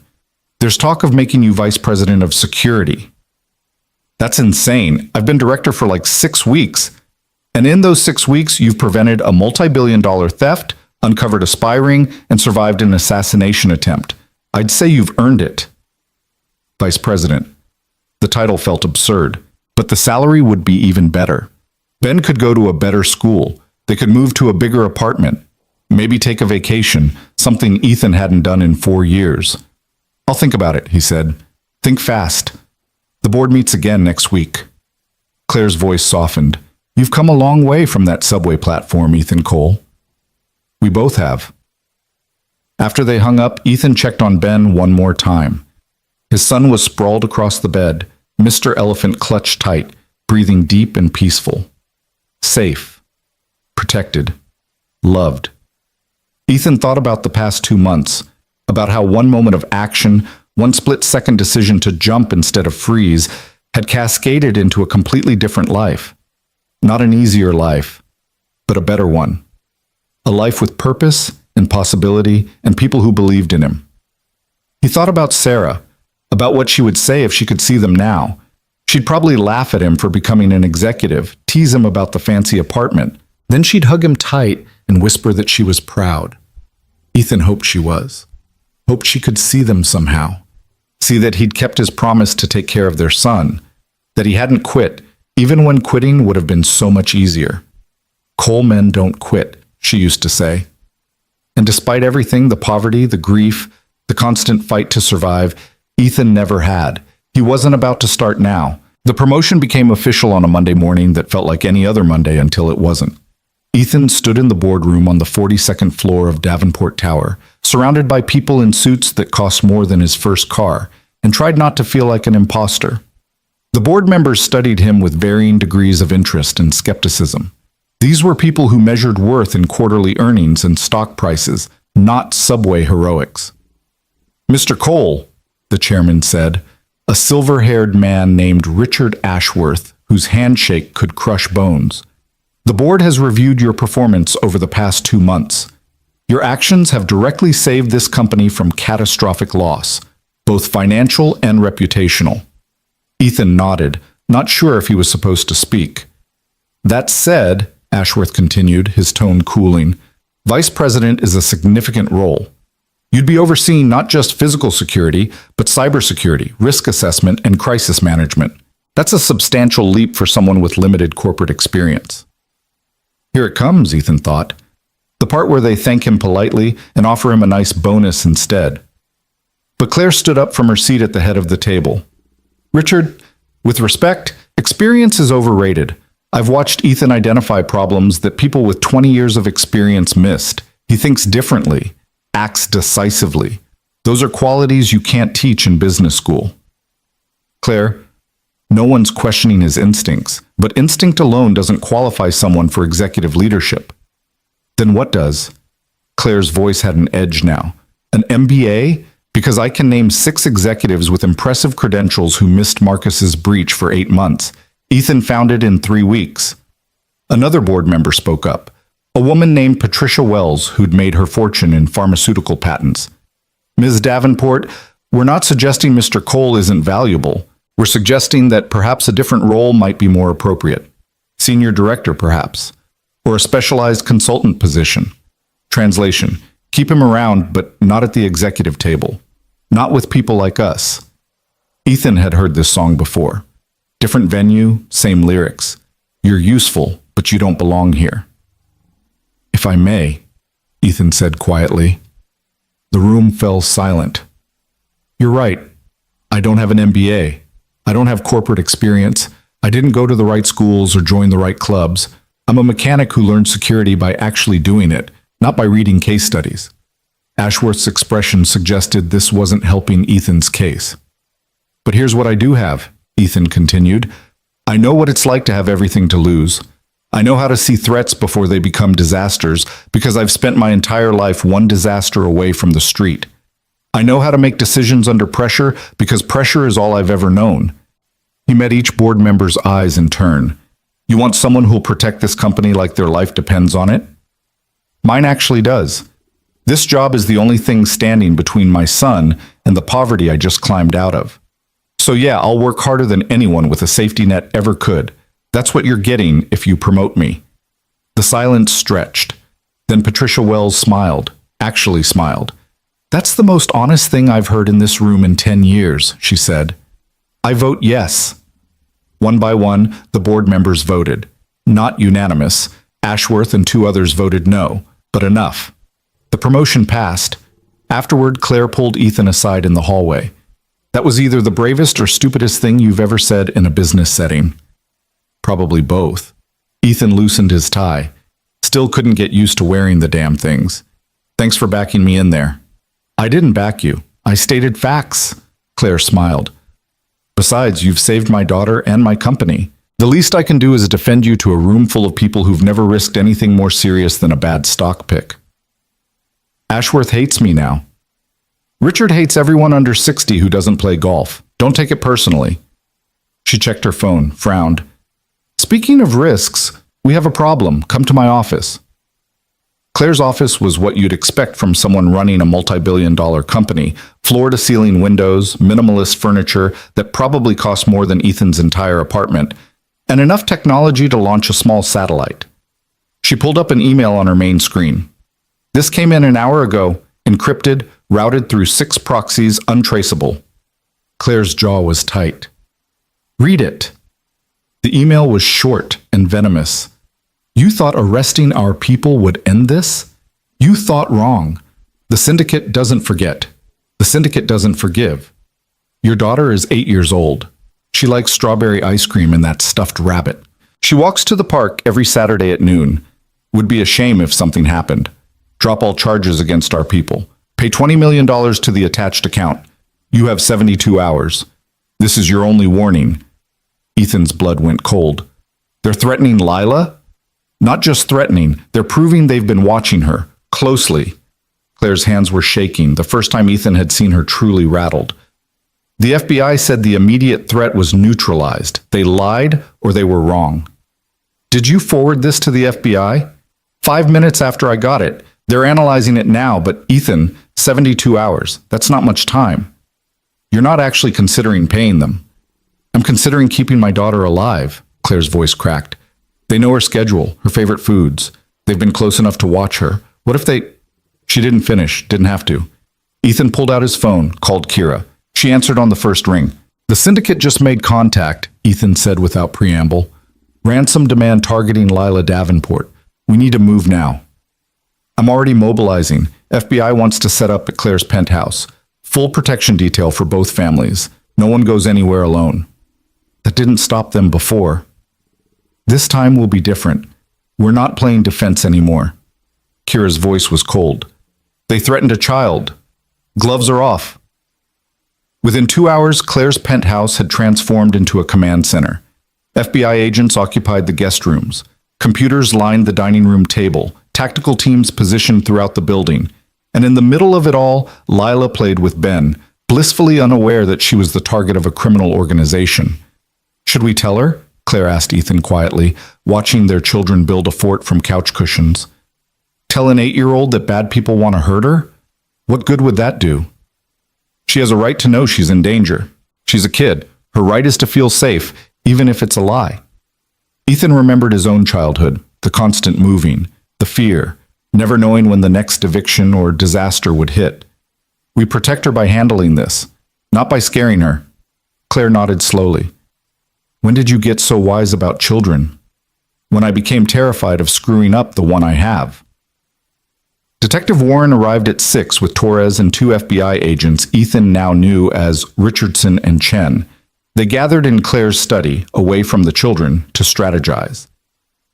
There's talk of making you vice president of security. That's insane. I've been director for like 6 weeks. And in those 6 weeks, you've prevented a multi-billion-dollar theft, uncovered a spy ring, and survived an assassination attempt. I'd say you've earned it. Vice president. The title felt absurd, but the salary would be even better. Ben could go to a better school. They could move to a bigger apartment. Maybe take a vacation, something Ethan hadn't done in 4 years. I'll think about it, he said. Think fast. The board meets again next week. Claire's voice softened. You've come a long way from that subway platform, Ethan Cole. We both have. After they hung up, Ethan checked on Ben one more time. His son was sprawled across the bed, Mr. Elephant clutched tight, breathing deep and peaceful. Safe. Protected. Loved. Ethan thought about the past 2 months, about how one moment of action, one split-second decision to jump instead of freeze, had cascaded into a completely different life. Not an easier life, but a better one. A life with purpose and possibility and people who believed in him. He thought about Sarah, about what she would say if she could see them now. She'd probably laugh at him for becoming an executive, tease him about the fancy apartment. Then she'd hug him tight and whisper that she was proud. Ethan hoped she was. Hoped she could see them somehow. See that he'd kept his promise to take care of their son. That he hadn't quit, even when quitting would have been so much easier. Coal men don't quit, she used to say. And despite everything, the poverty, the grief, the constant fight to survive, Ethan never had. He wasn't about to start now. The promotion became official on a Monday morning that felt like any other Monday until it wasn't. Ethan stood in the boardroom on the 42nd floor of Davenport Tower, surrounded by people in suits that cost more than his first car, and tried not to feel like an imposter. The board members studied him with varying degrees of interest and skepticism. These were people who measured worth in quarterly earnings and stock prices, not subway heroics. "Mr. Cole," the chairman said, a silver-haired man named Richard Ashworth, whose handshake could crush bones. "The board has reviewed your performance over the past 2 months. Your actions have directly saved this company from catastrophic loss, both financial and reputational." Ethan nodded, not sure if he was supposed to speak. "That said," Ashworth continued, his tone cooling, "Vice President is a significant role. You'd be overseeing not just physical security, but cybersecurity, risk assessment, and crisis management. That's a substantial leap for someone with limited corporate experience." Here it comes, Ethan thought. The part where they thank him politely and offer him a nice bonus instead. But Claire stood up from her seat at the head of the table. "Richard, with respect, experience is overrated. I've watched Ethan identify problems that people with 20 years of experience missed. He thinks differently, acts decisively. Those are qualities you can't teach in business school." "Claire, no one's questioning his instincts, but instinct alone doesn't qualify someone for executive leadership." "Then what does?" Claire's voice had an edge now. "An MBA? Because I can name 6 executives with impressive credentials who missed Marcus's breach for 8 months. Ethan found it in 3 weeks." Another board member spoke up. A woman named Patricia Wells, who'd made her fortune in pharmaceutical patents. "Ms. Davenport, we're not suggesting Mr. Cole isn't valuable. We're suggesting that perhaps a different role might be more appropriate. Senior director, perhaps. Or a specialized consultant position. Translation: keep him around, but not at the executive table. Not with people like us." Ethan had heard this song before. Different venue, same lyrics. "You're useful, but you don't belong here." "If I may," Ethan said quietly. The room fell silent. "You're right. I don't have an MBA. I don't have corporate experience. I didn't go to the right schools or join the right clubs. I'm a mechanic who learned security by actually doing it, not by reading case studies." Ashworth's expression suggested this wasn't helping Ethan's case. "But here's what I do have," Ethan continued. "I know what it's like to have everything to lose. I know how to see threats before they become disasters because I've spent my entire life one disaster away from the street. I know how to make decisions under pressure because pressure is all I've ever known." He met each board member's eyes in turn. "You want someone who'll protect this company like their life depends on it?" "Mine actually does. This job is the only thing standing between my son and the poverty I just climbed out of. So yeah, I'll work harder than anyone with a safety net ever could. That's what you're getting if you promote me." The silence stretched. Then Patricia Wells smiled, actually smiled. "That's the most honest thing I've heard in this room in 10 years, she said. "I vote yes." One by one, the board members voted. Not unanimous. Ashworth and 2 others voted no, but enough. The promotion passed. Afterward, Claire pulled Ethan aside in the hallway. "That was either the bravest or stupidest thing you've ever said in a business setting." "Probably both." Ethan loosened his tie. Still couldn't get used to wearing the damn things. "Thanks for backing me in there." "I didn't back you. I stated facts." Claire smiled. "Besides, you've saved my daughter and my company. The least I can do is defend you to a room full of people who've never risked anything more serious than a bad stock pick." "Ashworth hates me now." "Richard hates everyone under 60 who doesn't play golf. Don't take it personally." She checked her phone, frowned. "Speaking of risks, we have a problem. Come to my office." Claire's office was what you'd expect from someone running a multi-billion-dollar company. Floor-to-ceiling windows, minimalist furniture that probably cost more than Ethan's entire apartment, and enough technology to launch a small satellite. She pulled up an email on her main screen. This came in an hour ago, encrypted, routed through 6 proxies, untraceable. Claire's jaw was tight. Read it. The email was short and venomous. You thought arresting our people would end this? You thought wrong. The syndicate doesn't forget. The syndicate doesn't forgive. Your daughter is 8 years old. She likes strawberry ice cream and that stuffed rabbit. She walks to the park every Saturday at noon. Would be a shame if something happened. Drop all charges against our people. Pay $20 million to the attached account. You have 72 hours. This is your only warning. Ethan's blood went cold. They're threatening Lila? Not just threatening, they're proving they've been watching her, closely. Claire's hands were shaking, the first time Ethan had seen her truly rattled. The FBI said the immediate threat was neutralized. They lied or they were wrong. Did you forward this to the FBI? 5 minutes after I got it. They're analyzing it now, but Ethan, 72 hours. That's not much time. You're not actually considering paying them. I'm considering keeping my daughter alive, Claire's voice cracked. They know her schedule, her favorite foods. They've been close enough to watch her. What if they... She didn't finish, didn't have to. Ethan pulled out his phone, called Kira. She answered on the first ring. The syndicate just made contact, Ethan said without preamble. Ransom demand targeting Lila Davenport. We need to move now. I'm already mobilizing. FBI wants to set up at Claire's penthouse. Full protection detail for both families. No one goes anywhere alone. That didn't stop them before. This time will be different. We're not playing defense anymore. Kira's voice was cold. They threatened a child. Gloves are off. Within 2 hours, Claire's penthouse had transformed into a command center. FBI agents occupied the guest rooms. Computers lined the dining room table. Tactical teams positioned throughout the building. And in the middle of it all, Lila played with Ben, blissfully unaware that she was the target of a criminal organization. Should we tell her? Claire asked Ethan quietly, watching their children build a fort from couch cushions. Tell an 8-year-old that bad people want to hurt her? What good would that do? She has a right to know she's in danger. She's a kid. Her right is to feel safe, even if it's a lie. Ethan remembered his own childhood, the constant moving, the fear, never knowing when the next eviction or disaster would hit. We protect her by handling this, not by scaring her. Claire nodded slowly. When did you get so wise about children? When I became terrified of screwing up the one I have. Detective Warren arrived at 6 with Torres and 2 FBI agents Ethan now knew as Richardson and Chen. They gathered in Claire's study, away from the children, to strategize.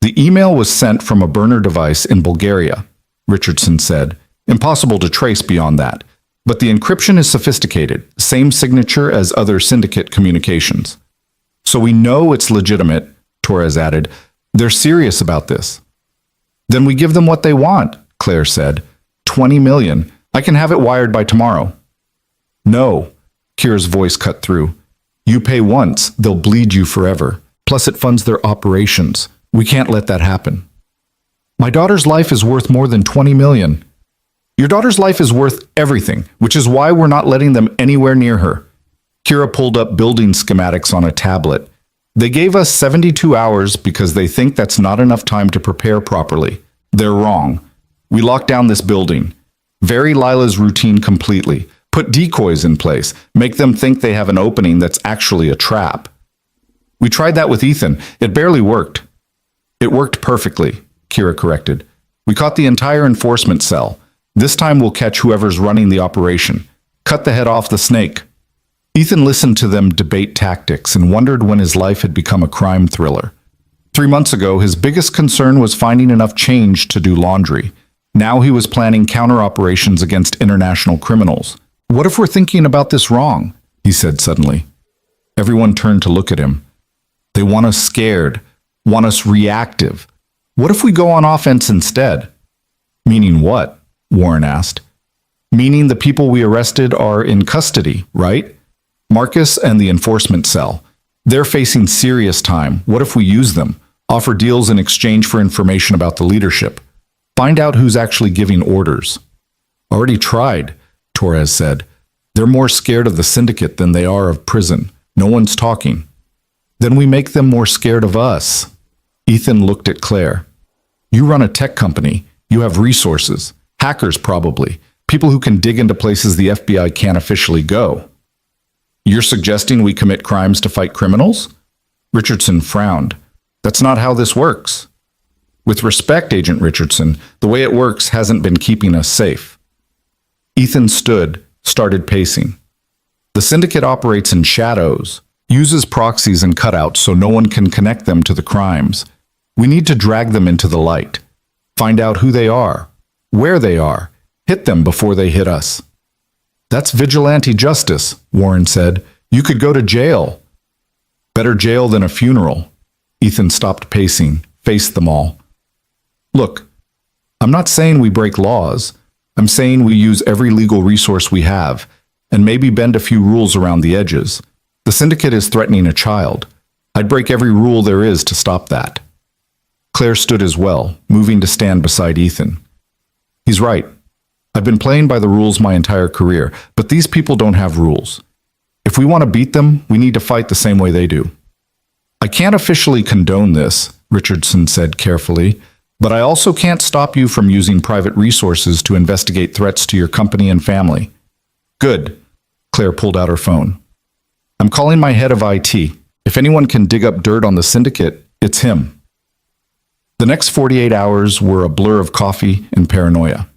The email was sent from a burner device in Bulgaria, Richardson said. Impossible to trace beyond that. But the encryption is sophisticated, same signature as other syndicate communications. So we know it's legitimate, Torres added. They're serious about this. Then we give them what they want, Claire said. 20 million. I can have it wired by tomorrow. No, Kira's voice cut through. You pay once, they'll bleed you forever. Plus it funds their operations. We can't let that happen. My daughter's life is worth more than 20 million. Your daughter's life is worth everything, which is why we're not letting them anywhere near her. Kira pulled up building schematics on a tablet. They gave us 72 hours because they think that's not enough time to prepare properly. They're wrong. We locked down this building. Vary Lila's routine completely. Put decoys in place. Make them think they have an opening that's actually a trap. We tried that with Ethan. It barely worked. It worked perfectly, Kira corrected. We caught the entire enforcement cell. This time we'll catch whoever's running the operation. Cut the head off the snake. Ethan listened to them debate tactics and wondered when his life had become a crime thriller. 3 months ago, his biggest concern was finding enough change to do laundry. Now he was planning counter-operations against international criminals. What if we're thinking about this wrong? He said suddenly. Everyone turned to look at him. They want us scared, want us reactive. What if we go on offense instead? Meaning what? Warren asked. Meaning the people we arrested are in custody, right? Marcus and the enforcement cell. They're facing serious time. What if we use them? Offer deals in exchange for information about the leadership. Find out who's actually giving orders. Already tried, Torres said. They're more scared of the syndicate than they are of prison. No one's talking. Then we make them more scared of us. Ethan looked at Claire. You run a tech company. You have resources. Hackers, probably. People who can dig into places the FBI can't officially go. You're suggesting we commit crimes to fight criminals? Richardson frowned. That's not how this works. With respect, Agent Richardson, the way it works hasn't been keeping us safe. Ethan stood, started pacing. The syndicate operates in shadows, uses proxies and cutouts so no one can connect them to the crimes. We need to drag them into the light. Find out who they are, where they are, hit them before they hit us. That's vigilante justice, Warren said. You could go to jail. Better jail than a funeral. Ethan stopped pacing, faced them all. Look, I'm not saying we break laws. I'm saying we use every legal resource we have, and maybe bend a few rules around the edges. The syndicate is threatening a child. I'd break every rule there is to stop that. Claire stood as well, moving to stand beside Ethan. He's right. I've been playing by the rules my entire career, but these people don't have rules. If we want to beat them, we need to fight the same way they do. I can't officially condone this, Richardson said carefully, but I also can't stop you from using private resources to investigate threats to your company and family. Good. Claire pulled out her phone. I'm calling my head of IT. If anyone can dig up dirt on the syndicate, it's him. The next 48 hours were a blur of coffee and paranoia.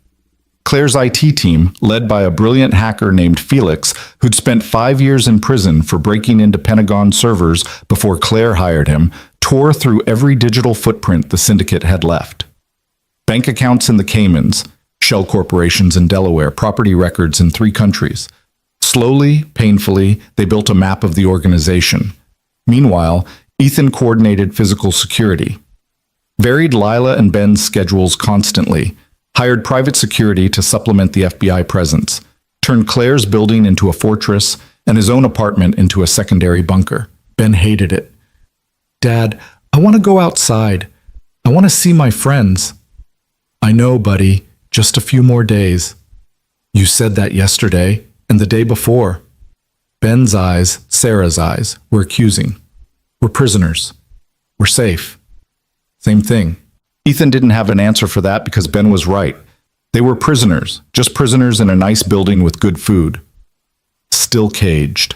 Claire's IT team, led by a brilliant hacker named Felix, who'd spent 5 years in prison for breaking into Pentagon servers before Claire hired him, tore through every digital footprint the syndicate had left. Bank accounts in the Caymans, shell corporations in Delaware, property records in 3 countries. Slowly, painfully, they built a map of the organization. Meanwhile, Ethan coordinated physical security. Varied Lila and Ben's schedules constantly, hired private security to supplement the FBI presence, turned Claire's building into a fortress and his own apartment into a secondary bunker. Ben hated it. Dad, I want to go outside. I want to see my friends. I know, buddy. Just a few more days. You said that yesterday and the day before. Ben's eyes, Sarah's eyes, were accusing. We're prisoners. We're safe. Same thing. Ethan didn't have an answer for that because Ben was right. They were prisoners, just prisoners in a nice building with good food. Still caged.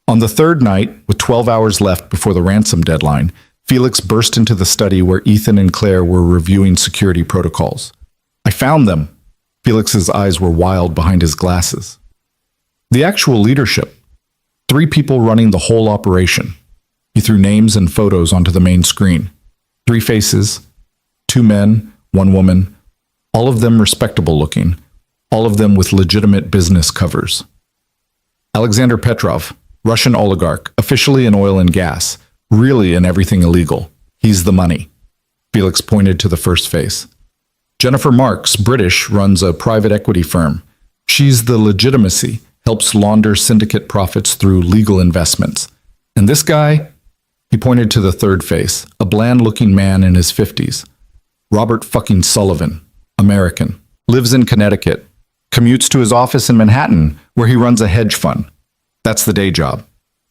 On the 3rd night, with 12 hours left before the ransom deadline, Felix burst into the study where Ethan and Claire were reviewing security protocols. I found them. Felix's eyes were wild behind his glasses. The actual leadership. 3 people running the whole operation. He threw names and photos onto the main screen. 3 faces, 2 men, 1 woman, all of them respectable looking, all of them with legitimate business covers. Alexander Petrov, Russian oligarch, officially in oil and gas, really in everything illegal. He's the money. Felix pointed to the first face. Jennifer Marks, British, runs a private equity firm. She's the legitimacy, helps launder syndicate profits through legal investments. And this guy, he pointed to the third face, a bland-looking man in his 50s. Robert fucking Sullivan, American, lives in Connecticut, commutes to his office in Manhattan, where he runs a hedge fund. That's the day job.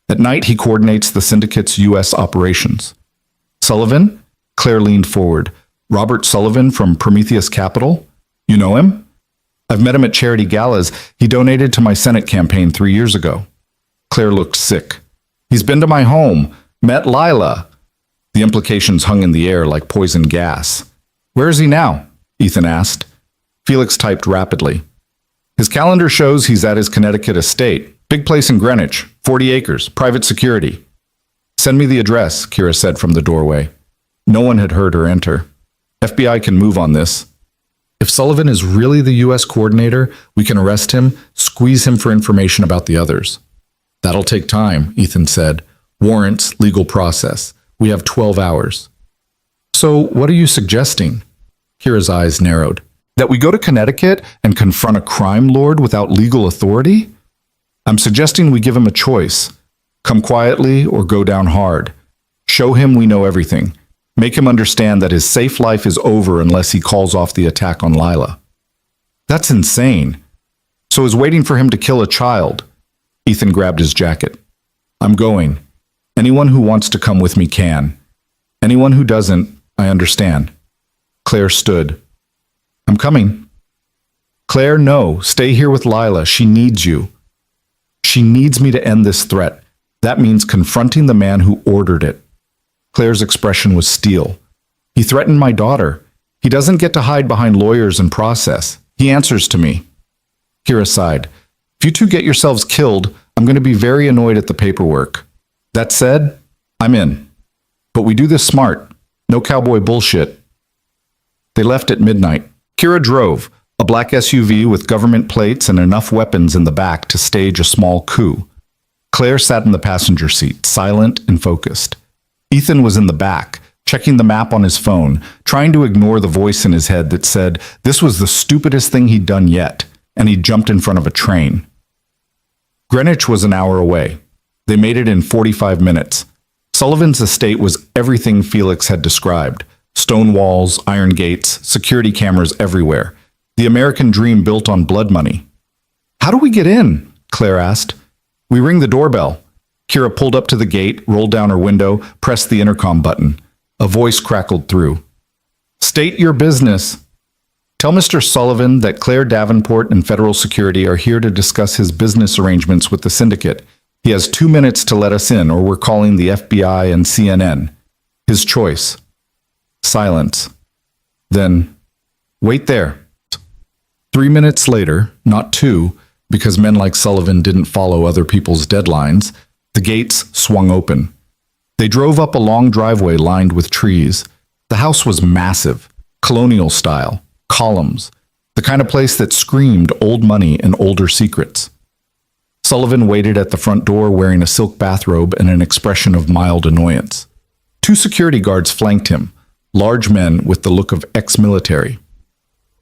At night, he coordinates the syndicate's U.S. operations. Sullivan? Claire leaned forward. Robert Sullivan from Prometheus Capital? You know him? I've met him at charity galas. He donated to my Senate campaign 3 years ago. Claire looked sick. He's been to my home. Met Lila. The implications hung in the air like poison gas. Where is he now? Ethan asked. Felix typed rapidly. His calendar shows he's at his Connecticut estate. Big place in Greenwich, 40 acres, private security. Send me the address, Kira said from the doorway. No one had heard her enter. FBI can move on this. If Sullivan is really the U.S. coordinator, we can arrest him, squeeze him for information about the others. That'll take time, Ethan said. Warrants, legal process. We have 12 hours. So what are you suggesting? Kira's eyes narrowed. That we go to Connecticut and confront a crime lord without legal authority? I'm suggesting we give him a choice. Come quietly or go down hard. Show him we know everything. Make him understand that his safe life is over unless he calls off the attack on Lila. That's insane. So I was waiting for him to kill a child. Ethan grabbed his jacket. I'm going. Anyone who wants to come with me can. Anyone who doesn't, I understand. Claire stood. I'm coming. Claire, no. Stay here with Lila. She needs you. She needs me to end this threat. That means confronting the man who ordered it. Claire's expression was steel. He threatened my daughter. He doesn't get to hide behind lawyers and process. He answers to me. Kira sighed. If you two get yourselves killed, I'm going to be very annoyed at the paperwork. That said, I'm in. But we do this smart. No cowboy bullshit. They left at midnight. Kira drove, a black SUV with government plates and enough weapons in the back to stage a small coup. Claire sat in the passenger seat, silent and focused. Ethan was in the back, checking the map on his phone, trying to ignore the voice in his head that said this was the stupidest thing he'd done yet, and he jumped in front of a train. Greenwich was an hour away. They made it in 45 minutes. Sullivan's estate was everything Felix had described. Stone walls, iron gates, security cameras everywhere. The American dream built on blood money. How do we get in? Claire asked. We ring the doorbell. Kira pulled up to the gate, rolled down her window, pressed the intercom button. A voice crackled through. State your business. Tell Mr. Sullivan that Claire Davenport and federal security are here to discuss his business arrangements with the syndicate. He has 2 minutes to let us in, or we're calling the FBI and CNN. His choice. Silence. Then, wait there. 3 minutes later, not 2, because men like Sullivan didn't follow other people's deadlines, the gates swung open. They drove up a long driveway lined with trees. The house was massive, colonial style, columns, the kind of place that screamed old money and older secrets. Sullivan waited at the front door wearing a silk bathrobe and an expression of mild annoyance. 2 security guards flanked him, large men with the look of ex-military.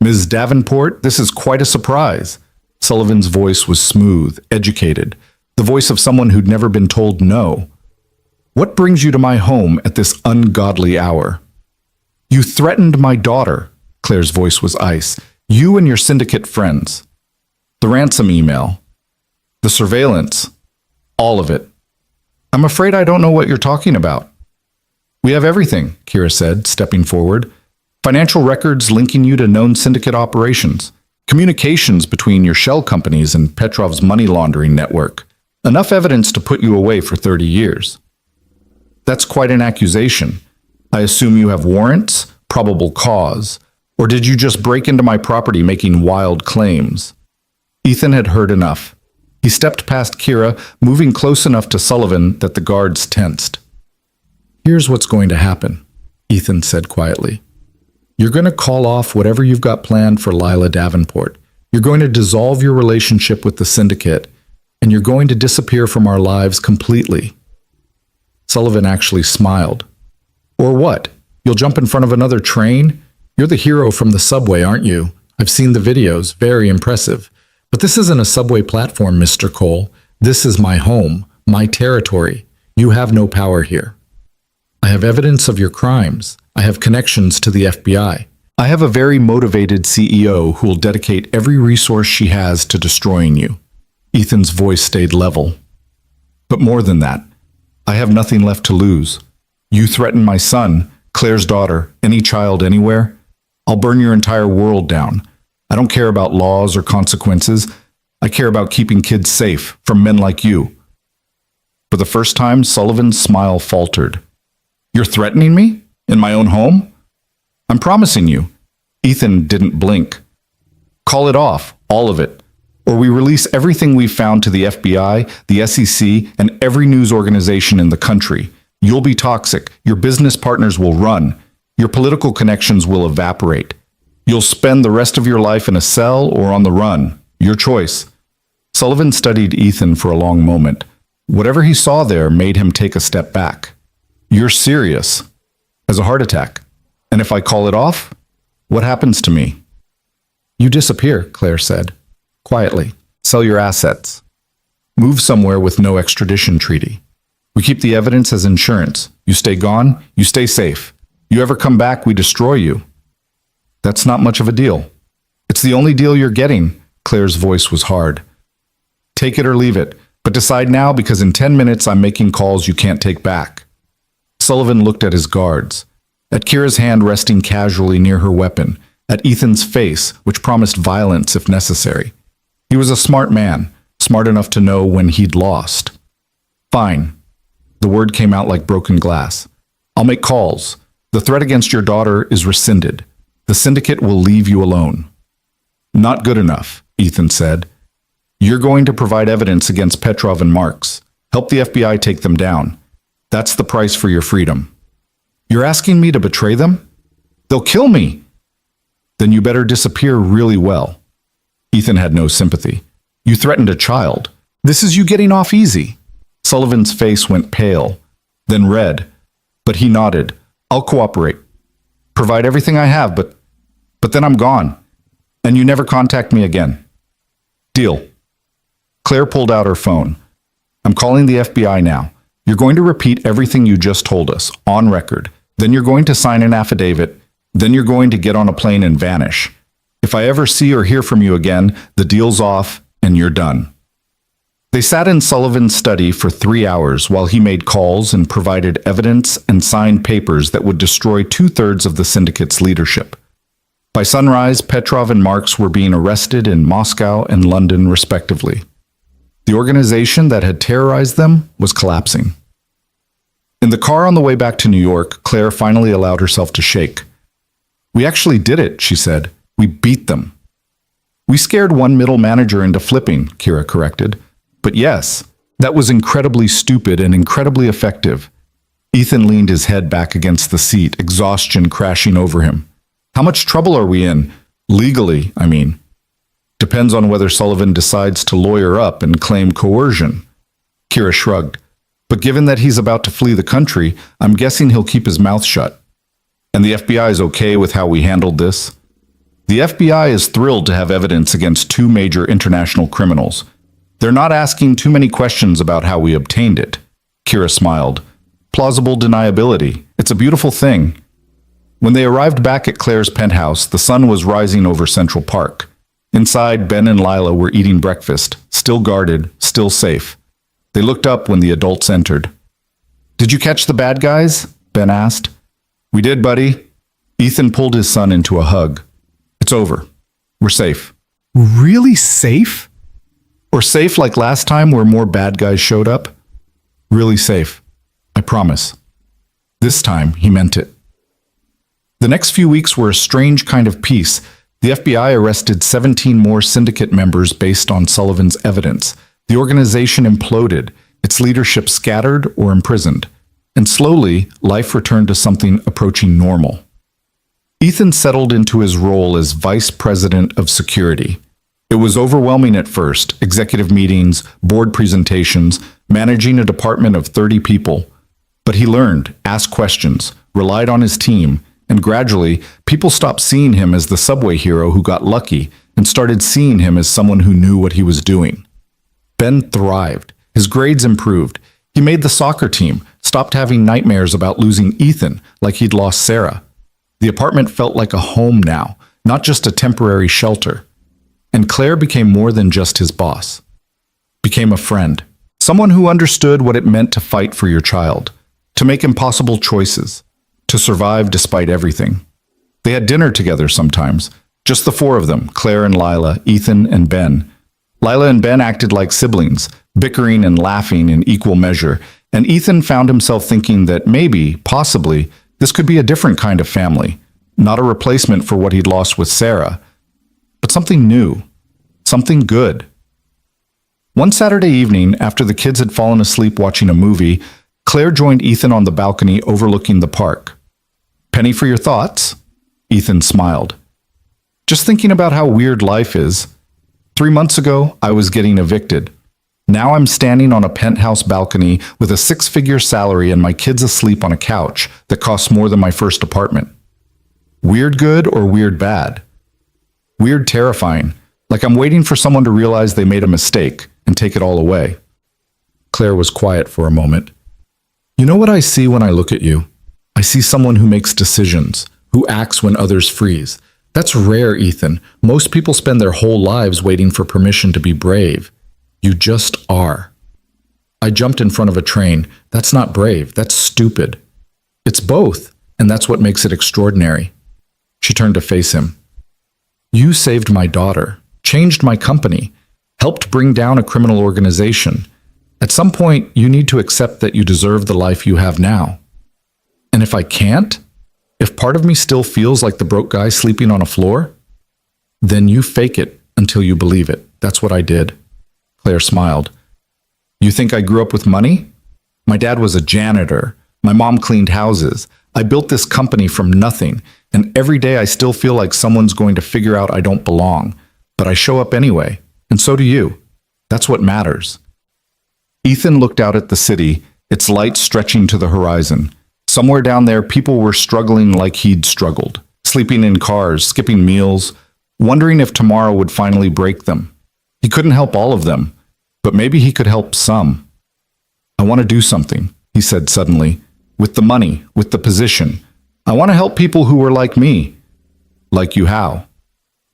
Ms. Davenport, this is quite a surprise. Sullivan's voice was smooth, educated, the voice of someone who'd never been told no. What brings you to my home at this ungodly hour? You threatened my daughter. Claire's voice was ice. You and your syndicate friends. The ransom email. The surveillance. All of it. I'm afraid I don't know what you're talking about. We have everything, Kira said, stepping forward. Financial records linking you to known syndicate operations. Communications between your shell companies and Petrov's money laundering network. Enough evidence to put you away for 30 years. That's quite an accusation. I assume you have warrants, probable cause, or did you just break into my property making wild claims? Ethan had heard enough. He stepped past Kira, moving close enough to Sullivan that the guards tensed. Here's what's going to happen, Ethan said quietly. You're going to call off whatever you've got planned for Lila Davenport. You're going to dissolve your relationship with the syndicate, and you're going to disappear from our lives completely. Sullivan actually smiled. Or what? You'll jump in front of another train? You're the hero from the subway, aren't you? I've seen the videos, very impressive. But this isn't a subway platform, Mr. Cole. This is my home, my territory. You have no power here. I have evidence of your crimes. I have connections to the FBI. I have a very motivated CEO who will dedicate every resource she has to destroying you. Ethan's voice stayed level. But more than that, I have nothing left to lose. You threaten my son, Claire's daughter, any child anywhere, I'll burn your entire world down. I don't care about laws or consequences. I care about keeping kids safe from men like you. For the first time, Sullivan's smile faltered. You're threatening me? In my own home? I'm promising you. Ethan didn't blink. Call it off, all of it. Or we release everything we've found to the FBI, the SEC, and every news organization in the country. You'll be toxic. Your business partners will run. Your political connections will evaporate. You'll spend the rest of your life in a cell or on the run. Your choice. Sullivan studied Ethan for a long moment. Whatever he saw there made him take a step back. You're serious. As a heart attack. And if I call it off, what happens to me? You disappear, Claire said. Quietly. Sell your assets. Move somewhere with no extradition treaty. We keep the evidence as insurance. You stay gone, you stay safe. You ever come back, we destroy you. That's not much of a deal. It's the only deal you're getting. Claire's voice was hard. Take it or leave it, but decide now because in 10 minutes I'm making calls you can't take back. Sullivan looked at his guards, at Kira's hand resting casually near her weapon, at Ethan's face, which promised violence if necessary. He was a smart man, smart enough to know when he'd lost. Fine. The word came out like broken glass. I'll make calls. The threat against your daughter is rescinded. The syndicate will leave you alone. Not good enough, Ethan said. You're going to provide evidence against Petrov and Marks. Help the FBI take them down. That's the price for your freedom. You're asking me to betray them? They'll kill me. Then you better disappear really well. Ethan had no sympathy. You threatened a child. This is you getting off easy. Sullivan's face went pale, then red, but he nodded. I'll cooperate. Provide everything I have, but then I'm gone. And you never contact me again. Deal. Claire pulled out her phone. I'm calling the FBI now. You're going to repeat everything you just told us, on record. Then you're going to sign an affidavit. Then you're going to get on a plane and vanish. If I ever see or hear from you again, the deal's off and you're done. They sat in Sullivan's study for 3 hours while he made calls and provided evidence and signed papers that would destroy 2/3 of the syndicate's leadership. By sunrise, Petrov and Marks were being arrested in Moscow and London, respectively. The organization that had terrorized them was collapsing. In the car on the way back to New York, Claire finally allowed herself to shake. We actually did it, she said. We beat them. We scared one middle manager into flipping, Kira corrected. But yes, that was incredibly stupid and incredibly effective. Ethan leaned his head back against the seat, exhaustion crashing over him. How much trouble are we in? Legally, I mean. Depends on whether Sullivan decides to lawyer up and claim coercion. Kira shrugged. But given that he's about to flee the country, I'm guessing he'll keep his mouth shut. And the FBI is okay with how we handled this? The FBI is thrilled to have evidence against 2 major international criminals. They're not asking too many questions about how we obtained it. Kira smiled. Plausible deniability. It's a beautiful thing. When they arrived back at Claire's penthouse, the sun was rising over Central Park. Inside, Ben and Lila were eating breakfast, still guarded, still safe. They looked up when the adults entered. Did you catch the bad guys? Ben asked. We did, buddy. Ethan pulled his son into a hug. It's over. We're safe. Really safe? Or safe like last time where more bad guys showed up? Really safe. I promise. This time, he meant it. The next few weeks were a strange kind of peace. The FBI arrested 17 more syndicate members based on Sullivan's evidence. The organization imploded, its leadership scattered or imprisoned. And slowly, life returned to something approaching normal. Ethan settled into his role as Vice President of Security. It was overwhelming at first, executive meetings, board presentations, managing a department of 30 people. But he learned, asked questions, relied on his team, and gradually, people stopped seeing him as the subway hero who got lucky and started seeing him as someone who knew what he was doing. Ben thrived. His grades improved. He made the soccer team, stopped having nightmares about losing Ethan like he'd lost Sarah. The apartment felt like a home now, not just a temporary shelter. And Claire became more than just his boss. Became a friend. Someone who understood what it meant to fight for your child, to make impossible choices, to survive despite everything. They had dinner together sometimes, just the 4 of them, Claire and Lila, Ethan and Ben. Lila and Ben acted like siblings, bickering and laughing in equal measure, and Ethan found himself thinking that maybe, possibly, this could be a different kind of family, not a replacement for what he'd lost with Sarah, but something new, something good. One Saturday evening, after the kids had fallen asleep watching a movie, Claire joined Ethan on the balcony overlooking the park. Penny for your thoughts? Ethan smiled. Just thinking about how weird life is. 3 months ago, I was getting evicted. Now I'm standing on a penthouse balcony with a 6-figure salary and my kids asleep on a couch that costs more than my first apartment. Weird good or weird bad? Weird terrifying, like I'm waiting for someone to realize they made a mistake and take it all away. Claire was quiet for a moment. You know what I see when I look at you? I see someone who makes decisions, who acts when others freeze. That's rare, Ethan. Most people spend their whole lives waiting for permission to be brave. You just are. I jumped in front of a train. That's not brave. That's stupid. It's both, and that's what makes it extraordinary. She turned to face him. You saved my daughter, changed my company, helped bring down a criminal organization. At some point, you need to accept that you deserve the life you have now. And if I can't, if part of me still feels like the broke guy sleeping on a floor, then you fake it until you believe it. That's what I did. Claire smiled. You think I grew up with money? My dad was a janitor. My mom cleaned houses. I built this company from nothing, and every day I still feel like someone's going to figure out I don't belong. But I show up anyway, and so do you. That's what matters. Ethan looked out at the city, its lights stretching to the horizon. Somewhere down there, people were struggling like he'd struggled, sleeping in cars, skipping meals, wondering if tomorrow would finally break them. He couldn't help all of them, but maybe he could help some. I want to do something, he said suddenly, with the money, with the position. I want to help people who were like me. Like you how?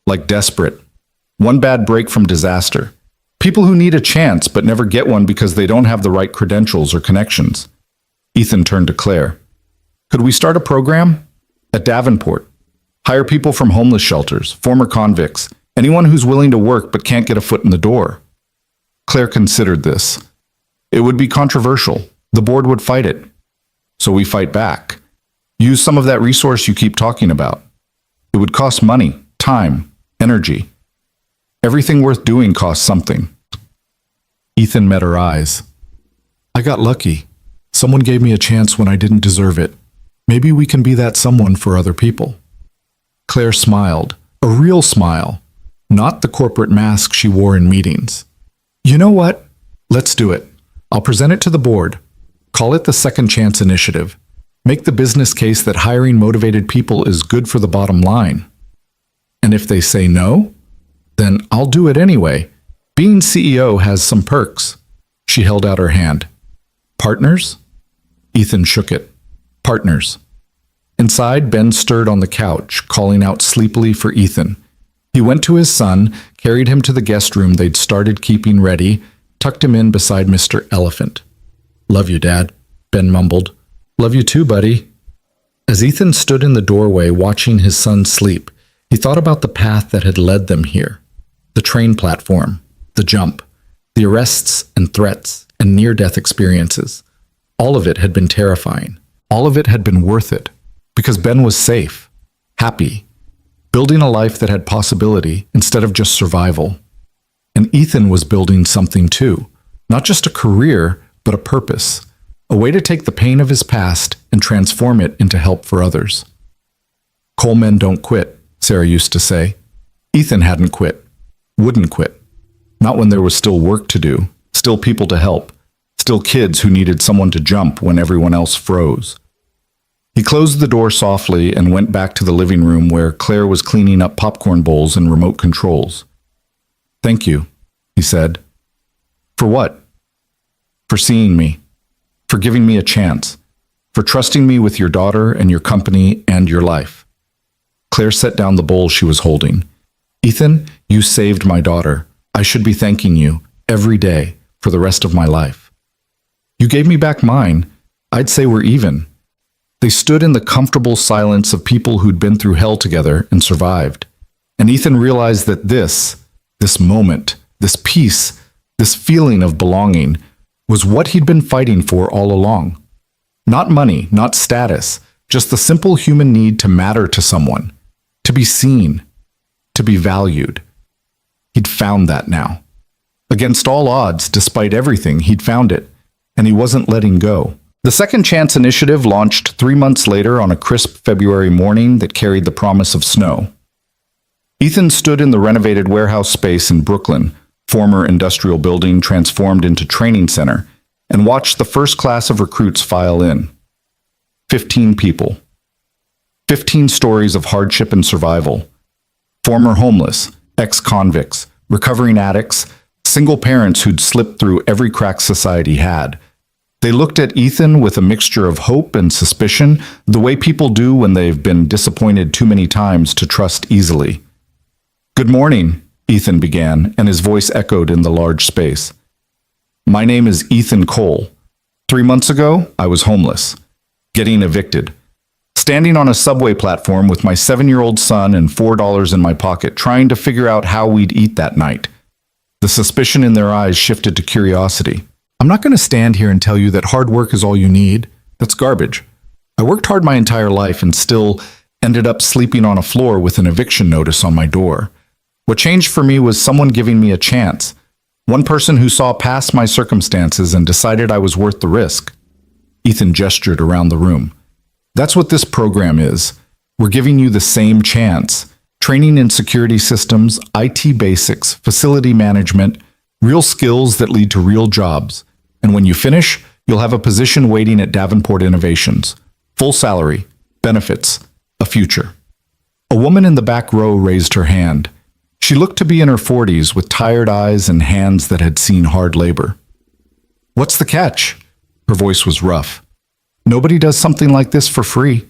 Like desperate. One bad break from disaster. People who need a chance but never get one because they don't have the right credentials or connections. Ethan turned to Claire. Could we start a program? At Davenport. Hire people from homeless shelters, former convicts, anyone who's willing to work but can't get a foot in the door. Claire considered this. It would be controversial. The board would fight it. So we fight back. Use some of that resource you keep talking about. It would cost money, time, energy. Everything worth doing costs something. Ethan met her eyes. I got lucky. Someone gave me a chance when I didn't deserve it. Maybe we can be that someone for other people. Claire smiled, a real smile, not the corporate mask she wore in meetings. You know what? Let's do it. I'll present it to the board. Call it the Second Chance Initiative. Make the business case that hiring motivated people is good for the bottom line. And if they say no, then I'll do it anyway. Being CEO has some perks. She held out her hand. Partners? Ethan shook it. Partners. Inside, Ben stirred on the couch, calling out sleepily for Ethan. He went to his son, carried him to the guest room they'd started keeping ready, tucked him in beside Mr. Elephant. Love you, Dad, Ben mumbled. Love you too, buddy. As Ethan stood in the doorway watching his son sleep, he thought about the path that had led them here. The train platform, the jump, the arrests and threats and near-death experiences. All of it had been terrifying. All of it had been worth it, because Ben was safe, happy, building a life that had possibility instead of just survival. And Ethan was building something too, not just a career, but a purpose, a way to take the pain of his past and transform it into help for others. Coal men don't quit, Sarah used to say. Ethan hadn't quit, wouldn't quit. Not when there was still work to do, still people to help, still kids who needed someone to jump when everyone else froze. He closed the door softly and went back to the living room where Claire was cleaning up popcorn bowls and remote controls. Thank you, he said. For what? For seeing me, for giving me a chance, for trusting me with your daughter and your company and your life. Claire set down the bowl she was holding. Ethan, you saved my daughter. I should be thanking you every day for the rest of my life. You gave me back mine. I'd say we're even. They stood in the comfortable silence of people who'd been through hell together and survived. And Ethan realized that this moment, this peace, this feeling of belonging, was what he'd been fighting for all along. Not money, not status, just the simple human need to matter to someone, to be seen, to be valued. He'd found that now. Against all odds, despite everything, he'd found it, and he wasn't letting go. The Second Chance Initiative launched 3 months later on a crisp February morning that carried the promise of snow. Ethan stood in the renovated warehouse space in Brooklyn, former industrial building transformed into training center, and watched the first class of recruits file in. 15 people. 15 stories of hardship and survival. Former homeless, ex-convicts, recovering addicts, single parents who'd slipped through every crack society had. They looked at Ethan with a mixture of hope and suspicion, the way people do when they've been disappointed too many times to trust easily. "Good morning," Ethan began, and his voice echoed in the large space. "My name is Ethan Cole. 3 months ago, I was homeless, getting evicted, standing on a subway platform with my 7-year-old son and $4 in my pocket, trying to figure out how we'd eat that night." The suspicion in their eyes shifted to curiosity. "I'm not going to stand here and tell you that hard work is all you need. That's garbage. I worked hard my entire life and still ended up sleeping on a floor with an eviction notice on my door. What changed for me was someone giving me a chance. One person who saw past my circumstances and decided I was worth the risk." Ethan gestured around the room. "That's what this program is. We're giving you the same chance. Training in security systems, IT basics, facility management, real skills that lead to real jobs. And when you finish, you'll have a position waiting at Davenport Innovations. Full salary, benefits, a future." A woman in the back row raised her hand. She looked to be in her 40s with tired eyes and hands that had seen hard labor. "What's the catch?" Her voice was rough. "Nobody does something like this for free."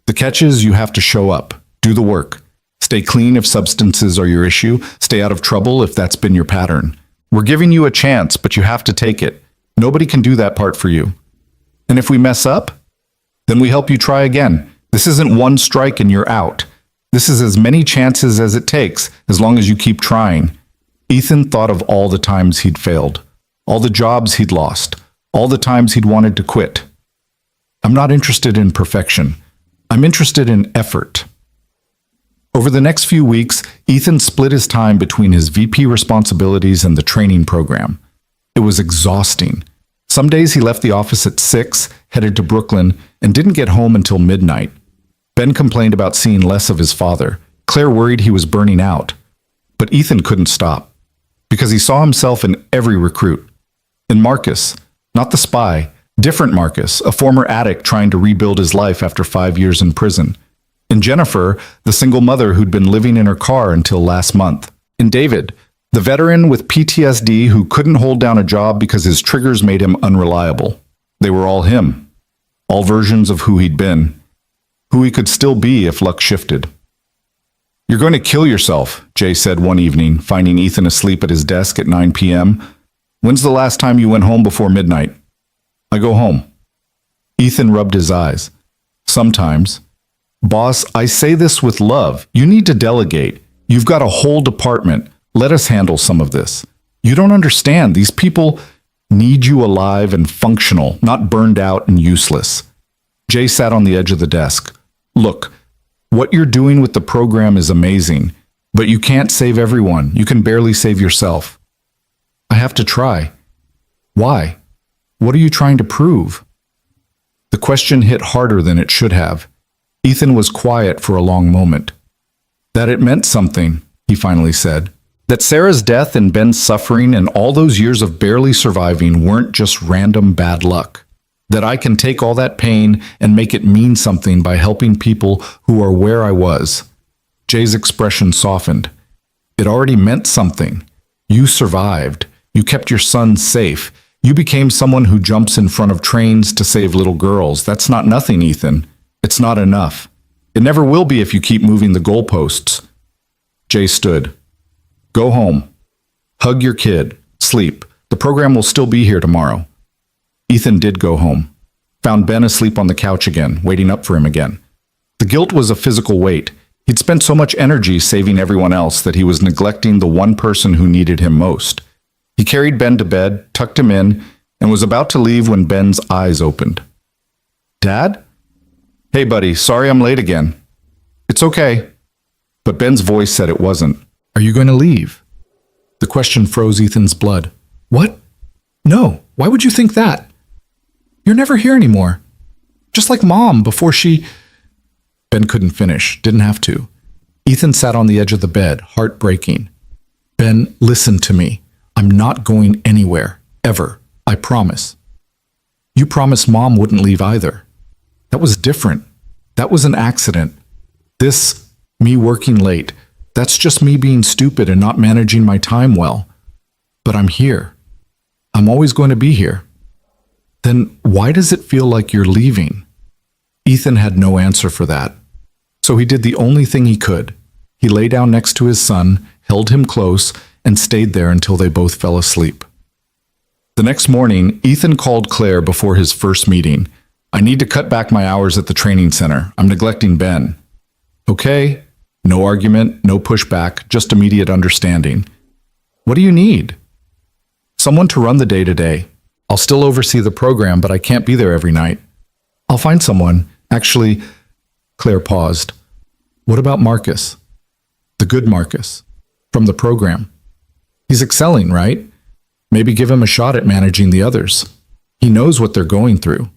"The catch is you have to show up, do the work. Stay clean if substances are your issue. Stay out of trouble if that's been your pattern. We're giving you a chance, but you have to take it. Nobody can do that part for you. And if we mess up, then we help you try again. This isn't one strike and you're out. This is as many chances as it takes, as long as you keep trying." Ethan thought of all the times he'd failed, all the jobs he'd lost, all the times he'd wanted to quit. "I'm not interested in perfection. I'm interested in effort." Over the next few weeks, Ethan split his time between his VP responsibilities and the training program. It was exhausting. Some days he left the office at 6, headed to Brooklyn, and didn't get home until midnight. Ben complained about seeing less of his father. Claire worried he was burning out. But Ethan couldn't stop, because he saw himself in every recruit. In Marcus, not the spy, different Marcus, a former addict trying to rebuild his life after 5 years in prison. In Jennifer, the single mother who'd been living in her car until last month. In David, the veteran with PTSD who couldn't hold down a job because his triggers made him unreliable. They were all him. All versions of who he'd been. Who he could still be if luck shifted. "You're going to kill yourself," Jay said one evening, finding Ethan asleep at his desk at 9 p.m. "When's the last time you went home before midnight?" "I go home." Ethan rubbed his eyes. "Sometimes." "Boss, I say this with love. You need to delegate. You've got a whole department. Let us handle some of this. You don't understand. These people need you alive and functional, not burned out and useless." Jay sat on the edge of the desk. "Look, what you're doing with the program is amazing, but you can't save everyone. You can barely save yourself." "I have to try." "Why? What are you trying to prove?" The question hit harder than it should have. Ethan was quiet for a long moment. "That it meant something," he finally said. "That Sarah's death and Ben's suffering and all those years of barely surviving weren't just random bad luck. That I can take all that pain and make it mean something by helping people who are where I was." Jay's expression softened. "It already meant something. You survived. You kept your son safe. You became someone who jumps in front of trains to save little girls. That's not nothing, Ethan. It's not enough. It never will be if you keep moving the goalposts." Jay stood. "Go home. Hug your kid. Sleep. The program will still be here tomorrow." Ethan did go home. Found Ben asleep on the couch again, waiting up for him again. The guilt was a physical weight. He'd spent so much energy saving everyone else that he was neglecting the one person who needed him most. He carried Ben to bed, tucked him in, and was about to leave when Ben's eyes opened. "Dad?" "Hey, buddy, sorry I'm late again." "It's okay." But Ben's voice said it wasn't. "Are you going to leave?" The question froze Ethan's blood. "What? No, why would you think that? You're never here anymore. Just like Mom before she—" Ben couldn't finish, didn't have to. Ethan sat on the edge of the bed, heart breaking. "Ben, listen to me. I'm not going anywhere, ever. I promise." "You promised Mom wouldn't leave either." "That was different. That was an accident. This, me working late, that's just me being stupid and not managing my time well. But I'm here. I'm always going to be here." Then why does it feel like you're leaving? Ethan had no answer for that. So he did the only thing he could. He lay down next to his son, held him close, and stayed there until they both fell asleep. The next morning, Ethan called Claire before his first meeting. I need to cut back my hours at the training center. I'm neglecting Ben. Okay. No argument, no pushback, just immediate understanding. What do you need? Someone to run the day-to-day. I'll still oversee the program, but I can't be there every night. I'll find someone. Actually, Claire paused. What about Marcus? The good Marcus. From the program. He's excelling, right? Maybe give him a shot at managing the others. He knows what they're going through.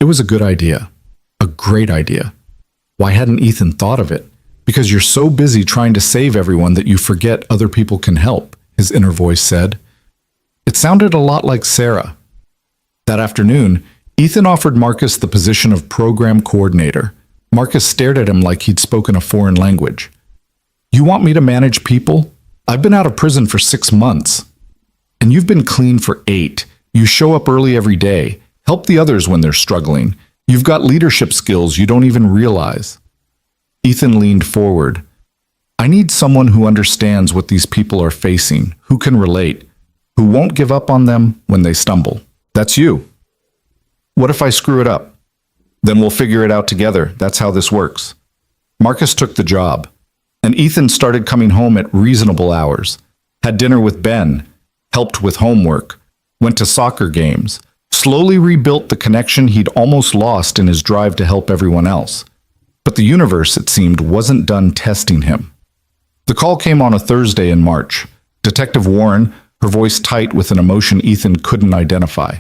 It was a good idea. A great idea. Why hadn't Ethan thought of it? Because you're so busy trying to save everyone that you forget other people can help, his inner voice said. It sounded a lot like Sarah. That afternoon, Ethan offered Marcus the position of program coordinator. Marcus stared at him like he'd spoken a foreign language. You want me to manage people? I've been out of prison for 6 months. And you've been clean for 8. You show up early every day, help the others when they're struggling. You've got leadership skills you don't even realize. Ethan leaned forward. I need someone who understands what these people are facing, who can relate, who won't give up on them when they stumble. That's you. What if I screw it up? Then we'll figure it out together. That's how this works. Marcus took the job, and Ethan started coming home at reasonable hours, had dinner with Ben, helped with homework, went to soccer games, slowly rebuilt the connection he'd almost lost in his drive to help everyone else. But the universe, it seemed, wasn't done testing him. The call came on a Thursday in March. Detective Warren, her voice tight with an emotion Ethan couldn't identify.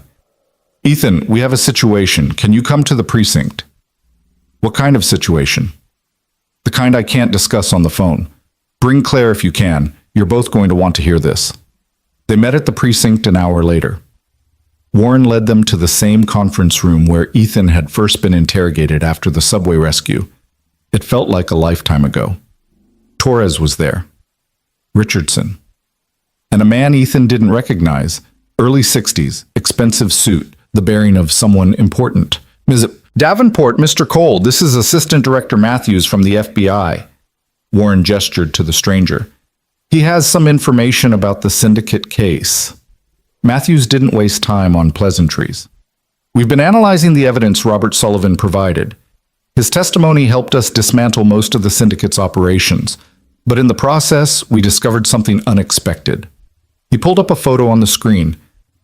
Ethan, we have a situation. Can you come to the precinct? What kind of situation? The kind I can't discuss on the phone. Bring Claire if you can. You're both going to want to hear this. They met at the precinct an hour later. Warren led them to the same conference room where Ethan had first been interrogated after the subway rescue. It felt like a lifetime ago. Torres was there. Richardson. And a man Ethan didn't recognize. Early 60s, expensive suit, the bearing of someone important. Ms. Davenport, Mr. Cole, this is Assistant Director Matthews from the FBI. Warren gestured to the stranger. He has some information about the syndicate case. Matthews didn't waste time on pleasantries. We've been analyzing the evidence Robert Sullivan provided. His testimony helped us dismantle most of the syndicate's operations, but in the process, we discovered something unexpected. He pulled up a photo on the screen,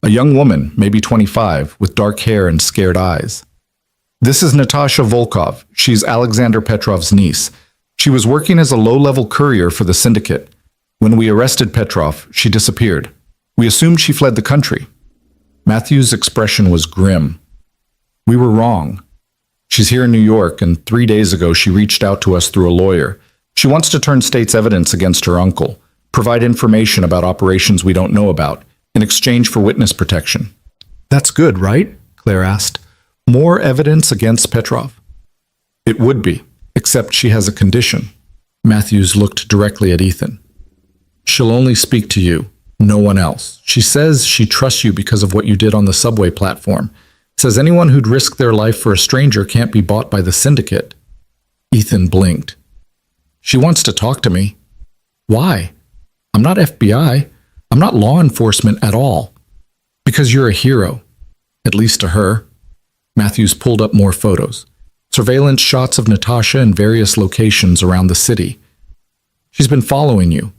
a young woman, maybe 25, with dark hair and scared eyes. This is Natasha Volkov. She's Alexander Petrov's niece. She was working as a low-level courier for the syndicate. When we arrested Petrov, she disappeared. We assumed she fled the country. Matthew's expression was grim. We were wrong. She's here in New York, and 3 days ago she reached out to us through a lawyer. She wants to turn state's evidence against her uncle, provide information about operations we don't know about, in exchange for witness protection. That's good, right? Claire asked. More evidence against Petrov? It would be, except she has a condition. Matthews looked directly at Ethan. She'll only speak to you, no one else. She says she trusts you because of what you did on the subway platform. Says anyone who'd risk their life for a stranger can't be bought by the syndicate. Ethan blinked. She wants to talk to me. Why? I'm not FBI. I'm not law enforcement at all. Because you're a hero. At least to her. Matthews pulled up more photos. Surveillance shots of Natasha in various locations around the city. She's been following you.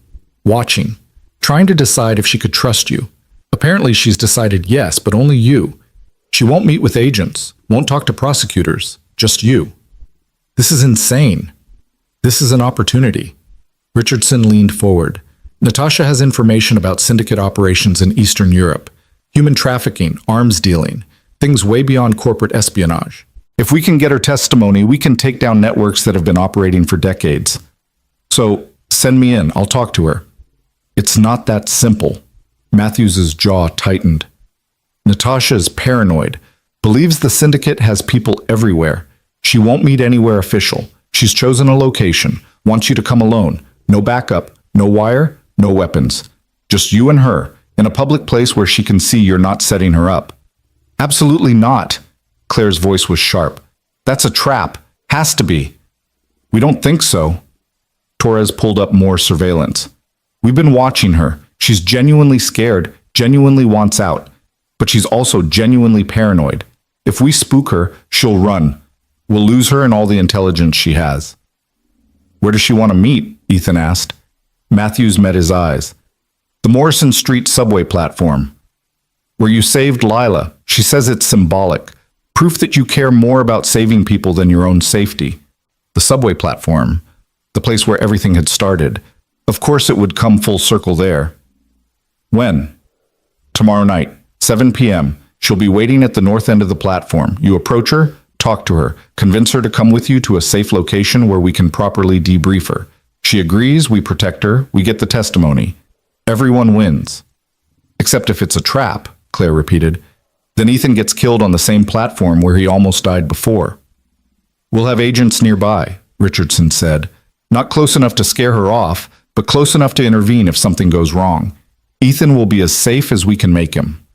Watching. Trying to decide if she could trust you. Apparently she's decided yes, but only you. She won't meet with agents, won't talk to prosecutors, just you. This is insane. This is an opportunity. Richardson leaned forward. Natasha has information about syndicate operations in Eastern Europe, human trafficking, arms dealing, things way beyond corporate espionage. If we can get her testimony, we can take down networks that have been operating for decades. So, send me in, I'll talk to her. It's not that simple. Matthews's jaw tightened. Natasha is paranoid, believes the syndicate has people everywhere. She won't meet anywhere official. She's chosen a location, wants you to come alone. No backup, no wire, no weapons. Just you and her, in a public place where she can see you're not setting her up. Absolutely not. Claire's voice was sharp. That's a trap. Has to be. We don't think so. Torres pulled up more surveillance. We've been watching her. She's genuinely scared, genuinely wants out. But she's also genuinely paranoid. If we spook her, she'll run. We'll lose her and all the intelligence she has. Where does she want to meet? Ethan asked. Matthews met his eyes. The Morrison Street subway platform. Where you saved Lila. She says it's symbolic. Proof that you care more about saving people than your own safety. The subway platform. The place where everything had started. Of course it would come full circle there. When? Tomorrow night, 7 p.m. She'll be waiting at the north end of the platform. You approach her, talk to her, convince her to come with you to a safe location where we can properly debrief her. She agrees, we protect her, we get the testimony. Everyone wins. Except if it's a trap, Claire repeated. Then Ethan gets killed on the same platform where he almost died before. We'll have agents nearby, Richardson said. Not close enough to scare her off, but close enough to intervene if something goes wrong. Ethan will be as safe as we can make him.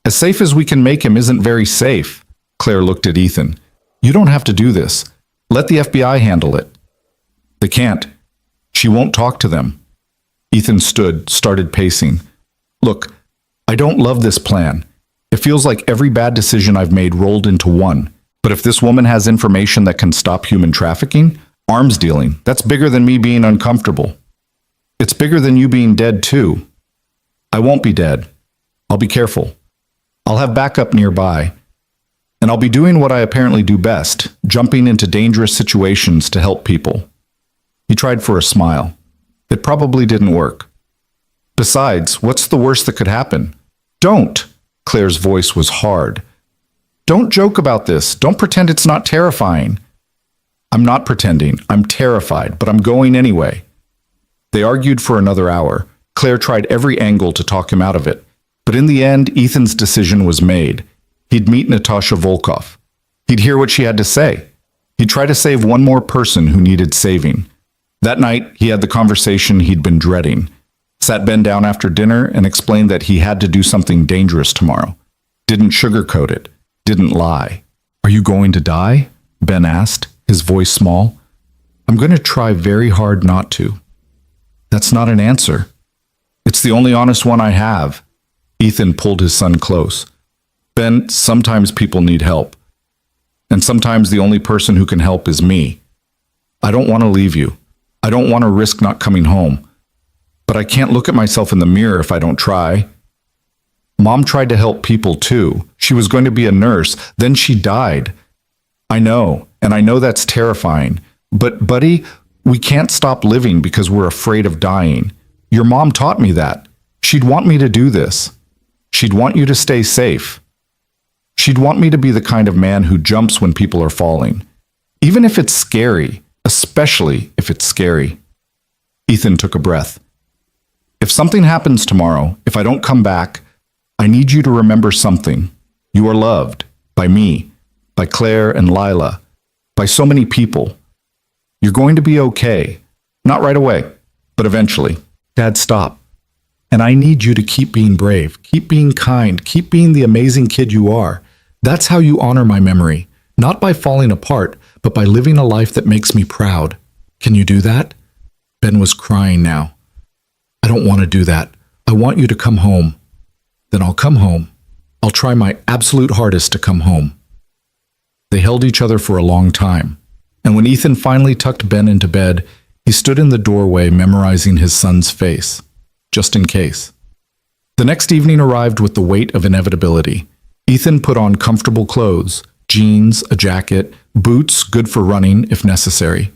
As safe as we can make him isn't very safe. Claire looked at Ethan. You don't have to do this. Let the FBI handle it. They can't. She won't talk to them. Ethan stood, started pacing. Look, I don't love this plan. It feels like every bad decision I've made rolled into one. But if this woman has information that can stop human trafficking, arms dealing, that's bigger than me being uncomfortable. It's bigger than you being dead too. I won't be dead. I'll be careful. I'll have backup nearby. And I'll be doing what I apparently do best, jumping into dangerous situations to help people. He tried for a smile. It probably didn't work. Besides, what's the worst that could happen? Don't! Claire's voice was hard. Don't joke about this. Don't pretend it's not terrifying. I'm not pretending. I'm terrified, but I'm going anyway. They argued for another hour. Claire tried every angle to talk him out of it. But in the end, Ethan's decision was made. He'd meet Natasha Volkov. He'd hear what she had to say. He'd try to save one more person who needed saving. That night, he had the conversation he'd been dreading. Sat Ben down after dinner and explained that he had to do something dangerous tomorrow. Didn't sugarcoat it. Didn't lie. Are you going to die? Ben asked, his voice small. I'm going to try very hard not to. That's not an answer. It's the only honest one I have. Ethan pulled his son close. Ben, sometimes people need help. And sometimes the only person who can help is me. I don't want to leave you. I don't want to risk not coming home. But I can't look at myself in the mirror if I don't try. Mom tried to help people too. She was going to be a nurse. Then she died. I know, and I know that's terrifying. But, buddy, we can't stop living because we're afraid of dying. Your mom taught me that. She'd want me to do this. She'd want you to stay safe. She'd want me to be the kind of man who jumps when people are falling. Even if it's scary, especially if it's scary. Ethan took a breath. If something happens tomorrow, if I don't come back, I need you to remember something. You are loved. By me. By Claire and Lila. By so many people. You're going to be okay. Not right away, but eventually. Dad, stop. And I need you to keep being brave. Keep being kind. Keep being the amazing kid you are. That's how you honor my memory. Not by falling apart, but by living a life that makes me proud. Can you do that? Ben was crying now. I don't want to do that. I want you to come home. Then I'll come home. I'll try my absolute hardest to come home. They held each other for a long time. And when Ethan finally tucked Ben into bed, he stood in the doorway memorizing his son's face, just in case. The next evening arrived with the weight of inevitability. Ethan put on comfortable clothes, jeans, a jacket, boots good for running if necessary.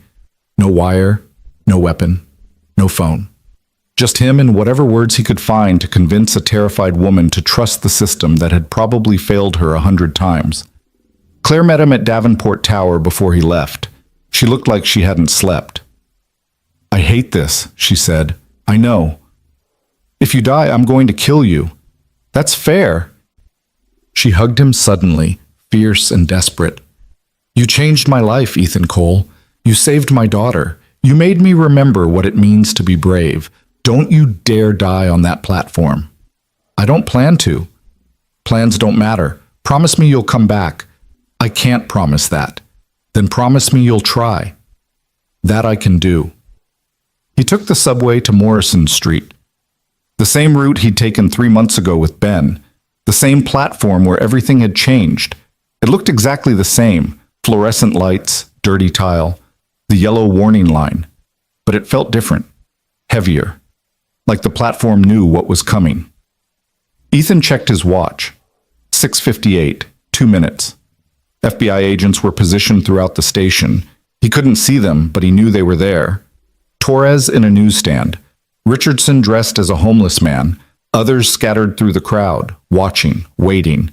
No wire, no weapon, no phone. Just him and whatever words he could find to convince a terrified woman to trust the system that had probably failed her 100 times. Claire met him at Davenport Tower before he left. She looked like she hadn't slept. I hate this, she said. I know. If you die, I'm going to kill you. That's fair. She hugged him suddenly, fierce and desperate. You changed my life, Ethan Cole. You saved my daughter. You made me remember what it means to be brave. Don't you dare die on that platform. I don't plan to. Plans don't matter. Promise me you'll come back. I can't promise that. Then promise me you'll try. That I can do. He took the subway to Morrison Street. The same route he'd taken 3 months ago with Ben. The same platform where everything had changed. It looked exactly the same. Fluorescent lights, dirty tile, the yellow warning line. But it felt different. Heavier. Like the platform knew what was coming. Ethan checked his watch. 6:58, 2 minutes. FBI agents were positioned throughout the station. He couldn't see them, but he knew they were there. Torres in a newsstand. Richardson dressed as a homeless man. Others scattered through the crowd, watching, waiting.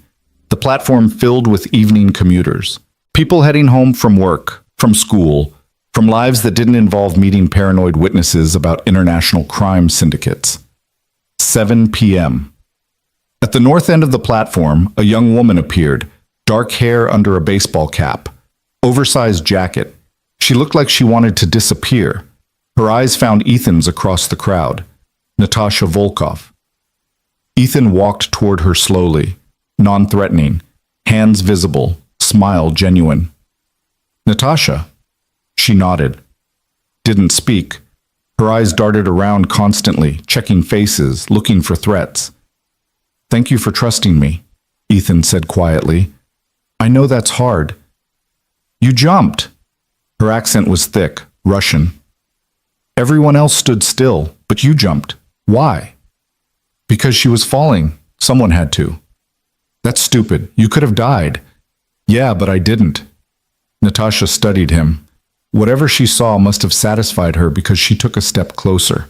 The platform filled with evening commuters. People heading home from work, from school, from lives that didn't involve meeting paranoid witnesses about international crime syndicates. 7 p.m. At the north end of the platform, a young woman appeared, dark hair under a baseball cap, oversized jacket. She looked like she wanted to disappear. Her eyes found Ethan's across the crowd. Natasha Volkov. Ethan walked toward her slowly, non-threatening, hands visible, smile genuine. Natasha. She nodded. Didn't speak. Her eyes darted around constantly, checking faces, looking for threats. Thank you for trusting me, Ethan said quietly. I know that's hard. You jumped. Her accent was thick, Russian. Everyone else stood still, but you jumped. Why? Because she was falling. Someone had to. That's stupid. You could have died. Yeah, but I didn't. Natasha studied him. Whatever she saw must have satisfied her because she took a step closer.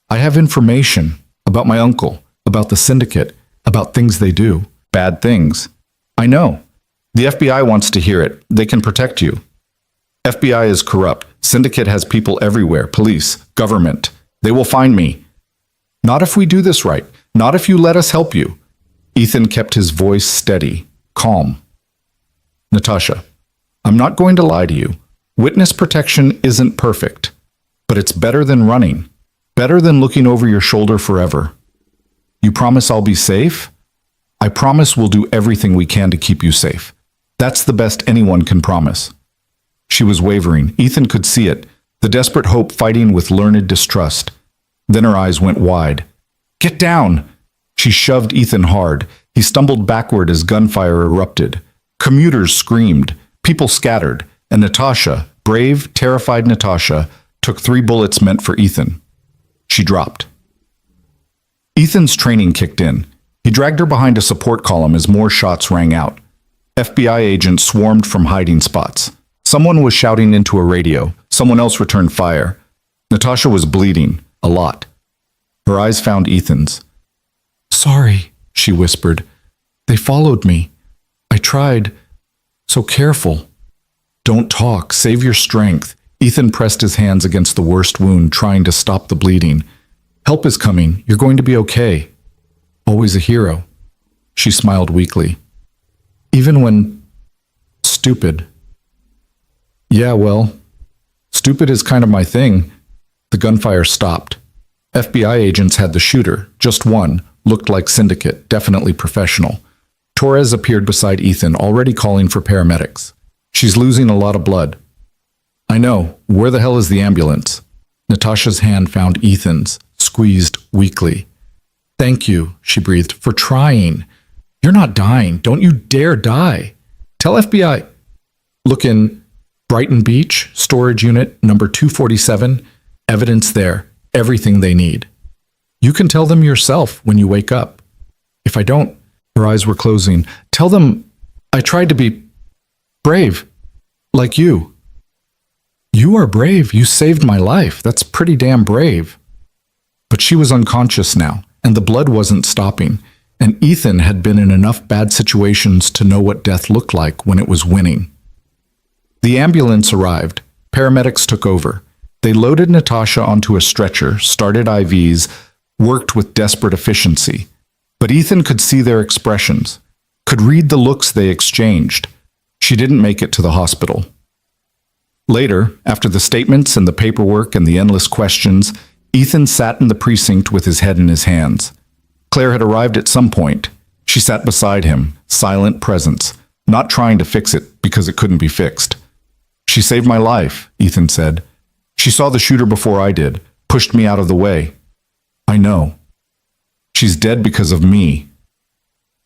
I have information about my uncle, about the syndicate, about things they do. Bad things. I know. The FBI wants to hear it. They can protect you. FBI is corrupt. Syndicate has people everywhere. Police, government. They will find me. Not if we do this right. Not if you let us help you. Ethan kept his voice steady, calm. Natasha, I'm not going to lie to you. Witness protection isn't perfect, but it's better than running. Better than looking over your shoulder forever. You promise I'll be safe? I promise we'll do everything we can to keep you safe. That's the best anyone can promise. She was wavering. Ethan could see it, the desperate hope fighting with learned distrust. Then her eyes went wide. Get down! She shoved Ethan hard. He stumbled backward as gunfire erupted. Commuters screamed. People scattered. And Natasha, brave, terrified Natasha, took 3 bullets meant for Ethan. She dropped. Ethan's training kicked in. He dragged her behind a support column as more shots rang out. FBI agents swarmed from hiding spots. Someone was shouting into a radio. Someone else returned fire. Natasha was bleeding, a lot. Her eyes found Ethan's. Sorry, she whispered. They followed me. I tried. So careful. Don't talk. Save your strength. Ethan pressed his hands against the worst wound, trying to stop the bleeding. Help is coming. You're going to be okay. Always a hero. She smiled weakly. Even when stupid. Yeah, well, stupid is kind of my thing. The gunfire stopped. FBI agents had the shooter, just one, looked like syndicate, definitely professional. Torres appeared beside Ethan, already calling for paramedics. She's losing a lot of blood. I know. Where the hell is the ambulance? Natasha's hand found Ethan's, squeezed weakly. Thank you, she breathed, for trying. You're not dying. Don't you dare die. Tell FBI. Look in Brighton Beach, storage unit number 247. Evidence there. Everything they need. You can tell them yourself when you wake up. If I don't, her eyes were closing. Tell them I tried to be brave, like you. You are brave. You saved my life. That's pretty damn brave. But she was unconscious now, and the blood wasn't stopping, and Ethan had been in enough bad situations to know what death looked like when it was winning. The ambulance arrived. Paramedics took over. They loaded Natasha onto a stretcher, started IVs, worked with desperate efficiency. But Ethan could see their expressions, could read the looks they exchanged. She didn't make it to the hospital. Later, after the statements and the paperwork and the endless questions, Ethan sat in the precinct with his head in his hands. Claire had arrived at some point. She sat beside him, silent presence, not trying to fix it because it couldn't be fixed. She saved my life, Ethan said. She saw the shooter before I did, pushed me out of the way. I know. She's dead because of me.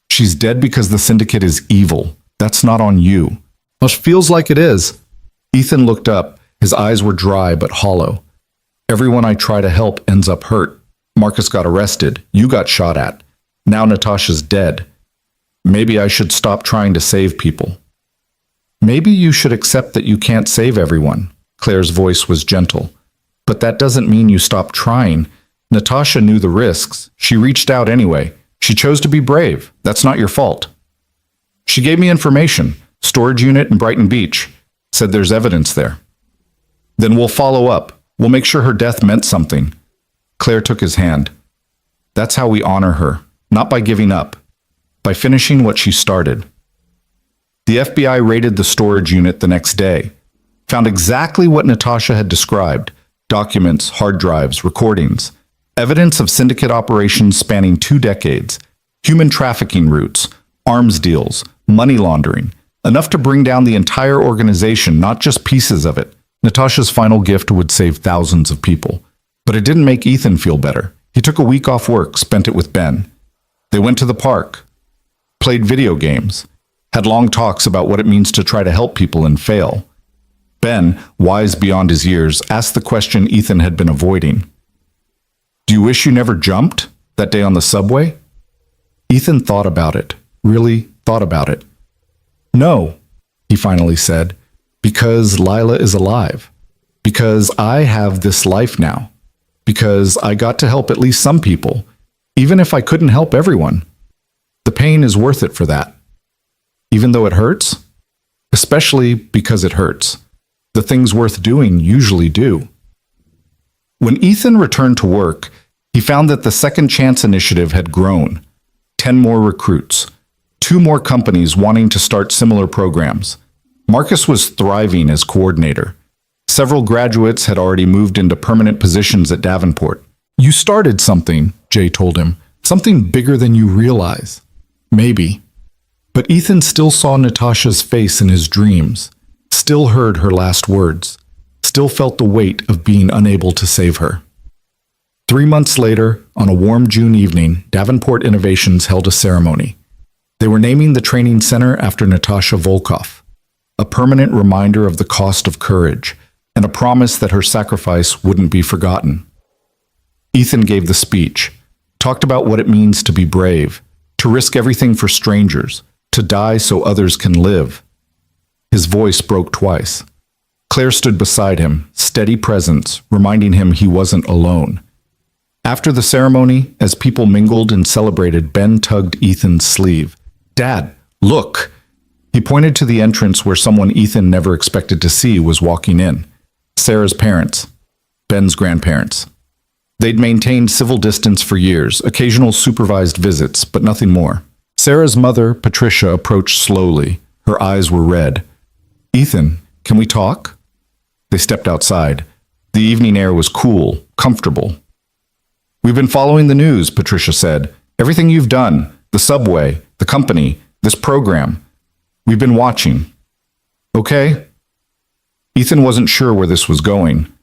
She's dead because the syndicate is evil. That's not on you. Well, it feels like it is. Ethan looked up. His eyes were dry but hollow. Everyone I try to help ends up hurt. Marcus got arrested. You got shot at. Now Natasha's dead. Maybe I should stop trying to save people. Maybe you should accept that you can't save everyone. Claire's voice was gentle. But that doesn't mean you stop trying. Natasha knew the risks. She reached out anyway. She chose to be brave. That's not your fault. She gave me information. Storage unit in Brighton Beach. Said there's evidence there. Then we'll follow up. We'll make sure her death meant something. Claire took his hand. That's how we honor her. Not by giving up. By finishing what she started. The FBI raided the storage unit the next day. Found exactly what Natasha had described. Documents, hard drives, recordings. Evidence of syndicate operations spanning 2 decades. Human trafficking routes. Arms deals. Money laundering. Enough to bring down the entire organization, not just pieces of it. Natasha's final gift would save thousands of people. But it didn't make Ethan feel better. He took a week off work, spent it with Ben. They went to the park. Played video games. Had long talks about what it means to try to help people and fail. Ben, wise beyond his years, asked the question Ethan had been avoiding. Do you wish you never jumped that day on the subway? Ethan thought about it. Really thought about it. No, he finally said, because Lila is alive. Because I have this life now. Because I got to help at least some people, even if I couldn't help everyone. The pain is worth it for that. Even though it hurts? Especially because it hurts. The things worth doing usually do. When Ethan returned to work, he found that the Second Chance initiative had grown. 10 more recruits. 2 more companies wanting to start similar programs. Marcus was thriving as coordinator. Several graduates had already moved into permanent positions at Davenport. You started something, Jay told him. Something bigger than you realize. Maybe. But Ethan still saw Natasha's face in his dreams. Still heard her last words. Still felt the weight of being unable to save her. 3 months later, on a warm June evening, Davenport Innovations held a ceremony. They were naming the training center after Natasha Volkov, a permanent reminder of the cost of courage, and a promise that her sacrifice wouldn't be forgotten. Ethan gave the speech, talked about what it means to be brave, to risk everything for strangers, to die so others can live. His voice broke twice. Claire stood beside him, steady presence, reminding him he wasn't alone. After the ceremony, as people mingled and celebrated, Ben tugged Ethan's sleeve. Dad, look! He pointed to the entrance where someone Ethan never expected to see was walking in. Sarah's parents. Ben's grandparents. They'd maintained civil distance for years, occasional supervised visits, but nothing more. Sarah's mother, Patricia, approached slowly. Her eyes were red. Ethan, can we talk? They stepped outside. The evening air was cool, comfortable. We've been following the news, Patricia said. Everything you've done, the subway, the company, this program. We've been watching. Okay? Ethan wasn't sure where this was going.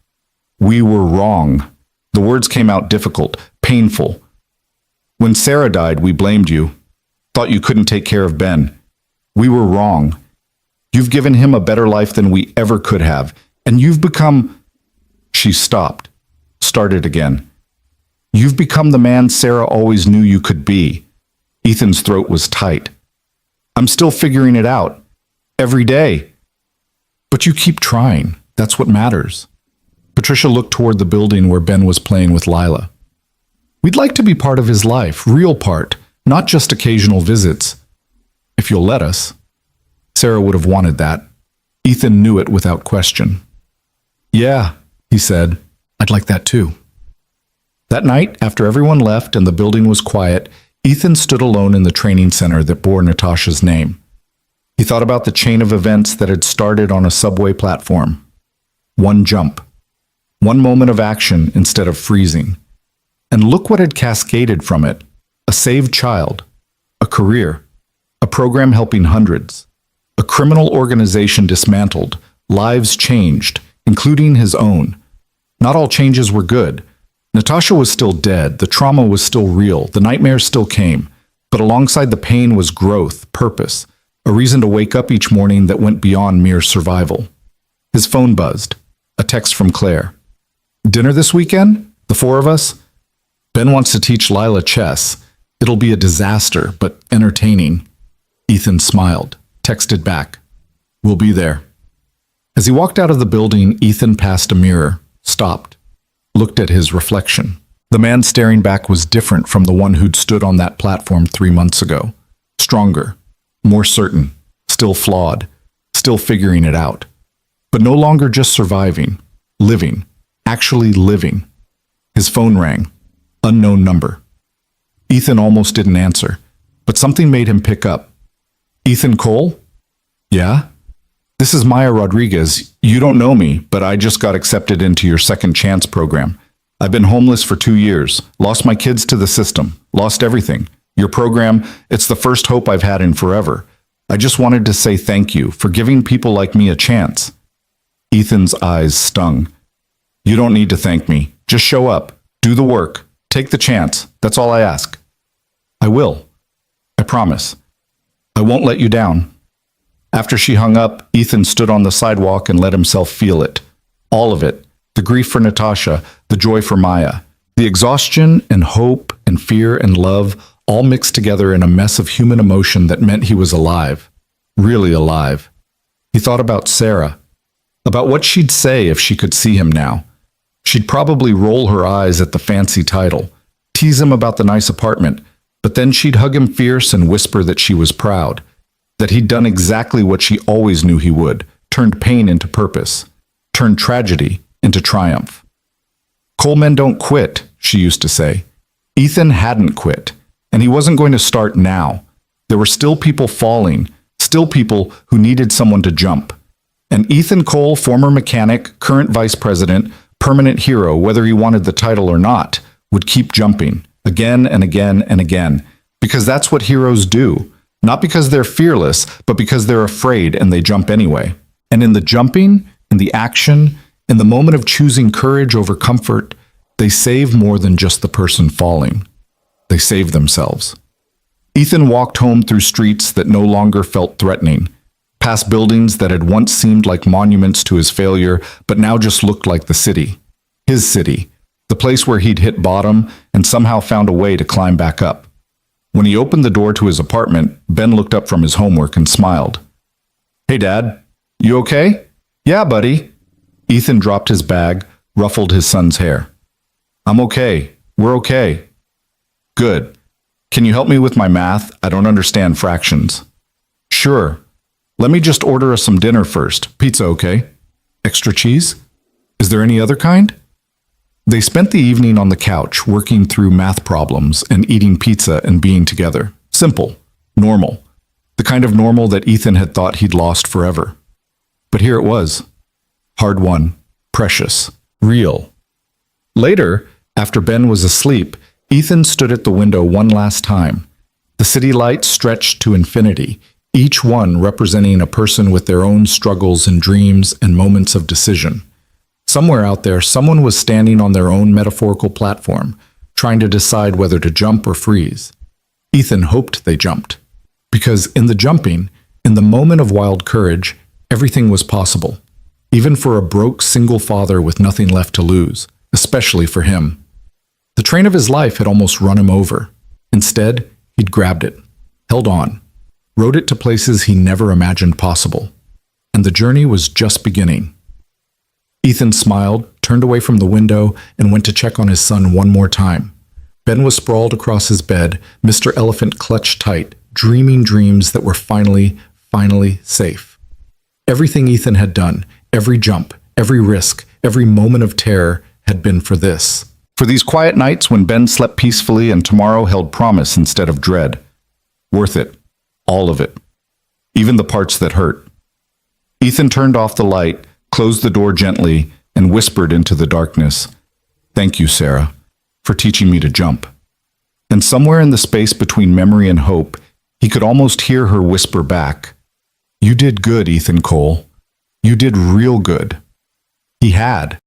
We were wrong. The words came out difficult, painful. When Sarah died, we blamed you. Thought you couldn't take care of Ben. We were wrong. You've given him a better life than we ever could have, and you've become... She stopped, started again. You've become the man Sarah always knew you could be. Ethan's throat was tight. I'm still figuring it out. Every day. But you keep trying. That's what matters. Patricia looked toward the building where Ben was playing with Lila. We'd like to be part of his life, real part, not just occasional visits. If you'll let us. Sarah would have wanted that. Ethan knew it without question. Yeah, he said. I'd like that too. That night, after everyone left and the building was quiet, Ethan stood alone in the training center that bore Natasha's name. He thought about the chain of events that had started on a subway platform. One jump. One moment of action instead of freezing. And look what had cascaded from it. A saved child. a career, a program helping hundreds, a criminal organization dismantled, lives changed, including his own. Not all changes were good. Natasha was still dead, the trauma was still real, the nightmares still came, but alongside the pain was growth, purpose, a reason to wake up each morning that went beyond mere survival. His phone buzzed. A text from Claire. Dinner this weekend? The four of us? Ben wants to teach Lila chess. It'll be a disaster, but entertaining. Ethan smiled, texted back. We'll be there. As he walked out of the building, Ethan passed a mirror, stopped, looked at his reflection. The man staring back was different from the one who'd stood on that platform 3 months ago. Stronger, more certain, still flawed, still figuring it out. But no longer just surviving, living, actually living. His phone rang. Unknown number. Ethan almost didn't answer, but something made him pick up. Ethan Cole? Yeah? This is Maya Rodriguez. You don't know me, but I just got accepted into your second chance program. I've been homeless for 2 years, lost my kids to the system, lost everything. Your program, it's the first hope I've had in forever. I just wanted to say thank you for giving people like me a chance. Ethan's eyes stung. You don't need to thank me. Just show up, do the work, take the chance. That's all I ask. I will. I promise. I won't let you down. After she hung up, Ethan stood on the sidewalk and let himself feel it. All of it. The grief for Natasha, the joy for Maya, the exhaustion and hope and fear and love all mixed together in a mess of human emotion that meant he was alive. Really alive. He thought about Sarah. About what she'd say if she could see him now. She'd probably roll her eyes at the fancy title, tease him about the nice apartment, but then she'd hug him fierce and whisper that she was proud, that he'd done exactly what she always knew he would, turned pain into purpose, turned tragedy into triumph. Coal men don't quit, she used to say. Ethan hadn't quit, and he wasn't going to start now. There were still people falling, still people who needed someone to jump. And Ethan Cole, former mechanic, current vice president, permanent hero, whether he wanted the title or not, would keep jumping, again and again and again, because that's what heroes do. Not because they're fearless, but because they're afraid and they jump anyway. And in the jumping, in the action, in the moment of choosing courage over comfort, they save more than just the person falling. They save themselves. Ethan walked home through streets that no longer felt threatening, past buildings that had once seemed like monuments to his failure, but now just looked like the city. His city, the place where he'd hit bottom and somehow found a way to climb back up. When he opened the door to his apartment, Ben looked up from his homework and smiled. Hey, Dad, you okay? Yeah, buddy. Ethan dropped his bag, ruffled his son's hair. I'm okay. We're okay. Good. Can you help me with my math? I don't understand fractions. Sure. Let me just order us some dinner first. Pizza, okay? Extra cheese? Is there any other kind? They spent the evening on the couch, working through math problems and eating pizza and being together. Simple. Normal. The kind of normal that Ethan had thought he'd lost forever. But here it was. Hard-won. Precious. Real. Later, after Ben was asleep, Ethan stood at the window one last time. The city lights stretched to infinity, each one representing a person with their own struggles and dreams and moments of decision. Somewhere out there, someone was standing on their own metaphorical platform, trying to decide whether to jump or freeze. Ethan hoped they jumped. Because in the jumping, in the moment of wild courage, everything was possible. Even for a broke single father with nothing left to lose, especially for him. The train of his life had almost run him over. Instead, he'd grabbed it, held on, rode it to places he never imagined possible. And the journey was just beginning. Ethan smiled, turned away from the window, and went to check on his son one more time. Ben was sprawled across his bed, Mr. Elephant clutched tight, dreaming dreams that were finally safe. Everything Ethan had done, every jump, every risk, every moment of terror had been for this. For these quiet nights when Ben slept peacefully and tomorrow held promise instead of dread. Worth it. All of it. Even the parts that hurt. Ethan turned off the light, closed the door gently, and whispered into the darkness, "Thank you, Sarah, for teaching me to jump." And somewhere in the space between memory and hope, He could almost hear her whisper back, "You did good, Ethan Cole. You did real good." He had.